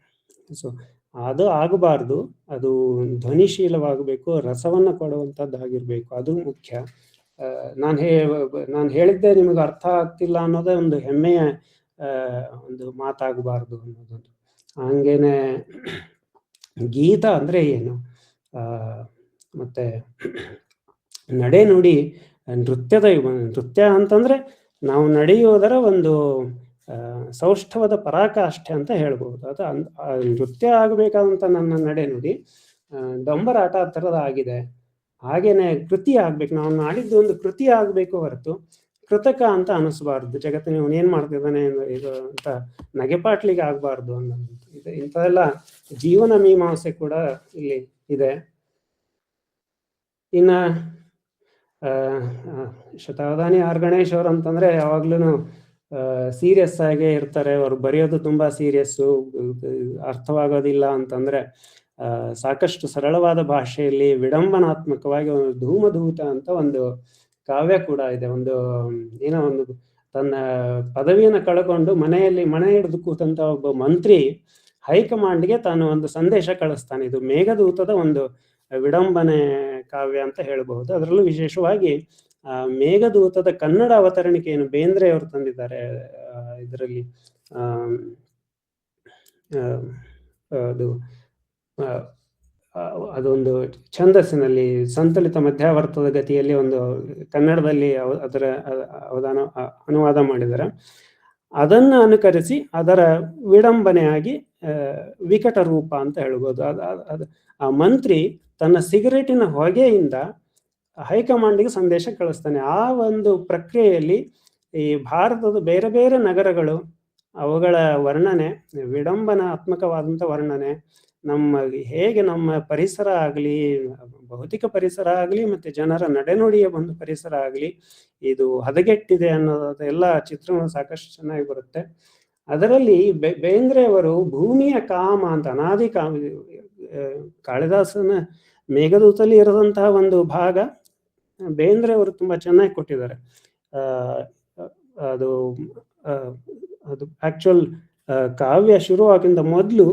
ಸೊ ಅದು ಆಗಬಾರ್ದು, ಅದು ಧ್ವನಿಶೀಲವಾಗಬೇಕು, ರಸವನ್ನು ಕೊಡುವಂಥದ್ದಾಗಿರ್ಬೇಕು, ಅದು ಮುಖ್ಯ. ನಾನು ಹೇಳಿದ್ದೆ ನಿಮಗೆ ಅರ್ಥ ಆಗ್ತಿಲ್ಲ ಅನ್ನೋದೇ ಒಂದು ಹೆಮ್ಮೆಯ ಒಂದು ಮಾತಾಗಬಾರ್ದು ಅನ್ನೋದೊಂದು. ಹಂಗೇನೆ ಗೀತ ಅಂದ್ರೆ ಏನು, ಮತ್ತೆ ನಡೆ ನುಡಿ ನೃತ್ಯ ಅಂತಂದ್ರೆ ನಾವು ನಡೆಯೋದರ ಒಂದು ಸೌಷ್ಠವದ ಪರಾಕಾಷ್ಠೆ ಅಂತ ಹೇಳ್ಬಹುದು. ಅದು ನೃತ್ಯ ಆಗಬೇಕಾದಂತ ನನ್ನ ನಡೆ ನುಡಿ ಡೊಂಬರಾಟ ಆ ಥರದ ಆಗಿದೆ. ಹಾಗೇನೆ ಕೃತಿ ಆಗ್ಬೇಕು, ನಾವು ನಾಡಿದ್ದು ಒಂದು ಕೃತಿ ಆಗ್ಬೇಕು ಹೊರತು ಕೃತಕ ಅಂತ ಅನಿಸ್ಬಾರ್ದು. ಜಗತ್ತಿನ ಇವನು ಏನ್ ಮಾಡ್ತಿದ್ದಾನೆ ಇದು ಅಂತ ನಗೆಪಾಟ್ಲಿಗೆ ಆಗ್ಬಾರ್ದು ಅನ್ನೋದು. ಇಂಥದೆಲ್ಲ ಜೀವನ ಮೀಮಾಂಸೆ ಕೂಡ ಇಲ್ಲಿ ಇದೆ. ಇನ್ನ ಶತಾವಧಾನಿ ಆರ್ ಗಣೇಶ್ ಅವ್ರು ಅಂತಂದ್ರೆ ಯಾವಾಗ್ಲೂ ಸೀರಿಯಸ್ ಆಗೇ ಇರ್ತಾರೆ. ಅವ್ರು ಬರೆಯೋದು ತುಂಬಾ ಸೀರಿಯಸ್ಸು, ಅರ್ಥವಾಗೋದಿಲ್ಲ ಅಂತಂದ್ರೆ ಸಾಕಷ್ಟು ಸರಳವಾದ ಭಾಷೆಯಲ್ಲಿ ವಿಡಂಬನಾತ್ಮಕವಾಗಿ ಒಂದು ಧೂಮಧೂತ ಅಂತ ಒಂದು ಕಾವ್ಯ ಕೂಡ ಇದೆ. ಒಂದು ಏನೋ ಒಂದು ತನ್ನ ಪದವಿಯನ್ನು ಕಳ್ಕೊಂಡು ಮನೆ ಹಿಡಿದು ಕೂತಂತ ಒಬ್ಬ ಮಂತ್ರಿ ಹೈಕಮಾಂಡ್ಗೆ ತಾನು ಒಂದು ಸಂದೇಶ ಕಳಿಸ್ತಾನೆ. ಇದು ಮೇಘದೂತದ ಒಂದು ವಿಡಂಬನೆ ಕಾವ್ಯ ಅಂತ ಹೇಳಬಹುದು. ಅದರಲ್ಲೂ ವಿಶೇಷವಾಗಿ ಮೇಘದೂತದ ಕನ್ನಡ ಅವತರಣಿಕೆಯನ್ನು ಬೇಂದ್ರೆ ಅವರು ತಂದಿದ್ದಾರೆ. ಇದರಲ್ಲಿ ಅದು ಅದೊಂದು ಛಂದಸ್ಸಿನಲ್ಲಿ ಸಂತಲಿತ ಮಧ್ಯಾವರ್ತದ ಗತಿಯಲ್ಲಿ ಒಂದು ಕನ್ನಡದಲ್ಲಿ ಅದರ ಅನುವಾದ ಮಾಡಿದ್ದಾರೆ. ಅದನ್ನು ಅನುಕರಿಸಿ ಅದರ ವಿಡಂಬನೆಯಾಗಿ ವಿಕಟ ರೂಪ ಅಂತ ಹೇಳ್ಬೋದು. ಆ ಮಂತ್ರಿ ತನ್ನ ಸಿಗರೇಟಿನ ಹೊಗೆಯಿಂದ ಹೈಕಮಾಂಡಿಗೆ ಸಂದೇಶ ಕಳಿಸ್ತಾನೆ. ಆ ಒಂದು ಪ್ರಕ್ರಿಯೆಯಲ್ಲಿ ಈ ಭಾರತದ ಬೇರೆ ಬೇರೆ ನಗರಗಳು, ಅವುಗಳ ವರ್ಣನೆ, ವಿಡಂಬನಾತ್ಮಕವಾದಂಥ ವರ್ಣನೆ, ಹೇಗೆ ನಮ್ಮ ಪರಿಸರ ಆಗಲಿ, ಭೌತಿಕ ಪರಿಸರ ಆಗಲಿ ಮತ್ತೆ ಜನರ ನಡೆನುಡಿಯ ಒಂದು ಪರಿಸರ ಆಗಲಿ ಇದು ಹದಗೆಟ್ಟಿದೆ ಅನ್ನೋದೆಲ್ಲ ಚಿತ್ರಗಳು ಸಾಕಷ್ಟು ಚೆನ್ನಾಗಿ ಬರುತ್ತೆ. ಅದರಲ್ಲಿ ಬೇಂದ್ರೆ ಅವರು ಭೂಮಿಯ ಕಾಮ ಅಂತ ಅನಾದಿ ಕಾಮ, ಕಾಳಿದಾಸನ ಮೇಘದೂತಲ್ಲಿ ಇರದಂತಹ ಒಂದು ಭಾಗ ಬೇಂದ್ರೆ ಅವರು ತುಂಬಾ ಚೆನ್ನಾಗಿ ಕೊಟ್ಟಿದ್ದಾರೆ. ಅದು ಆಕ್ಚುಯಲ್ ಕಾವ್ಯ ಶುರುವಾಗಿಂದ ಮೊದಲು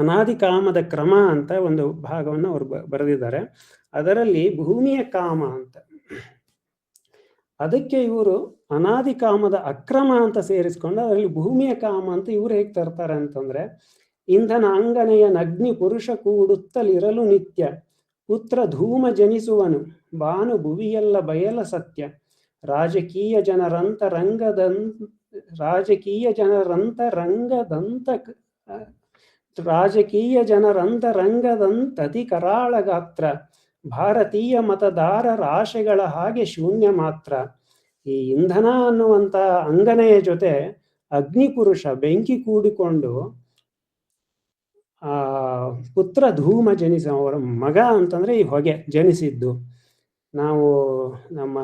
ಅನಾದಿ ಕಾಮದ ಕ್ರಮ ಅಂತ ಒಂದು ಭಾಗವನ್ನು ಅವರು ಬರೆದಿದ್ದಾರೆ. ಅದರಲ್ಲಿ ಭೂಮಿಯ ಕಾಮ ಅಂತ, ಅದಕ್ಕೆ ಇವರು ಅನಾದಿ ಕಾಮದ ಅಕ್ರಮ ಅಂತ ಸೇರಿಸ್ಕೊಂಡು ಅದರಲ್ಲಿ ಭೂಮಿಯ ಕಾಮ ಅಂತ ಇವ್ರು ಹೇಗೆ ತರ್ತಾರೆ ಅಂತಂದ್ರೆ, ಇಂಧನ ಅಂಗನೆಯ ನಗ್ನಿ ಪುರುಷ ಕೂಡುತ್ತಲಿರಲು ನಿತ್ಯ, ಪುತ್ರ ಧೂಮ ಜನಿಸುವನು ಬಾನು ಭುವಿಯಲ್ಲ ಬಯಲ ಸತ್ಯ, ರಾಜಕೀಯ ಜನರಂತರಂಗದಂತತಿ ಕರಾಳ ಗಾತ್ರ, ಭಾರತೀಯ ಮತದಾರರ ಆಶೆಗಳ ಹಾಗೆ ಶೂನ್ಯ ಮಾತ್ರ. ಈ ಇಂಧನ ಅನ್ನುವಂತ ಅಂಗನೆಯ ಜೊತೆ ಅಗ್ನಿಪುರುಷ ಬೆಂಕಿ ಕೂಡಿಕೊಂಡು ಪುತ್ರ ಧೂಮ ಜನಿಸ, ಅವರ ಮಗ ಅಂತಂದ್ರೆ ಈ ಹೊಗೆ ಜನಿಸಿದ್ದು. ನಾವು ನಮ್ಮ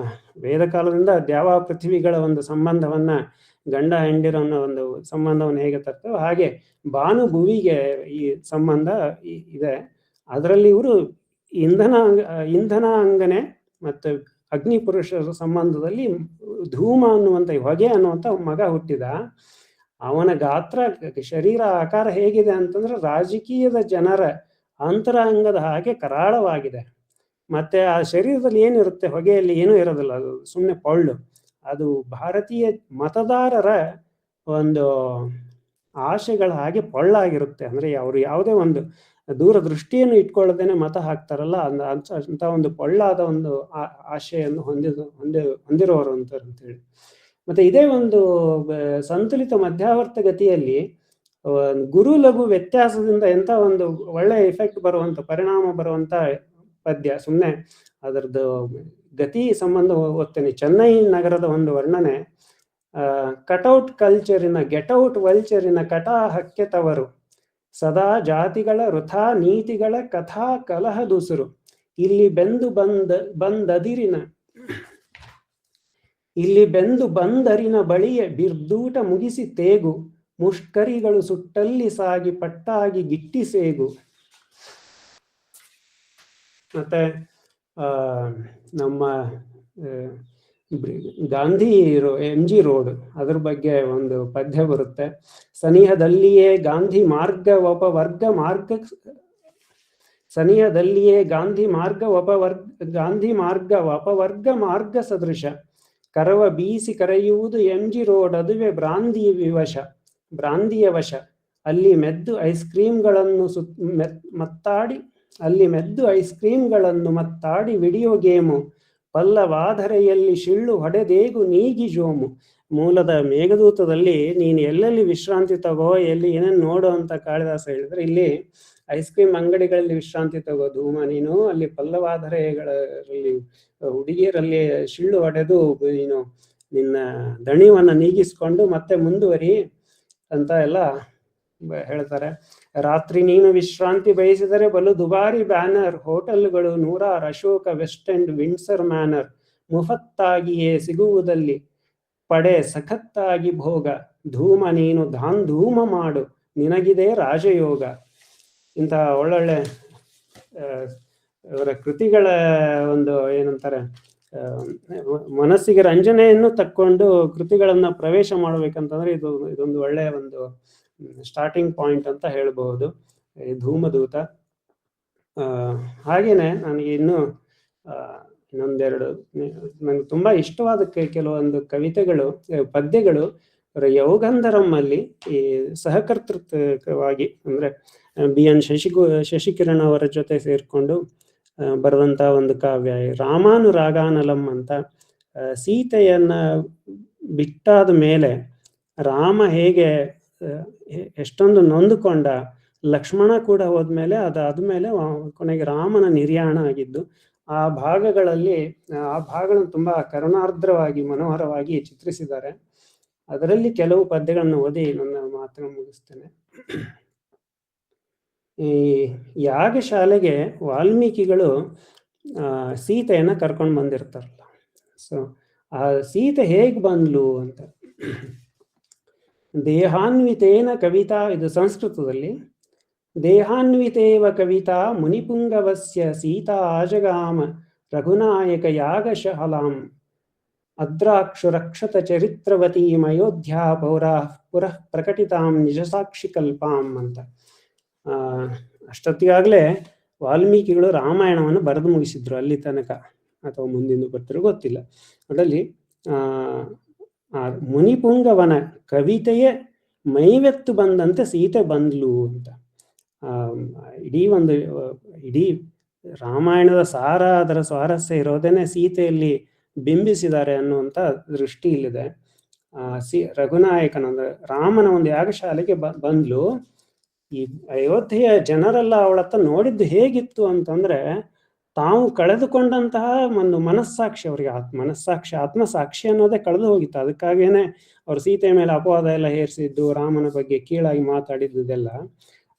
ವೇದ ಕಾಲದಿಂದ ದ್ಯಾವ ಪೃಥ್ವಿಗಳ ಒಂದು ಸಂಬಂಧವನ್ನ, ಗಂಡ ಹೆಂಡಿರೋ ಅನ್ನೋ ಒಂದು ಸಂಬಂಧವನ್ನು ಹೇಗೆ ತರ್ತೇವೆ ಹಾಗೆ ಬಾನು ಭುವಿಗೆ ಈ ಸಂಬಂಧ ಇದೆ. ಅದರಲ್ಲಿ ಇವರು ಇಂಧನ ಅಂಗನೆ ಮತ್ತು ಅಗ್ನಿ ಪುರುಷರ ಸಂಬಂಧದಲ್ಲಿ ಧೂಮ ಅನ್ನುವಂಥ ಹೊಗೆ ಅನ್ನುವಂಥ ಮಗ ಹುಟ್ಟಿದ. ಅವನ ಗಾತ್ರ, ಶರೀರ ಆಕಾರ ಹೇಗಿದೆ ಅಂತಂದ್ರೆ ರಾಜಕೀಯದ ಜನರ ಅಂತರಂಗದ ಹಾಗೆ ಕರಾಳವಾಗಿದೆ. ಮತ್ತೆ ಆ ಶರೀರದಲ್ಲಿ ಏನಿರುತ್ತೆ, ಹೊಗೆಯಲ್ಲಿ ಏನೂ ಇರೋದಿಲ್ಲ, ಅದು ಸುಮ್ಮನೆ ಪೊಳ್ಳು. ಅದು ಭಾರತೀಯ ಮತದಾರರ ಒಂದು ಆಶೆಗಳ ಹಾಗೆ ಪೊಳ್ಳಾಗಿರುತ್ತೆ. ಅಂದ್ರೆ ಅವರು ಯಾವುದೇ ಒಂದು ದೂರದೃಷ್ಟಿಯನ್ನು ಇಟ್ಕೊಳ್ಳದೇನೆ ಮತ ಹಾಕ್ತಾರಲ್ಲ, ಅಂತ ಒಂದು ಪೊಳ್ಳಾದ ಒಂದು ಆಶೆಯನ್ನು ಹೊಂದಿರೋರು ಅಂತೇಳಿ. ಮತ್ತೆ ಇದೇ ಒಂದು ಸಂತುಲಿತ ಮಧ್ಯಾವರ್ತ ಗತಿಯಲ್ಲಿ ಗುರು ಲಘು ವ್ಯತ್ಯಾಸದಿಂದ ಎಂತ ಒಂದು ಒಳ್ಳೆ ಎಫೆಕ್ಟ್ ಬರುವಂತ, ಪರಿಣಾಮ ಬರುವಂತ ಪದ್ಯ. ಸುಮ್ಮನೆ ಅದರದ್ದು ಗತಿ ಸಂಬಂಧ ಓದ್ತೇನೆ. ಚೆನ್ನೈ ನಗರದ ಒಂದು ವರ್ಣನೆ, ಕಟೌಟ್ ಕಲ್ಚರಿನ ಗೆಟೌಟ್ ವಲ್ಚರಿನ ಕಟಾಹಕ್ಕೆ ತವರು, ಸದಾ ಜಾತಿಗಳ ವೃಥಾ ನೀತಿಗಳ ಕಥಾ ಕಲಹದುಸುರು, ಇಲ್ಲಿ ಬೆಂದು ಬಂದರಿನ ಬಳಿಯ ಬಿರ್ದೂಟ ಮುಗಿಸಿ ತೇಗು, ಮುಷ್ಕರಿಗಳು ಸುಟ್ಟಲ್ಲಿ ಸಾಗಿ ಪಟ್ಟಾಗಿ ಗಿಟ್ಟಿಸೇಗು. ಮತ್ತೆ ನಮ್ಮ ಗಾಂಧಿ MG ರೋಡ್, ಅದ್ರ ಬಗ್ಗೆ ಒಂದು ಪದ್ಯ ಬರುತ್ತೆ. ಸನಿಹದಲ್ಲಿಯೇ ಗಾಂಧಿ ಮಾರ್ಗ ಅಪವರ್ಗ ಮಾರ್ಗ ಸದೃಶ, ಕರವ ಬೀಸಿ ಕರೆಯುವುದು MG ರೋಡ್, ಅದುವೆ ಬ್ರಾಂದಿಯ ವಶ. ಅಲ್ಲಿ ಮೆದ್ದು ಐಸ್ ಕ್ರೀಮ್ಗಳನ್ನು ಮತ್ತಾಡಿ ವಿಡಿಯೋ ಗೇಮು, ಪಲ್ಲವಾಧರೆಯಲ್ಲಿ ಶಿಳ್ಳು ಹೊಡೆದೇಗು ನೀಗಿ ಜೋಮು. ಮೂಲದ ಮೇಘದೂತದಲ್ಲಿ ನೀನು ಎಲ್ಲೆಲ್ಲಿ ವಿಶ್ರಾಂತಿ ತಗೋ, ಎಲ್ಲಿ ಏನೇನು ನೋಡು ಅಂತ ಕಾಳಿದಾಸ ಹೇಳಿದ್ರೆ, ಇಲ್ಲಿ ಐಸ್ ಕ್ರೀಮ್ ಅಂಗಡಿಗಳಲ್ಲಿ ವಿಶ್ರಾಂತಿ ತಗೋ ಧೂಮ ನೀನು, ಅಲ್ಲಿ ಪಲ್ಲವಾಧರೆಗಳಲ್ಲಿ ಹುಡುಗಿಯರಲ್ಲಿ ಶಿಳ್ಳು ಹೊಡೆದು ನೀನು ನಿನ್ನ ದಣಿವನ್ನ ನೀಗಿಸ್ಕೊಂಡು ಮತ್ತೆ ಮುಂದುವರಿ ಅಂತ ಎಲ್ಲ ಹೇಳ್ತಾರೆ. ರಾತ್ರಿ ನೀನು ವಿಶ್ರಾಂತಿ ಬಯಸಿದರೆ ಬಲು ದುಬಾರಿ ಬ್ಯಾನರ್, ಹೋಟೆಲ್ಗಳು 100 Ashoka, west end, Windsor manor, ಮುಫತ್ತಾಗಿಯೇ ಸಿಗುವುದಲ್ಲಿ ಪಡೆ ಸಖತ್ತಾಗಿ ಭೋಗ, ಧೂಮ ನೀನು ಧೂಮ ಮಾಡು, ನಿನಗಿದೆ ರಾಜಯೋಗ. ಇಂಥ ಒಳ್ಳೊಳ್ಳೆ ಅವರ ಕೃತಿಗಳ ಒಂದು ಏನಂತಾರೆ, ಮನಸ್ಸಿಗೆ ರಂಜನೆಯನ್ನು ತಕ್ಕೊಂಡು ಕೃತಿಗಳನ್ನ ಪ್ರವೇಶ ಮಾಡ್ಬೇಕಂತಂದ್ರೆ ಇದೊಂದು ಒಳ್ಳೆಯ ಒಂದು ಸ್ಟಾರ್ಟಿಂಗ್ ಪಾಯಿಂಟ್ ಅಂತ ಹೇಳ್ಬಹುದು. ಧೂಮದೂತ ಹಾಗೇನೆ ನನಗೆ ಇನ್ನೂ ಇನ್ನೊಂದೆರಡು ನನಗೆ ತುಂಬಾ ಇಷ್ಟವಾದ ಕೆಲವೊಂದು ಕವಿತೆಗಳು, ಪದ್ಯಗಳು ಯೌಗಂಧರಮ್ಮಲ್ಲಿ ಈ ಸಹಕರ್ತೃತ್ವವಾಗಿ ಅಂದ್ರೆ BN ಶಶಿಕಿರಣ್ ಅವರ ಜೊತೆ ಸೇರ್ಕೊಂಡು ಬರೆದಂತ ಒಂದು ಕಾವ್ಯ ರಾಮಾನುರಾಗಾನಲಂ ಅಂತ. ಸೀತೆಯನ್ನ ಬಿಟ್ಟಾದ ಮೇಲೆ ರಾಮ ಹೇಗೆ ಎಷ್ಟೊಂದು ನೊಂದುಕೊಂಡ, ಲಕ್ಷ್ಮಣ ಕೂಡ ಹೋದ್ಮೇಲೆ ಅದಾದ್ಮೇಲೆ ಕೊನೆಗೆ ರಾಮನ ನಿರ್ಯಾಣ ಆಗಿದ್ದು, ಆ ಭಾಗಗಳನ್ನು ತುಂಬಾ ಕರುಣಾರ್ದ್ರವಾಗಿ ಮನೋಹರವಾಗಿ ಚಿತ್ರಿಸಿದ್ದಾರೆ. ಅದರಲ್ಲಿ ಕೆಲವು ಪದ್ಯಗಳನ್ನು ಓದಿ ನನ್ನ ಮಾತನ್ನು ಮುಗಿಸ್ತೇನೆ. ಈ ಯಾಗಶಾಲೆಗೆ ವಾಲ್ಮೀಕಿಗಳು ಸೀತೆಯನ್ನ ಕರ್ಕೊಂಡು ಬಂದಿರ್ತಾರಲ್ಲ. ಸೊ ಆ ಸೀತೆ ಹೇಗ್ ಬಂದ್ಲು ಅಂತ, ದೇಹಾನ್ವಿತೇನ ಕವಿತಾ, ಇದು ಸಂಸ್ಕೃತದಲ್ಲಿ, ದೇಹಾನ್ವಿತೇವ ಕವಿತಾ ಮುನಿಪುಂಗವಸ್ಯ ಸೀತಾ ಆಜಗಾಮ ರಘುನಾಯಕ ಯಾಗಶಾಲಾಂ ಅದ್ರಾಕ್ಷುರಕ್ಷತ ಚರಿತ್ರವತೀಂ ಅಯೋಧ್ಯಾ ಪುರಃ ಪ್ರಕಟಿತಾಂ ನಿಜಸಾಕ್ಷಿ ಕಲ್ಪಾಂ ಅಂತ. ಅಷ್ಟೊತ್ತಿಗಾಗ್ಲೇ ವಾಲ್ಮೀಕಿಗಳು ರಾಮಾಯಣವನ್ನು ಬರೆದು ಮುಗಿಸಿದ್ರು ಅಲ್ಲಿ ತನಕ, ಅಥವಾ ಮುಂದಿನ ಬರ್ತಿರೋ ಗೊತ್ತಿಲ್ಲ. ಅದರಲ್ಲಿ ಮುನಿಪುಂಗವನ ಕವಿತೆಯೇ ಮೈವೆತ್ತು ಬಂದಂತೆ ಸೀತೆ ಬಂದ್ಲು ಅಂತ. ಇಡೀ ರಾಮಾಯಣದ ಸಾರ, ಅದರ ಸ್ವಾರಸ್ಯ ಇರೋದೇನೆ ಸೀತೆಯಲ್ಲಿ ಬಿಂಬಿಸಿದ್ದಾರೆ ಅನ್ನುವಂಥ ದೃಷ್ಟಿ ಇಲ್ಲಿದೆ. ರಘುನಾಯಕನ ಅಂದ್ರೆ ರಾಮನ ಒಂದು ಯಾಗಶಾಲೆಗೆ ಬಂದ್ಲು. ಈ ಅಯೋಧ್ಯೆಯ ಜನರೆಲ್ಲ ಅವಳತ್ತ ನೋಡಿದ್ದು ಹೇಗಿತ್ತು ಅಂತಂದ್ರೆ, ತಾವು ಕಳೆದುಕೊಂಡಂತಹ ಒಂದು ಮನಸ್ಸಾಕ್ಷಿ, ಅವರಿಗೆ ಆತ್ಮಸಾಕ್ಷಿ ಅನ್ನೋದೇ ಕಳೆದು ಹೋಗಿತ್ತು. ಅದಕ್ಕಾಗೇನೆ ಅವ್ರು ಸೀತೆಯ ಮೇಲೆ ಅಪವಾದ ಎಲ್ಲ ಹೇರಿಸಿದ್ದು, ರಾಮನ ಬಗ್ಗೆ ಕೀಳಾಗಿ ಮಾತಾಡಿದ್ದುದೆಲ್ಲ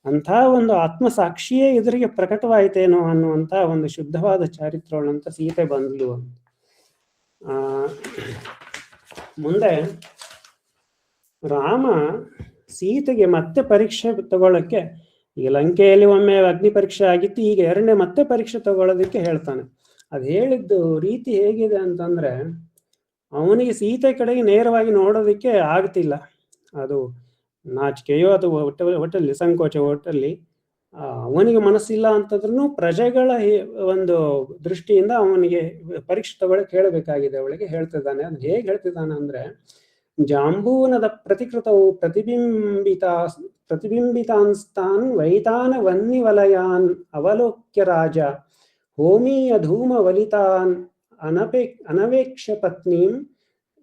ಅಂಥ ಒಂದು ಆತ್ಮಸಾಕ್ಷಿಯೇ ಎದುರಿಗೆ ಪ್ರಕಟವಾಯಿತೇನೋ ಅನ್ನುವಂಥ ಒಂದು ಶುದ್ಧವಾದ ಚಾರಿತ್ರಗಳಂತ ಸೀತೆ ಬಂದ್ಲು. ಮುಂದೆ ರಾಮ ಸೀತೆಗೆ ಮತ್ತೆ ಪರೀಕ್ಷೆ ತಗೊಳ್ಳಕ್ಕೆ, ಈಗ ಲಂಕೆಯಲ್ಲಿ ಒಮ್ಮೆ ಅಗ್ನಿ ಪರೀಕ್ಷೆ ಆಗಿತ್ತು, ಈಗ ಎರಡನೇ ಮತ್ತೆ ಪರೀಕ್ಷೆ ತಗೊಳ್ಳೋದಕ್ಕೆ ಹೇಳ್ತಾನೆ. ಅದು ಹೇಳಿದ್ದು ರೀತಿ ಹೇಗಿದೆ ಅಂತಂದ್ರೆ, ಅವನಿಗೆ ಸೀತೆ ಕಡೆಗೆ ನೇರವಾಗಿ ನೋಡೋದಕ್ಕೆ ಆಗ್ತಿಲ್ಲ. ಅದು ನಾಚಿಕೆಯೋ ಅಥವಾ ಒಟ್ಟಲ್ಲಿ ಸಂಕೋಚ, ಒಟ್ಟಲ್ಲಿ ಅವನಿಗೆ ಮನಸ್ಸಿಲ್ಲ ಅಂತಂದ್ರೂ ಪ್ರಜೆಗಳ ಒಂದು ದೃಷ್ಟಿಯಿಂದ ಅವನಿಗೆ ಪರೀಕ್ಷೆ ತಗೊಳಕ್ ಹೇಳಬೇಕಾಗಿದೆ. ಅವಳಿಗೆ ಹೇಳ್ತಿದ್ದಾನೆ. ಅದು ಹೇಗೆ ಹೇಳ್ತಿದ್ದಾನೆ ಅಂದ್ರೆ, ಜಾಂಬೂನದ ಪ್ರತಿಕೃತವು ಪ್ರತಿಬಿಂಬಿತಾನ್ಸ್ತಾನ್ ವೈತಾನ ವನ್ನಿವಲಯಾನ್ ಅವಲೋಕ್ಯ ರಾಜ ಹೋಮೀಯ ಧೂಮ ವಲಿತಾನ್ ಅನವೇಕ್ಷ ಪತ್ನೀಂ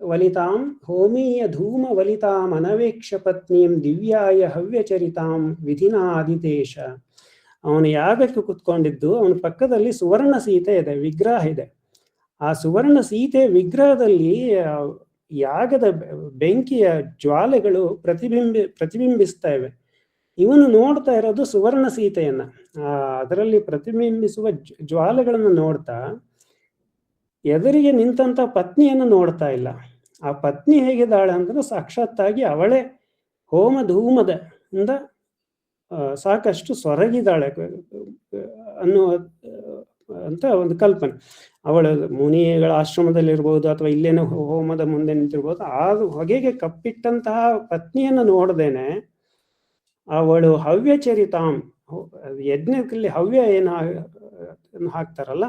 ವಲಿತಾಂ ಹೋಮೀಯ ಧೂಮ ವಲಿತಾಂ ಅನವೇಕ್ಷ ಪತ್ನೀಂ ದಿವ್ಯಾಯ ಹವ್ಯಚರಿತಾಂ ವಿಧಿನಾ ಆದಿತೇಶ. ಅವನು ಯಾಗಕ್ಕೆ ಕುತ್ಕೊಂಡಿದ್ದು, ಅವನ ಪಕ್ಕದಲ್ಲಿ ಸುವರ್ಣ ಸೀತೆ ಇದೆ, ವಿಗ್ರಹ ಇದೆ. ಆ ಸುವರ್ಣ ಸೀತೆ ವಿಗ್ರಹದಲ್ಲಿ ಯಾಗದ ಬೆಂಕಿಯ ಜ್ವಾಲೆಗಳು ಪ್ರತಿಬಿಂಬಿಸ್ತಾ ಇವೆ. ಇವನು ನೋಡ್ತಾ ಇರೋದು ಸುವರ್ಣ ಸೀತೆಯನ್ನ, ಅದರಲ್ಲಿ ಪ್ರತಿಬಿಂಬಿಸುವ ಜ್ವಾಲೆಗಳನ್ನು ನೋಡ್ತಾ ಎದುರಿಗೆ ನಿಂತಂತ ಪತ್ನಿಯನ್ನು ನೋಡ್ತಾ ಇಲ್ಲ. ಆ ಪತ್ನಿ ಹೇಗಿದ್ದಾಳೆ ಅಂತಂದ್ರೆ, ಸಾಕ್ಷಾತ್ತಾಗಿ ಅವಳೇ ಹೋಮ ಧೂಮದ ಇಂದ ಸಾಕಷ್ಟು ಸೊರಗಿದ್ದಾಳೆ ಅನ್ನುವ ಅಂತ ಒಂದು ಕಲ್ಪನೆ. ಅವಳ ಮುನಿಗಳ ಆಶ್ರಮದಲ್ಲಿರ್ಬೋದು ಅಥವಾ ಇಲ್ಲೇನೋ ಹೋಮದ ಮುಂದೆ ನಿಂತಿರ್ಬೋದು. ಆ ಹೊಗೆಗೆ ಕಪ್ಪಿಟ್ಟಂತಹ ಪತ್ನಿಯನ್ನು ನೋಡ್ದೇನೆ ಅವಳು ಹವ್ಯಚರಿತಾಂ, ಯಜ್ಞದಲ್ಲಿ ಹವ್ಯ ಏನು ಹಾಕ್ತಾರಲ್ಲ,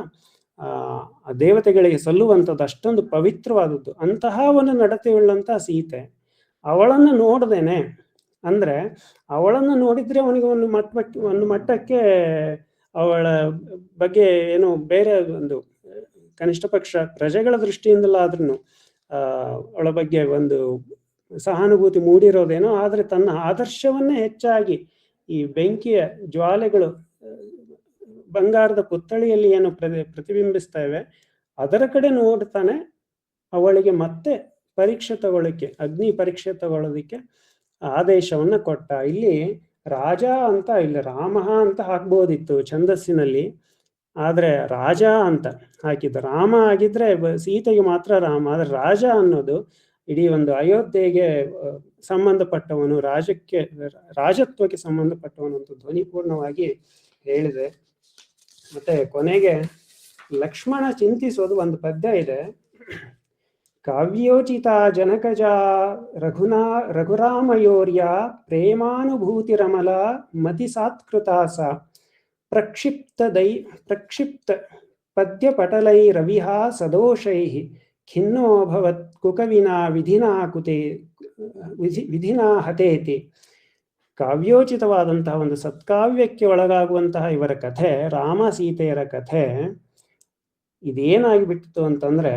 ದೇವತೆಗಳಿಗೆ ಸಲ್ಲುವಂಥದ್ದು, ಅಷ್ಟೊಂದು ಪವಿತ್ರವಾದದ್ದು ಅಂತಹ ಒಂದು ನಡತೆಯುಳ್ಳಂತಹ ಸೀತೆ. ಅವಳನ್ನು ನೋಡ್ದೇನೆ ಅಂದ್ರೆ, ಅವಳನ್ನು ನೋಡಿದ್ರೆ ಅವನಿಗೆ ಒಂದು ಮಟ್ಟಕ್ಕೆ ಅವಳ ಬಗ್ಗೆ ಏನು ಬೇರೆ ಒಂದು ಕನಿಷ್ಠ ಪಕ್ಷ ಪ್ರಜೆಗಳ ದೃಷ್ಟಿಯಿಂದಲ್ಲ ಆದ್ರೂ ಅವಳ ಬಗ್ಗೆ ಒಂದು ಸಹಾನುಭೂತಿ ಮೂಡಿರೋದೇನೋ. ಆದ್ರೆ ತನ್ನ ಆದರ್ಶವನ್ನೇ ಹೆಚ್ಚಾಗಿ ಈ ಬೆಂಕಿಯ ಜ್ವಾಲೆಗಳು ಬಂಗಾರದ ಪುತ್ಥಳಿಯಲ್ಲಿ ಏನು ಪ್ರತಿಬಿಂಬಿಸ್ತಾ ಇವೆ ಅದರ ಕಡೆ ನೋಡ್ತಾನೆ. ಅವಳಿಗೆ ಮತ್ತೆ ಪರೀಕ್ಷೆ ತಗೊಳ್ಳಕ್ಕೆ, ಅಗ್ನಿ ಪರೀಕ್ಷೆ ತಗೊಳ್ಳೋದಿಕ್ಕೆ ಆದೇಶವನ್ನ ಕೊಟ್ಟ. ಇಲ್ಲಿ ರಾಜ ಅಂತ, ಇಲ್ಲಿ ರಾಮ ಅಂತ ಹಾಕ್ಬೋದಿತ್ತು ಛಂದಸ್ಸಿನಲ್ಲಿ, ಆದ್ರೆ ರಾಜ ಅಂತ ಹಾಕಿದ್ದು. ರಾಮ ಆಗಿದ್ರೆ ಸೀತೆಗೆ ಮಾತ್ರ ರಾಮ, ಆದ್ರೆ ರಾಜ ಅನ್ನೋದು ಇಡೀ ಒಂದು ಅಯೋಧ್ಯೆಗೆ ಸಂಬಂಧಪಟ್ಟವನು, ರಾಜತ್ವಕ್ಕೆ ಸಂಬಂಧಪಟ್ಟವನು ಅಂತ ಧ್ವನಿಪೂರ್ಣವಾಗಿ ಹೇಳಿದೆ. ಮತ್ತೆ ಕೊನೆಗೆ ಲಕ್ಷ್ಮಣ ಚಿಂತಿಸೋದು ಒಂದು ಪದ್ಯ ಇದೆ. ಕಾವ್ಯೋಚಿತ ಜನಕಜ ರಘುರಾಮಯೋರ್ಯ ಪ್ರೇಮಾನುಭೂತಿ ರಮಲ ಮತಿ ಸಾತ್ಕೃತಾಸ ಪ್ರಕ್ಷಿಪ್ತ ಪದ್ಯಪಟಲೈರವಿಹ ಸದೋಷೈಃ ಖಿನ್ನೋऽಭವತ್ ಕುಕವಿನಾ ವಿಧಿನಾ ಹತೇತಿ. ಕಾವ್ಯೋಚಿತವಾದಂತಹ ಒಂದು ಸತ್ಕಾವ್ಯಕ್ಕೆ ಒಳಗಾಗುವಂತಹ ಇವರ ಕಥೆ, ರಾಮ ಸೀತೆಯರ ಕಥೆ ಇದೇನಾಗಿಬಿಟ್ಟಿತ್ತು ಅಂತಂದ್ರೆ,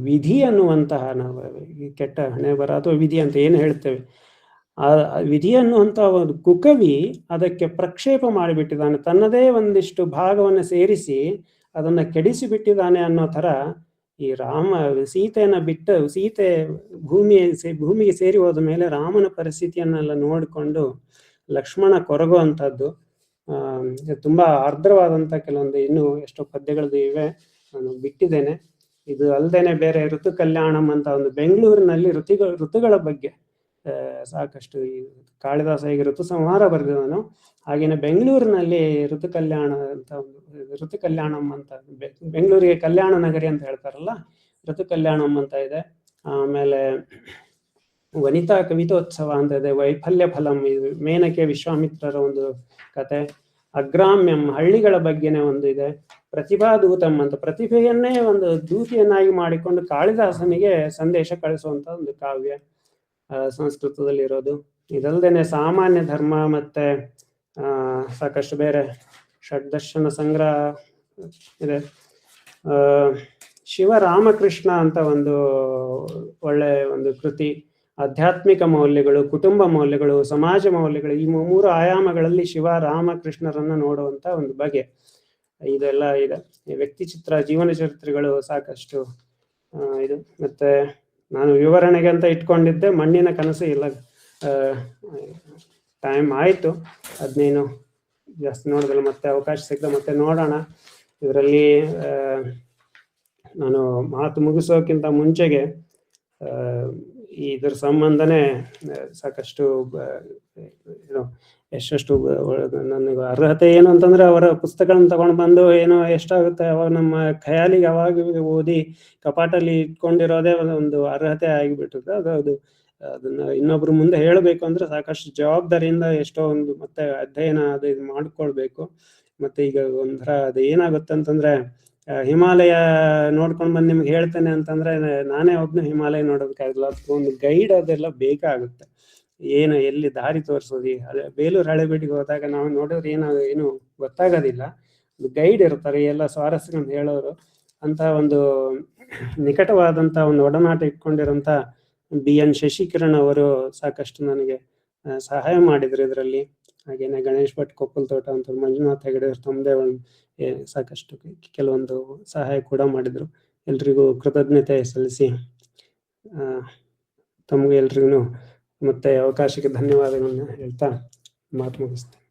ವಿಧಿ ಅನ್ನುವಂತಹ, ನಾವು ಕೆಟ್ಟ ಹಣೆ ಬರ ಅಥವಾ ವಿಧಿ ಅಂತ ಏನು ಹೇಳ್ತೇವೆ, ಆ ವಿಧಿ ಅನ್ನುವಂತಹ ಒಂದು ಕುಕವಿ ಅದಕ್ಕೆ ಪ್ರಕ್ಷೇಪ ಮಾಡಿಬಿಟ್ಟಿದ್ದಾನೆ, ತನ್ನದೇ ಒಂದಿಷ್ಟು ಭಾಗವನ್ನು ಸೇರಿಸಿ ಅದನ್ನ ಕೆಡಿಸಿಬಿಟ್ಟಿದ್ದಾನೆ ಅನ್ನೋ ಥರ ಈ ರಾಮ ಸೀತೆಯನ್ನ ಬಿಟ್ಟು, ಸೀತೆ ಭೂಮಿಗೆ ಸೇರಿ ಹೋದ ಮೇಲೆ ರಾಮನ ಪರಿಸ್ಥಿತಿಯನ್ನೆಲ್ಲ ನೋಡಿಕೊಂಡು ಲಕ್ಷ್ಮಣ ಕೊರಗುವಂಥದ್ದು ತುಂಬಾ ಆರ್ದ್ರವಾದಂಥ ಕೆಲವೊಂದು ಇನ್ನೂ ಎಷ್ಟೋ ಪದ್ಯಗಳದ್ದು ಇವೆ, ನಾನು ಬಿಟ್ಟಿದ್ದೇನೆ. ಇದು ಅಲ್ಲದೇನೆ ಬೇರೆ ಋತು ಕಲ್ಯಾಣಂ ಅಂತ ಒಂದು ಬೆಂಗಳೂರಿನಲ್ಲಿ ಋತುಗಳ ಬಗ್ಗೆ ಸಾಕಷ್ಟು, ಈ ಕಾಳಿದಾಸ ಈಗ ಋತು ಸಂಹಾರ ಬರೆದಿದ್ದಾನು, ಹಾಗೇನೆ ಬೆಂಗಳೂರಿನಲ್ಲಿ ಋತು ಕಲ್ಯಾಣಂ ಅಂತ, ಬೆಂಗಳೂರಿಗೆ ಕಲ್ಯಾಣ ನಗರಿ ಅಂತ ಹೇಳ್ತಾರಲ್ಲ, ಋತು ಕಲ್ಯಾಣಂ ಅಂತ ಇದೆ. ಆಮೇಲೆ ವನಿತಾ ಕವಿತೋತ್ಸವ ಅಂತ ಇದೆ, ವೈಫಲ್ಯ ಫಲಂ, ಇದು ಮೇನಕೆ ವಿಶ್ವಾಮಿತ್ರರ ಒಂದು ಕತೆ. ಅಗ್ರಾಮ್ಯಂ, ಹಳ್ಳಿಗಳ ಬಗ್ಗೆನೇ ಒಂದು ಇದೆ. ಪ್ರತಿಭಾದೂತಂ ಅಂತ, ಪ್ರತಿಭೆಯನ್ನೇ ಒಂದು ದೂತಿಯನ್ನಾಗಿ ಮಾಡಿಕೊಂಡು ಕಾಳಿದಾಸನಿಗೆ ಸಂದೇಶ ಕಳಿಸುವಂತ ಒಂದು ಕಾವ್ಯ ಸಂಸ್ಕೃತದಲ್ಲಿ ಇರೋದು. ಇದಲ್ದೇನೆ ಸಾಮಾನ್ಯ ಧರ್ಮ ಮತ್ತೆ ಸಾಕಷ್ಟು ಬೇರೆ ಷಡ್ದರ್ಶನ ಸಂಗ್ರಹ ಇದೆ. ಶಿವರಾಮಕೃಷ್ಣ ಅಂತ ಒಂದು ಒಳ್ಳೆ ಒಂದು ಕೃತಿ, ಆಧ್ಯಾತ್ಮಿಕ ಮೌಲ್ಯಗಳು, ಕುಟುಂಬ ಮೌಲ್ಯಗಳು, ಸಮಾಜ ಮೌಲ್ಯಗಳು, ಈ ಮೂರು ಆಯಾಮಗಳಲ್ಲಿ ಶಿವರಾಮಕೃಷ್ಣರನ್ನ ನೋಡುವಂತ ಒಂದು ಬಗೆ ಇದೆಲ್ಲ ಇದೆ. ವ್ಯಕ್ತಿ ಚಿತ್ರ, ಜೀವನ ಚರಿತ್ರೆಗಳು ಸಾಕಷ್ಟು ಇದು. ಮತ್ತೆ ನಾನು ವಿವರಣೆಗೆ ಅಂತ ಇಟ್ಕೊಂಡಿದ್ದೆ ಮಣ್ಣಿನ ಕನಸು, ಇಲ್ಲ ಟೈಮ್ ಆಯ್ತು, ಅದನ್ನೇನು ಜಾಸ್ತಿ ನೋಡೋದಿಲ್ಲ, ಮತ್ತೆ ಅವಕಾಶ ಸಿಕ್ಕರೆ ಮತ್ತೆ ನೋಡೋಣ. ಇದರಲ್ಲಿ ನಾನು ಮಾತು ಮುಗಿಸೋಕ್ಕಿಂತ ಮುಂಚೆಗೆ ಇದ್ರ ಸಂಬಂಧನೇ ಸಾಕಷ್ಟು ಎಷ್ಟೆಷ್ಟು ನನಗೆ ಅರ್ಹತೆ ಏನು ಅಂತಂದ್ರೆ, ಅವರ ಪುಸ್ತಕಗಳನ್ನ ತಗೊಂಡು ಬಂದು ಏನೋ ಎಷ್ಟಾಗುತ್ತೆ ಅವಾಗ ನಮ್ಮ ಖಯಾಲಿಗೆ ಅವಾಗ ಓದಿ ಕಪಾಟಲ್ಲಿ ಇಟ್ಕೊಂಡಿರೋದೇ ಒಂದು ಅರ್ಹತೆ ಆಗಿಬಿಟ್ಟಿದೆ. ಅದು ಅದನ್ನ ಇನ್ನೊಬ್ರು ಮುಂದೆ ಹೇಳಬೇಕು ಅಂದ್ರೆ ಸಾಕಷ್ಟು ಜವಾಬ್ದಾರಿಯಿಂದ ಎಷ್ಟೋ ಒಂದು ಮತ್ತೆ ಅಧ್ಯಯನ ಅದು ಇದು ಮಾಡ್ಕೊಳ್ಬೇಕು. ಮತ್ತೆ ಈಗ ಒಂಥರ ಅದು ಏನಾಗುತ್ತೆ ಅಂತಂದ್ರೆ, ಹಿಮಾಲಯ ನೋಡ್ಕೊಂಡು ಬಂದು ನಿಮ್ಗೆ ಹೇಳ್ತೇನೆ ಅಂತಂದ್ರೆ ನಾನೇ ಒಬ್ನು ಹಿಮಾಲಯ ನೋಡೋದಕ್ಕಾಗಲ್ಲ, ಅದಕ್ಕೆ ಒಂದು ಗೈಡ್ ಅದೆಲ್ಲ ಬೇಕಾಗುತ್ತೆ. ಏನು ಎಲ್ಲಿ ದಾರಿ ತೋರಿಸೋದು, ಅದೇ ಬೇಲೂರು ಹಳೆಬೀಡಿಗೆ ಹೋದಾಗ ನಾವು ನೋಡಿದ್ರೆ ಏನು ಗೊತ್ತಾಗೋದಿಲ್ಲ, ಗೈಡ್ ಇರ್ತಾರೆ ಎಲ್ಲ ಸ್ವಾರಸ್ಯಗಳನ್ನು ಹೇಳೋರು ಅಂತ ಒಂದು ನಿಕಟವಾದಂತ ಒಂದು ಒಡನಾಟ ಇಟ್ಕೊಂಡಿರೋಂಥ BN ಶಶಿಕಿರಣ್ ಅವರು ಸಾಕಷ್ಟು ನನಗೆ ಸಹಾಯ ಮಾಡಿದ್ರು ಇದರಲ್ಲಿ. ಹಾಗೇನೆ ಗಣೇಶ್ ಭಟ್ ಕೊಪ್ಪಲ್ ತೋಟ ಅಂತ, ಮಂಜುನಾಥ್ ಹೆಗಡೆ ತಮ್ಮದೇ ಒಂದು ಸಾಕಷ್ಟು ಕೆಲವೊಂದು ಸಹಾಯ ಕೂಡ ಮಾಡಿದ್ರು. ಎಲ್ರಿಗೂ ಕೃತಜ್ಞತೆ ಸಲ್ಲಿಸಿ ತಮಗೂ ಎಲ್ರಿಗೂ ಮತ್ತೆ ಅವಕಾಶಕ್ಕೆ ಧನ್ಯವಾದಗಳನ್ನ ಹೇಳ್ತಾ ಮಾತು ಮುಗಿಸ್ತೇನೆ.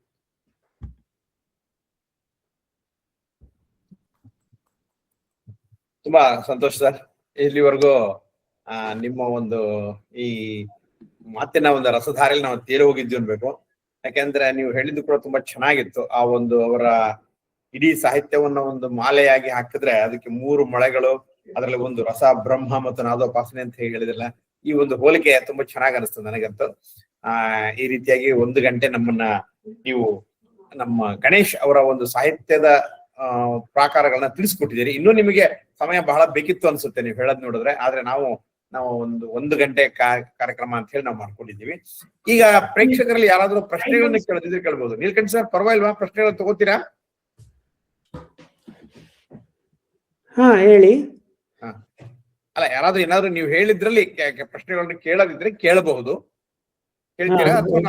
ತುಂಬಾ ಸಂತೋಷ ಸರ್. ಇಲ್ಲಿವರೆಗೂ ನಿಮ್ಮ ಒಂದು ಈ ಮಾತಿನ ಒಂದು ರಸಧಾರೆಯಲ್ಲಿ ನಾವು ತೇಲಿ ಹೋಗಿದ್ವಿ ಅನ್ಬೇಕು. ಯಾಕೆಂದ್ರೆ ನೀವು ಹೇಳಿದ್ದು ಕೂಡ ತುಂಬಾ ಚೆನ್ನಾಗಿತ್ತು. ಆ ಒಂದು ಅವರ ಇಡೀ ಸಾಹಿತ್ಯವನ್ನ ಒಂದು ಮಾಲೆಯಾಗಿ ಹಾಕಿದ್ರೆ ಅದಕ್ಕೆ 3 ಮೊಳೆಗಳು, ಅದರಲ್ಲಿ ಒಂದು ರಸ, ಬ್ರಹ್ಮ ಮತ್ತು ನಾದೋಪಾಸನೆ ಅಂತ ಹೇಳಿದ್ರಲ್ಲ, ಈ ಒಂದು ಹೋಲಿಕೆ ತುಂಬಾ ಚೆನ್ನಾಗಿ ಅನಿಸ್ತದೆ ನನಗಂತೂ. ಈ ರೀತಿಯಾಗಿ 1 ಗಂಟೆ ನಮ್ಮನ್ನ ನೀವು ನಮ್ಮ ಗಣೇಶ್ ಅವರ ಒಂದು ಸಾಹಿತ್ಯದ ಪ್ರಾಕಾರಗಳನ್ನ ತಿಳಿಸ್ಕೊಟ್ಟಿದ್ದೀರಿ. ಇನ್ನೂ ನಿಮಗೆ ಸಮಯ ಬಹಳ ಬೇಕಿತ್ತು ಅನ್ಸುತ್ತೆ ನೀವು ಹೇಳದ್ ನೋಡಿದ್ರೆ, ಆದ್ರೆ ನಾವು 1 ಗಂಟೆ ಕಾರ್ಯಕ್ರಮ ಅಂತ ಹೇಳಿ ನಾವು ಮಾಡ್ಕೊಂಡಿದ್ದೀವಿ. ಈಗ ಪ್ರೇಕ್ಷಕರಲ್ಲಿ ಯಾರಾದ್ರೂ ಪ್ರಶ್ನೆಗಳನ್ನ ಕೇಳದಿದ್ರೆ ಕೇಳ್ಬೋದು. ನೀಲಕಂಠ ಸರ್, ಪರವಾಗಿಲ್ವಾ? ಪ್ರಶ್ನೆಗಳು ತಗೋತೀರಾ? ಹಾ, ಹೇಳಿ. ಅಲ್ಲ, ಏನಾದ್ರೂ ನೀವು ಹೇಳಿದ್ರಲ್ಲಿ ಪ್ರಶ್ನೆಗಳನ್ನ ಕೇಳದಿದ್ರೆ ಕೇಳಬಹುದು.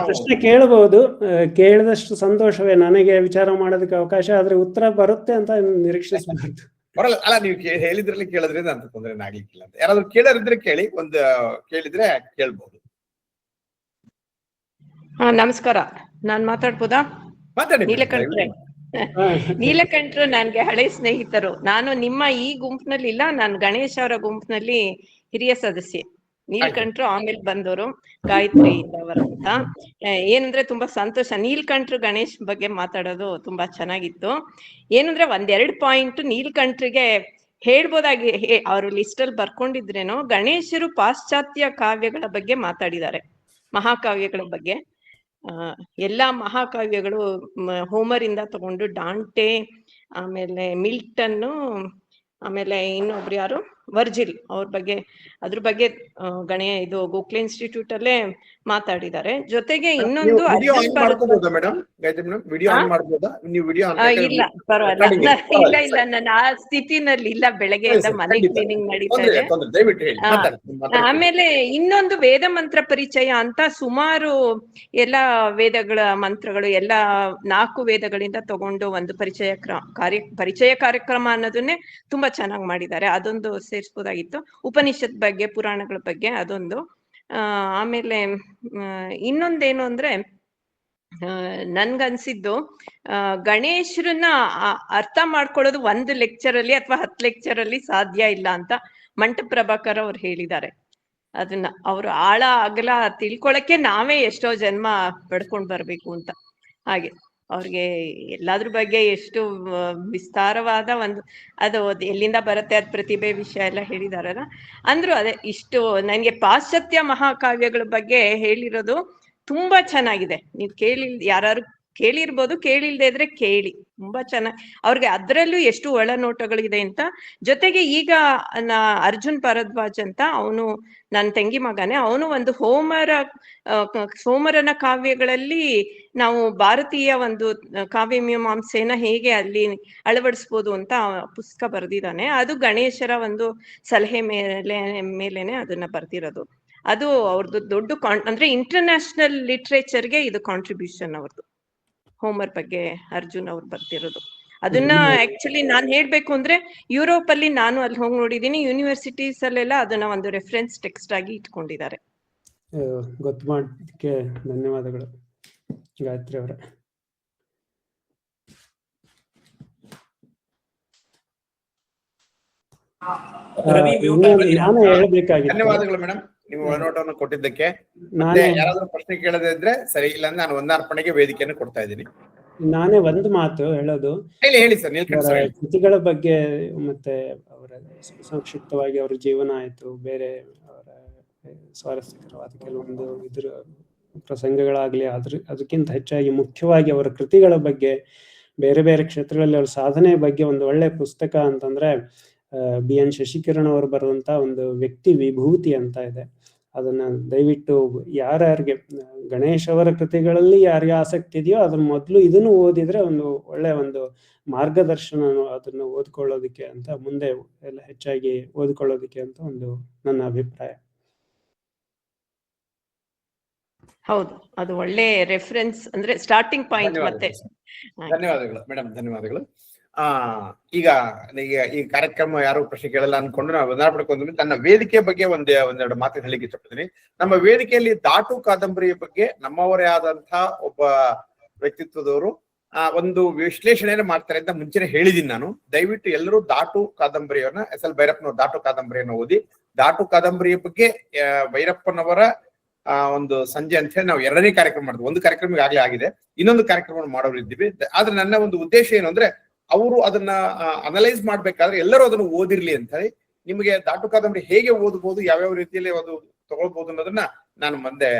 ಪ್ರಶ್ನೆ ಕೇಳಬಹುದು. ಕೇಳಿದಷ್ಟು ಸಂತೋಷವೇ ನನಗೆ ವಿಚಾರ ಮಾಡೋದಕ್ಕೆ ಅವಕಾಶ, ಆದ್ರೆ ಉತ್ತರ ಬರುತ್ತೆ ಅಂತ ನಿರೀಕ್ಷಿಸಬಾರ್ದು. ಬರಲ್ಲ. ಅಲ್ಲ, ನೀವು ಹೇಳಿದ್ರಲ್ಲಿ ಕೇಳಿದ್ರಿಂದ ಅಂತ ತೊಂದರೆ ಆಗ್ಲಿಕ್ಕಿಲ್ಲ ಅಂತ. ಯಾರಾದ್ರೂ ಕೇಳರಿದ್ರೆ ಕೇಳಿ, ಒಂದು ಕೇಳಿದ್ರೆ ಕೇಳ್ಬಹುದು. ನಮಸ್ಕಾರ, ನಾನ್ ಮಾತಾಡ್ಬೋದಾ? ಮಾತಾಡಿ. ನೀಲಕಂಠರು ನನ್ಗೆ ಹಳೆ ಸ್ನೇಹಿತರು. ನಾನು ನಿಮ್ಮ ಈ ಗುಂಪಿನಲ್ಲಿ ಇಲ್ಲ, ನಾನು ಗಣೇಶ್ ಅವರ ಗುಂಪಿನಲ್ಲಿ ಹಿರಿಯ ಸದಸ್ಯೆ. ನೀಲಕಂಠರು ಆಮೇಲೆ ಬಂದವರು, ಗಾಯತ್ರಿ ಅವರು ಅಂತ. ಏನಂದ್ರೆ ತುಂಬಾ ಸಂತೋಷ, ನೀಲಕಂಠರು ಗಣೇಶ್ ಬಗ್ಗೆ ಮಾತಾಡೋದು ತುಂಬಾ ಚೆನ್ನಾಗಿತ್ತು. ಏನಂದ್ರೆ 1-2 ಪಾಯಿಂಟ್ ನೀಲಕಂಠರಿಗೆ ಹೇಳ್ಬೋದಾಗಿ ಅವರು ಲಿಸ್ಟ್ ಅಲ್ಲಿ ಬರ್ಕೊಂಡಿದ್ರೇನೋ. ಗಣೇಶರು ಪಾಶ್ಚಾತ್ಯ ಕಾವ್ಯಗಳ ಬಗ್ಗೆ ಮಾತಾಡಿದ್ದಾರೆ, ಮಹಾಕಾವ್ಯಗಳ ಬಗ್ಗೆ. ಎಲ್ಲಾ ಮಹಾಕಾವ್ಯಗಳು ಹೋಮರ್ ಇಂದ ತಗೊಂಡು ಡಾಂಟೆ, ಆಮೇಲೆ ಮಿಲ್ಟನ್ನು, ಆಮೇಲೆ ಇನ್ನೊಬ್ರು ಯಾರು ವರ್ಜಿಲ್ ಅವ್ರ ಬಗ್ಗೆ, ಅದ್ರ ಬಗ್ಗೆ ಇದು ಗೋಖಲೆ ಇನ್ಸ್ಟಿಟ್ಯೂಟ್ ಅಲ್ಲೇ ಮಾತಾಡಿದ್ದಾರೆ. ಜೊತೆಗೆ ಇನ್ನೊಂದು ವಿಡಿಯೋ ಅರ್ಜುನ್ ಆನ್ ಭಾರದ್ವಾಜ್ ಮಾಡ್ಕೋಬಹುದಾ madam? Gayatri madam, video on ಮಾಡ್ಬೋದಾ? ನೀವು ವಿಡಿಯೋ ಇಲ್ಲ ಪರವಾಗಿಲ್ಲ, ಇಲ್ಲ ನಾನು ಆ ಸ್ಥಿತಿನಲ್ಲಿ ಇಲ್ಲ, ಬೆಳಗ್ಗೆಯಿಂದ ಮನೆ ಕ್ಲೀನಿಂಗ್ ನಡೀತಾ ಇದೆ. ದಯವಿಟ್ಟು ಹೇಳಿ, ಆಮೇಲೆ ಇನ್ನೊಂದು ವೇದ ಮಂತ್ರ ಪರಿಚಯ ಅಂತ ಸುಮಾರು ಎಲ್ಲಾ ವೇದಗಳ ಮಂತ್ರಗಳು ಎಲ್ಲಾ 4 ವೇದಗಳಿಂದ ತಗೊಂಡು ಒಂದು ಪರಿಚಯ ಕಾರ್ಯಕ್ರಮ ಅನ್ನೋದನ್ನೇ ತುಂಬಾ ಚೆನ್ನಾಗಿ ಮಾಡಿದ್ದಾರೆ. ಅದೊಂದು ಸೇರಿಸಬಹುದಾಗಿತ್ತು. ಉಪನಿಷತ್ ಬಗ್ಗೆ, ಪುರಾಣಗಳ ಬಗ್ಗೆ ಅದೊಂದು. ಆಮೇಲೆ ಇನ್ನೊಂದೇನು ಅಂದ್ರೆ ನನ್ಗನ್ಸಿದ್ದು ಗಣೇಶರನ್ನ ಅರ್ಥ ಮಾಡ್ಕೊಳ್ಳೋದು 1 ಲೆಕ್ಚರ್ ಅಲ್ಲಿ ಅಥವಾ 10 ಲೆಕ್ಚರ್ ಅಲ್ಲಿ ಸಾಧ್ಯ ಇಲ್ಲ ಅಂತ ಮಂಟಪ ಪ್ರಭಾಕರ್ ಅವ್ರು ಹೇಳಿದ್ದಾರೆ. ಅದನ್ನ ಅವರು ಆಳ ಅಗಲ ತಿಳ್ಕೊಳಕ್ಕೆ ನಾವೇ ಎಷ್ಟೋ ಜನ್ಮ ಪಡ್ಕೊಂಡ್ ಬರ್ಬೇಕು ಅಂತ. ಹಾಗೆ ಅವ್ರಿಗೆ ಎಲ್ಲಾದ್ರ ಬಗ್ಗೆ ಎಷ್ಟು ವಿಸ್ತಾರವಾದ ಅದು ಎಲ್ಲಿಂದ ಬರುತ್ತೆ ಅದ್ ಪ್ರತಿಭೆ ವಿಷಯ ಎಲ್ಲ ಹೇಳಿದಾರಲ್ಲ. ಅಂದ್ರು ಅದೇ ಇಷ್ಟು ನನ್ಗೆ ಪಾಶ್ಚಾತ್ಯ ಮಹಾಕಾವ್ಯಗಳ ಬಗ್ಗೆ ಹೇಳಿರೋದು ತುಂಬಾ ಚೆನ್ನಾಗಿದೆ. ನೀವ್ ಯಾರು ಕೇಳಿರ್ಬೋದು, ಕೇಳಿಲ್ದೇ ಇದ್ರೆ ಕೇಳಿ, ತುಂಬಾ ಚೆನ್ನಾಗಿ ಅವ್ರಿಗೆ ಅದ್ರಲ್ಲೂ ಎಷ್ಟು ಒಳನೋಟಗಳಿದೆ ಅಂತ. ಜೊತೆಗೆ ಈಗ ಅರ್ಜುನ್ ಭಾರದ್ವಾಜ್ ಅಂತ, ಅವನು ನನ್ನ ತಂಗಿ ಮಗನೇ, ಅವನು ಒಂದು ಹೋಮರನ ಕಾವ್ಯಗಳಲ್ಲಿ ನಾವು ಭಾರತೀಯ ಒಂದು ಕಾವ್ಯ ಮೀಮಾಂಸೆನ ಹೇಗೆ ಅಲ್ಲಿ ಅಳವಡಿಸ್ಬೋದು ಅಂತ ಪುಸ್ತಕ ಬರೆದಿದ್ದಾನೆ. ಅದು ಗಣೇಶರ ಒಂದು ಸಲಹೆ ಮೇಲೇನೆ ಅದನ್ನ ಬರ್ದಿರೋದು. ಅದು ಅವ್ರದ್ದು ದೊಡ್ಡ ಅಂದ್ರೆ ಇಂಟರ್ನ್ಯಾಷನಲ್ ಲಿಟ್ರೇಚರ್ಗೆ ಇದು ಕಾಂಟ್ರಿಬ್ಯೂಷನ್ ಅವ್ರದ್ದು, ಹೋಮರ್ ಬಗ್ಗೆ ಅರ್ಜುನ್ ಅವ್ರು ಬರ್ತಿರೋದು. ಅದನ್ನ ಆಕ್ಚುಲಿ ನಾನ್ ಹೇಳ್ಬೇಕು ಅಂದ್ರೆ ಯುರೋಪ್ ಅಲ್ಲಿ ನಾನು ಅಲ್ಲಿ ಹೋಗಿ ನೋಡಿದೀನಿ, ಯೂನಿವರ್ಸಿಟೀಸ್ ಅಲ್ಲೆಲ್ಲ ಅದನ್ನ ಒಂದು ರೆಫರೆನ್ಸ್ ಟೆಕ್ಸ್ಟ್ ಆಗಿ ಇಟ್ಕೊಂಡಿದ್ದಾರೆ. ಗೊತ್ತು ಮಾಡೋದಕ್ಕೆ ಧನ್ಯವಾದಗಳು ಗಾಯತ್ರಿ ಅವರೇ. ನಾನು ಹೇಳ್ಬೇಕಾಗಿತ್ತು. ಧನ್ಯವಾದಗಳು ಮೇಡಮ್, ನೀವು ಒಳನೋಟವನ್ನು ಕೊಟ್ಟಿದ್ದಕ್ಕೆ. ಯಾರಾದ್ರೂ ಪ್ರಶ್ನೆ ಕೇಳದೇ ಇದ್ರೆ ಸರಿ, ಇಲ್ಲ ನಾನು ಒಂದಾರ್ಪಣೆಗೆ ವೇದಿಕೆಯನ್ನು ಕೊಡ್ತಾ ಇದ್ದೀನಿ. ನಾನೇ ಒಂದು ಮಾತು ಹೇಳೋದು, ಹೇಳಿ ಸರ್. ಕೃತಿಗಳ ಬಗ್ಗೆ ಮತ್ತೆ ಅವರ ಸಂಕ್ಷಿಪ್ತವಾಗಿ ಅವರ ಜೀವನ ಆಯ್ತು, ಬೇರೆ ಅವರ ಸ್ವಾರಸ್ಯಕರವಾದ ಕೆಲವೊಂದು ಇದ್ರ ಪ್ರಸಂಗಗಳಾಗ್ಲಿ, ಅದಕ್ಕಿಂತ ಹೆಚ್ಚಾಗಿ ಮುಖ್ಯವಾಗಿ ಅವರ ಕೃತಿಗಳ ಬಗ್ಗೆ, ಬೇರೆ ಬೇರೆ ಕ್ಷೇತ್ರಗಳಲ್ಲಿ ಅವರ ಸಾಧನೆ ಬಗ್ಗೆ ಒಂದು ಒಳ್ಳೆ ಪುಸ್ತಕ ಅಂತಂದ್ರೆ BN ಶಶಿಕಿರಣ್ ಅವರು ಬರೆದಂತ ಒಂದು ವ್ಯಕ್ತಿ ವಿಭೂತಿ ಅಂತ ಇದೆ. ಅದನ್ನ ದಯವಿಟ್ಟು ಯಾರ್ಯಾರಿಗೆ ಗಣೇಶ್ ಅವರ ಕೃತಿಗಳಲ್ಲಿ ಯಾರಿಗೆ ಆಸಕ್ತಿ ಇದೆಯೋ ಅದನ್ನ ಮೊದಲು ಇದನ್ನು ಓದಿದ್ರೆ ಒಂದು ಒಳ್ಳೆ ಒಂದು ಮಾರ್ಗದರ್ಶನ ಅದನ್ನ ಓದ್ಕೊಳ್ಳೋದಿಕ್ಕೆ ಅಂತ, ಮುಂದೆ ಎಲ್ಲ ಹೆಚ್ಚಾಗಿ ಓದ್ಕೊಳ್ಳೋದಿಕ್ಕೆ ಅಂತ ಒಂದು ನನ್ನ ಅಭಿಪ್ರಾಯ. ಹೌದು, ಅದು ಒಳ್ಳೆ ರೆಫರೆನ್ಸ್ ಅಂದ್ರೆ ಸ್ಟಾರ್ಟಿಂಗ್ ಪಾಯಿಂಟ್. ಮತ್ತೆ ಧನ್ಯವಾದಗಳು ಮೇಡಮ್, ಧನ್ಯವಾದಗಳು. ಈಗ ಈ ಕಾರ್ಯಕ್ರಮ ಯಾರು ಪ್ರಶ್ನೆ ಕೇಳಲ್ಲ ಅನ್ಕೊಂಡು ನಾವು ಪಡ್ಕೊಂಡ್ರೆ ನನ್ನ ವೇದಿಕೆ ಬಗ್ಗೆ ಒಂದೆರಡು ಮಾತು ಹೇಳಿಕ್ಕೆ ಇಷ್ಟಪಡ್ತೀನಿ. ನಮ್ಮ ವೇದಿಕೆಯಲ್ಲಿ ದಾಟು ಕಾದಂಬರಿಯ ಬಗ್ಗೆ ನಮ್ಮವರೇ ಆದಂತಹ ಒಬ್ಬ ವ್ಯಕ್ತಿತ್ವದವರು ಒಂದು ವಿಶ್ಲೇಷಣೆಯನ್ನು ಮಾಡ್ತಾರೆ ಅಂತ ಮುಂಚೆನೆ ಹೇಳಿದೀನಿ ನಾನು. ದಯವಿಟ್ಟು ಎಲ್ಲರೂ ದಾಟು ಕಾದಂಬರಿಯನ್ನ SL ಭೈರಪ್ಪನವ್ರ ದಾಟು ಕಾದಂಬರಿಯನ್ನು ಓದಿ. ದಾಟು ಕಾದಂಬರಿಯ ಬಗ್ಗೆ ಭೈರಪ್ಪನವರ ಒಂದು ಸಂಜೆ ಅಂತ ಹೇಳಿ ನಾವು 2ನೇ ಕಾರ್ಯಕ್ರಮ ಮಾಡಿದ್ವಿ. ಒಂದು ಕಾರ್ಯಕ್ರಮ ಈಗಾಗಲೇ ಆಗಿದೆ, ಇನ್ನೊಂದು ಕಾರ್ಯಕ್ರಮ ಮಾಡೋರಿದ್ದೀವಿ. ಆದ್ರೆ ನನ್ನ ಒಂದು ಉದ್ದೇಶ ಏನು ಅಂದ್ರೆ, ಅವರು ಅದನ್ನ ಅನಲೈಸ್ ಮಾಡ್ಬೇಕಾದ್ರೆ ಎಲ್ಲರೂ ಅದನ್ನು ಓದಿರ್ಲಿ ಅಂತ ಹೇಳಿ. ನಿಮಗೆ ದಾಟು ಕಾದಂಬರಿ ಹೇಗೆ ಓದಬಹುದು, ಯಾವ್ಯಾವ ರೀತಿಯಲ್ಲಿ ಅದು ತಗೊಳ್ಬಹುದು ಅನ್ನೋದನ್ನ ನಾನು ಮುಂದೆ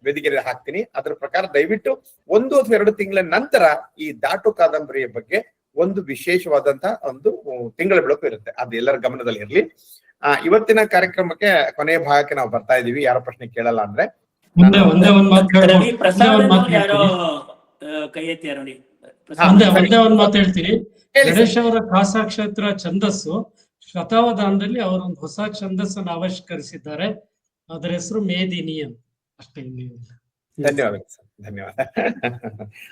ವೇದಿಕೆಯಲ್ಲಿ ಹಾಕ್ತೀನಿ. ಅದರ ಪ್ರಕಾರ ದಯವಿಟ್ಟು 1 ಅಥವಾ 2 ತಿಂಗಳ ನಂತರ ಈ ದಾಟು ಕಾದಂಬರಿಯ ಬಗ್ಗೆ ಒಂದು ವಿಶೇಷವಾದಂತಹ ಒಂದು ತಿಂಗಳ ಬೆಳಕು ಇರುತ್ತೆ, ಅದು ಎಲ್ಲರ ಗಮನದಲ್ಲಿ ಇರ್ಲಿ. ಇವತ್ತಿನ ಕಾರ್ಯಕ್ರಮಕ್ಕೆ ಕೊನೆಯ ಭಾಗಕ್ಕೆ ನಾವು ಬರ್ತಾ ಇದೀವಿ. ಯಾರೋ ಪ್ರಶ್ನೆ ಕೇಳಲ್ಲ ಅಂದ್ರೆ ಒಂದೇ ಒಂದ್ ಮಾತು ಹೇಳ್ತೀನಿ. ಗಣೇಶ್ ಅವರ ಖಾಸಾಕ್ಷೇತ್ರ ಛಂದಸ್ಸು ಶತಾವಧಾನದಲ್ಲಿ ಅವರೊಂದು ಹೊಸ ಛಂದಸ್ಸನ್ನು ಆವಿಷ್ಕರಿಸಿದ್ದಾರೆ. ಅದರ ಹೆಸರು ಮೇದಿನಿ ಅಂತ. ಅಷ್ಟೇ, ಇನ್ನೇನಿಲ್ಲ. ಧನ್ಯವಾದ ಸರ್, ಧನ್ಯವಾದ.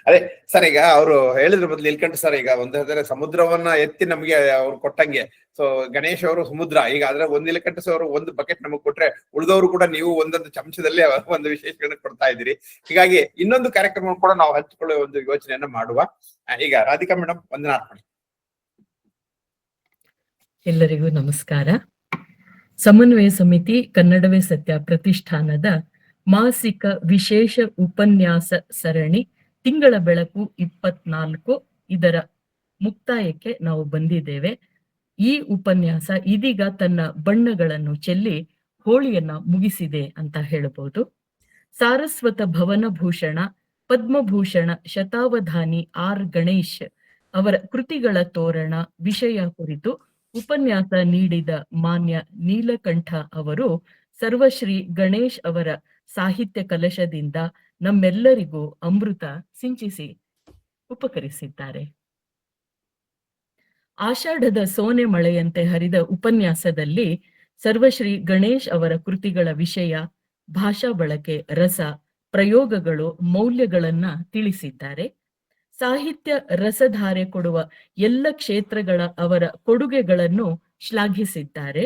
ಅದೇ ಸರ್, ಈಗ ಅವರು ಹೇಳಿದ್ರ ಬದಲು ನಿಲ್ಕಂಠ ಸರ್ ಈಗ ಒಂದಾದ್ರೆ ಸಮುದ್ರವನ್ನ ಎತ್ತಿ ನಮ್ಗೆ ಅವ್ರು ಕೊಟ್ಟಂಗೆ. ಸೊ ಗಣೇಶ್ ಅವರು ಸಮುದ್ರ, ಈಗ ಅದ್ರ ಒಂದು ನಿಲ್ಕಂಠ ಸರ್ ಅವರು ಒಂದು ಬಕೆಟ್ ನಮಗ್ ಕೊಟ್ರೆ, ಉಳಿದವರು ಕೂಡ ನೀವು ಒಂದೊಂದು ಚಮಚದಲ್ಲಿ ಒಂದು ವಿಶೇಷಗಳನ್ನು ಕೊಡ್ತಾ ಇದ್ದೀರಿ. ಹೀಗಾಗಿ ಇನ್ನೊಂದು ಕಾರ್ಯಕ್ರಮ ಕೂಡ ನಾವು ಹಂಚಿಕೊಳ್ಳುವ ಒಂದು ಯೋಚನೆಯನ್ನ ಮಾಡುವ. ಈಗ ರಾಧಿಕಾ ಮೇಡಮ್ ವಂದನಾರ್ಪಣೆ. ಎಲ್ಲರಿಗೂ ನಮಸ್ಕಾರ. ಸಮನ್ವಯ ಸಮಿತಿ ಕನ್ನಡವೇ ಸತ್ಯ ಪ್ರತಿಷ್ಠಾನದ ಮಾಸಿಕ ವಿಶೇಷ ಉಪನ್ಯಾಸ ಸರಣಿ ತಿಂಗಳ ಬೆಳಕು 24 ಇದರ ಮುಕ್ತಾಯಕ್ಕೆ ನಾವು ಬಂದಿದ್ದೇವೆ. ಈ ಉಪನ್ಯಾಸ ಇದೀಗ ತನ್ನ ಬಣ್ಣಗಳನ್ನು ಚೆಲ್ಲಿ ಹೋಳಿಯನ್ನ ಮುಗಿಸಿದೆ ಅಂತ ಹೇಳಬಹುದು. ಸಾರಸ್ವತ ಭವನ ಭೂಷಣ ಪದ್ಮಭೂಷಣ ಶತಾವಧಾನಿ ಆರ್ ಗಣೇಶ್ ಅವರ ಕೃತಿಗಳ ತೋರಣ ವಿಷಯ ಕುರಿತು ಉಪನ್ಯಾಸ ನೀಡಿದ ಮಾನ್ಯ ನೀಲಕಂಠ ಅವರು ಸರ್ವಶ್ರೀ ಗಣೇಶ್ ಅವರ ಸಾಹಿತ್ಯ ಕಲಶದಿಂದ ನಮ್ಮೆಲ್ಲರಿಗೂ ಅಮೃತ ಸಿಂಚಿಸಿ ಉಪಕರಿಸಿದ್ದಾರೆ. ಆಷಾಢದ ಸೋನೆ ಮಳೆಯಂತೆ ಹರಿದ ಉಪನ್ಯಾಸದಲ್ಲಿ ಸರ್ವಶ್ರೀ ಗಣೇಶ್ ಅವರ ಕೃತಿಗಳ ವಿಷಯ, ಭಾಷಾ ಬಳಕೆ, ರಸ, ಪ್ರಯೋಗಗಳು, ಮೌಲ್ಯಗಳನ್ನ ತಿಳಿಸಿದ್ದಾರೆ. ಸಾಹಿತ್ಯ ರಸಧಾರೆ ಕೊಡುವ ಎಲ್ಲ ಕ್ಷೇತ್ರಗಳ ಅವರ ಕೊಡುಗೆಗಳನ್ನು ಶ್ಲಾಘಿಸಿದ್ದಾರೆ.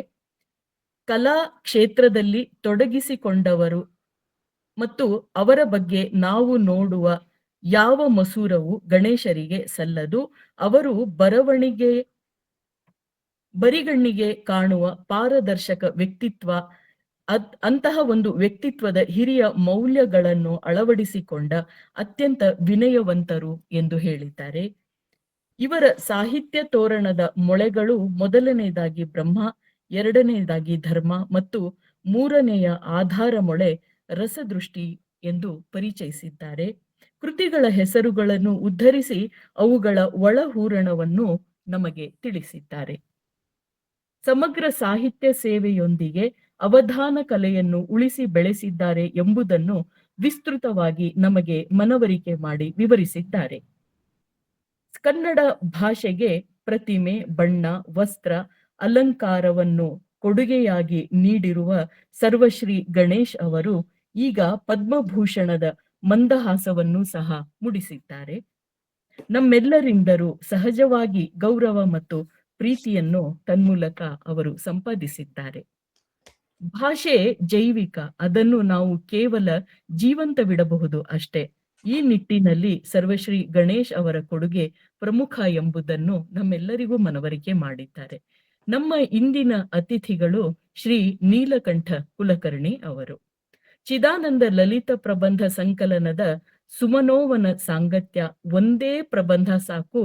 ಕಲಾ ಕ್ಷೇತ್ರದಲ್ಲಿ ತೊಡಗಿಸಿಕೊಂಡವರು ಮತ್ತು ಅವರ ಬಗ್ಗೆ ನಾವು ನೋಡುವ ಯಾವ ಮಸೂರವು ಗಣೇಶರಿಗೆ ಸಲ್ಲದು. ಅವರು ಬರಿಗಣ್ಣಿಗೆ ಕಾಣುವ ಪಾರದರ್ಶಕ ವ್ಯಕ್ತಿತ್ವ, ಅಂತಹ ಒಂದು ವ್ಯಕ್ತಿತ್ವದ ಹಿರಿಯ ಮೌಲ್ಯಗಳನ್ನು ಅಳವಡಿಸಿಕೊಂಡ ಅತ್ಯಂತ ವಿನಯವಂತರು ಎಂದು ಹೇಳಿದ್ದಾರೆ. ಇವರ ಸಾಹಿತ್ಯ ತೋರಣದ ಮೊಳೆಗಳು ಮೊದಲನೆಯದಾಗಿ ಬ್ರಹ್ಮ, ಎರಡನೆಯದಾಗಿ ಧರ್ಮ ಮತ್ತು ಮೂರನೆಯ ಆಧಾರ ಮೊಳೆ ರಸದೃಷ್ಟಿ ಎಂದು ಪರಿಚಯಿಸಿದ್ದಾರೆ. ಕೃತಿಗಳ ಹೆಸರುಗಳನ್ನು ಉದ್ಧರಿಸಿ ಅವುಗಳ ಒಳಹೂರಣವನ್ನು ನಮಗೆ ತಿಳಿಸಿದ್ದಾರೆ. ಸಮಗ್ರ ಸಾಹಿತ್ಯ ಸೇವೆಯೊಂದಿಗೆ ಅವಧಾನ ಕಲೆಯನ್ನು ಉಳಿಸಿ ಬೆಳೆಸಿದ್ದಾರೆ ಎಂಬುದನ್ನು ವಿಸ್ತೃತವಾಗಿ ನಮಗೆ ಮನವರಿಕೆ ಮಾಡಿ ವಿವರಿಸಿದ್ದಾರೆ. ಕನ್ನಡ ಭಾಷೆಗೆ ಪ್ರತಿಮೆ, ಬಣ್ಣ, ವಸ್ತ್ರ, ಅಲಂಕಾರವನ್ನು ಕೊಡುಗೆಯಾಗಿ ನೀಡಿರುವ ಸರ್ವಶ್ರೀ ಗಣೇಶ್ ಅವರು ಈಗ ಪದ್ಮಭೂಷಣದ ಮಂದಹಾಸವನ್ನು ಸಹ ಮುಡಿಸಿದ್ದಾರೆ. ನಮ್ಮೆಲ್ಲರಿಂದಲೂ ಸಹಜವಾಗಿ ಗೌರವ ಮತ್ತು ಪ್ರೀತಿಯನ್ನು ತನ್ಮೂಲಕ ಅವರು ಸಂಪಾದಿಸಿದ್ದಾರೆ. ಭಾಷೆ ಜೈವಿಕ, ಅದನ್ನು ನಾವು ಕೇವಲ ಜೀವಂತವಿಡಬಹುದು ಅಷ್ಟೇ. ಈ ನಿಟ್ಟಿನಲ್ಲಿ ಸರ್ವಶ್ರೀ ಗಣೇಶ್ ಅವರ ಕೊಡುಗೆ ಪ್ರಮುಖ ಎಂಬುದನ್ನು ನಮ್ಮೆಲ್ಲರಿಗೂ ಮನವರಿಕೆ ಮಾಡಿದ್ದಾರೆ. ನಮ್ಮ ಇಂದಿನ ಅತಿಥಿಗಳು ಶ್ರೀ ನೀಲಕಂಠ ಕುಲಕರ್ಣಿ ಅವರು. ಚಿದಾನಂದ ಲಲಿತ ಪ್ರಬಂಧ ಸಂಕಲನದ ಸುಮನೋವನ ಸಾಂಗತ್ಯ ಒಂದೇ ಪ್ರಬಂಧ ಸಾಕು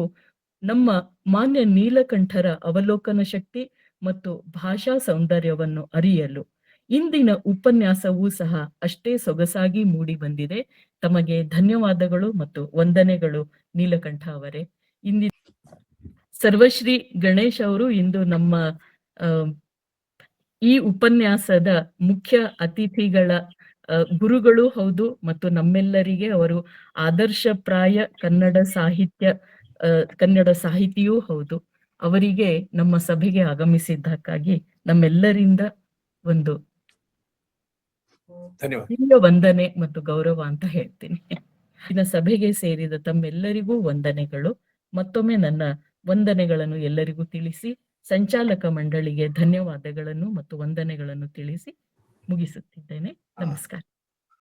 ನಮ್ಮ ಮಾನ್ಯ ನೀಲಕಂಠರ ಅವಲೋಕನ ಶಕ್ತಿ ಮತ್ತು ಭಾಷಾ ಸೌಂದರ್ಯವನ್ನು ಅರಿಯಲು. ಇಂದಿನ ಉಪನ್ಯಾಸವೂ ಸಹ ಅಷ್ಟೇ ಸೊಗಸಾಗಿ ಮೂಡಿ ಬಂದಿದೆ. ತಮಗೆ ಧನ್ಯವಾದಗಳು ಮತ್ತು ವಂದನೆಗಳು ನೀಲಕಂಠ ಅವರೇ. ಇಂದಿನ ಸರ್ವಶ್ರೀ ಗಣೇಶ್ ಅವರು ಇಂದು ನಮ್ಮ ಈ ಉಪನ್ಯಾಸದ ಮುಖ್ಯ ಅತಿಥಿಗಳ ಗುರುಗಳು ಹೌದು ಮತ್ತು ನಮ್ಮೆಲ್ಲರಿಗೆ ಅವರು ಆದರ್ಶಪ್ರಾಯ ಕನ್ನಡ ಸಾಹಿತಿಯೂ ಹೌದು. ಅವರಿಗೆ ನಮ್ಮ ಸಭೆಗೆ ಆಗಮಿಸಿದ್ದಕ್ಕಾಗಿ ನಮ್ಮೆಲ್ಲರಿಂದ ಒಂದು ಧನ್ಯವಾದ, ವಂದನೆ ಮತ್ತು ಗೌರವ ಅಂತ ಹೇಳ್ತೀನಿ. ಇನ್ನ ಸಭೆಗೆ ಸೇರಿದ ತಮ್ಮೆಲ್ಲರಿಗೂ ವಂದನೆಗಳು. ಮತ್ತೊಮ್ಮೆ ನನ್ನ ವಂದನೆಗಳನ್ನು ಎಲ್ಲರಿಗೂ ತಿಳಿಸಿ, ಸಂಚಾಲಕ ಮಂಡಳಿಗೆ ಧನ್ಯವಾದಗಳನ್ನು ಮತ್ತು ವಂದನೆಗಳನ್ನು ತಿಳಿಸಿ ಮುಗಿಸುತ್ತಿದ್ದೇನೆ. ನಮಸ್ಕಾರ.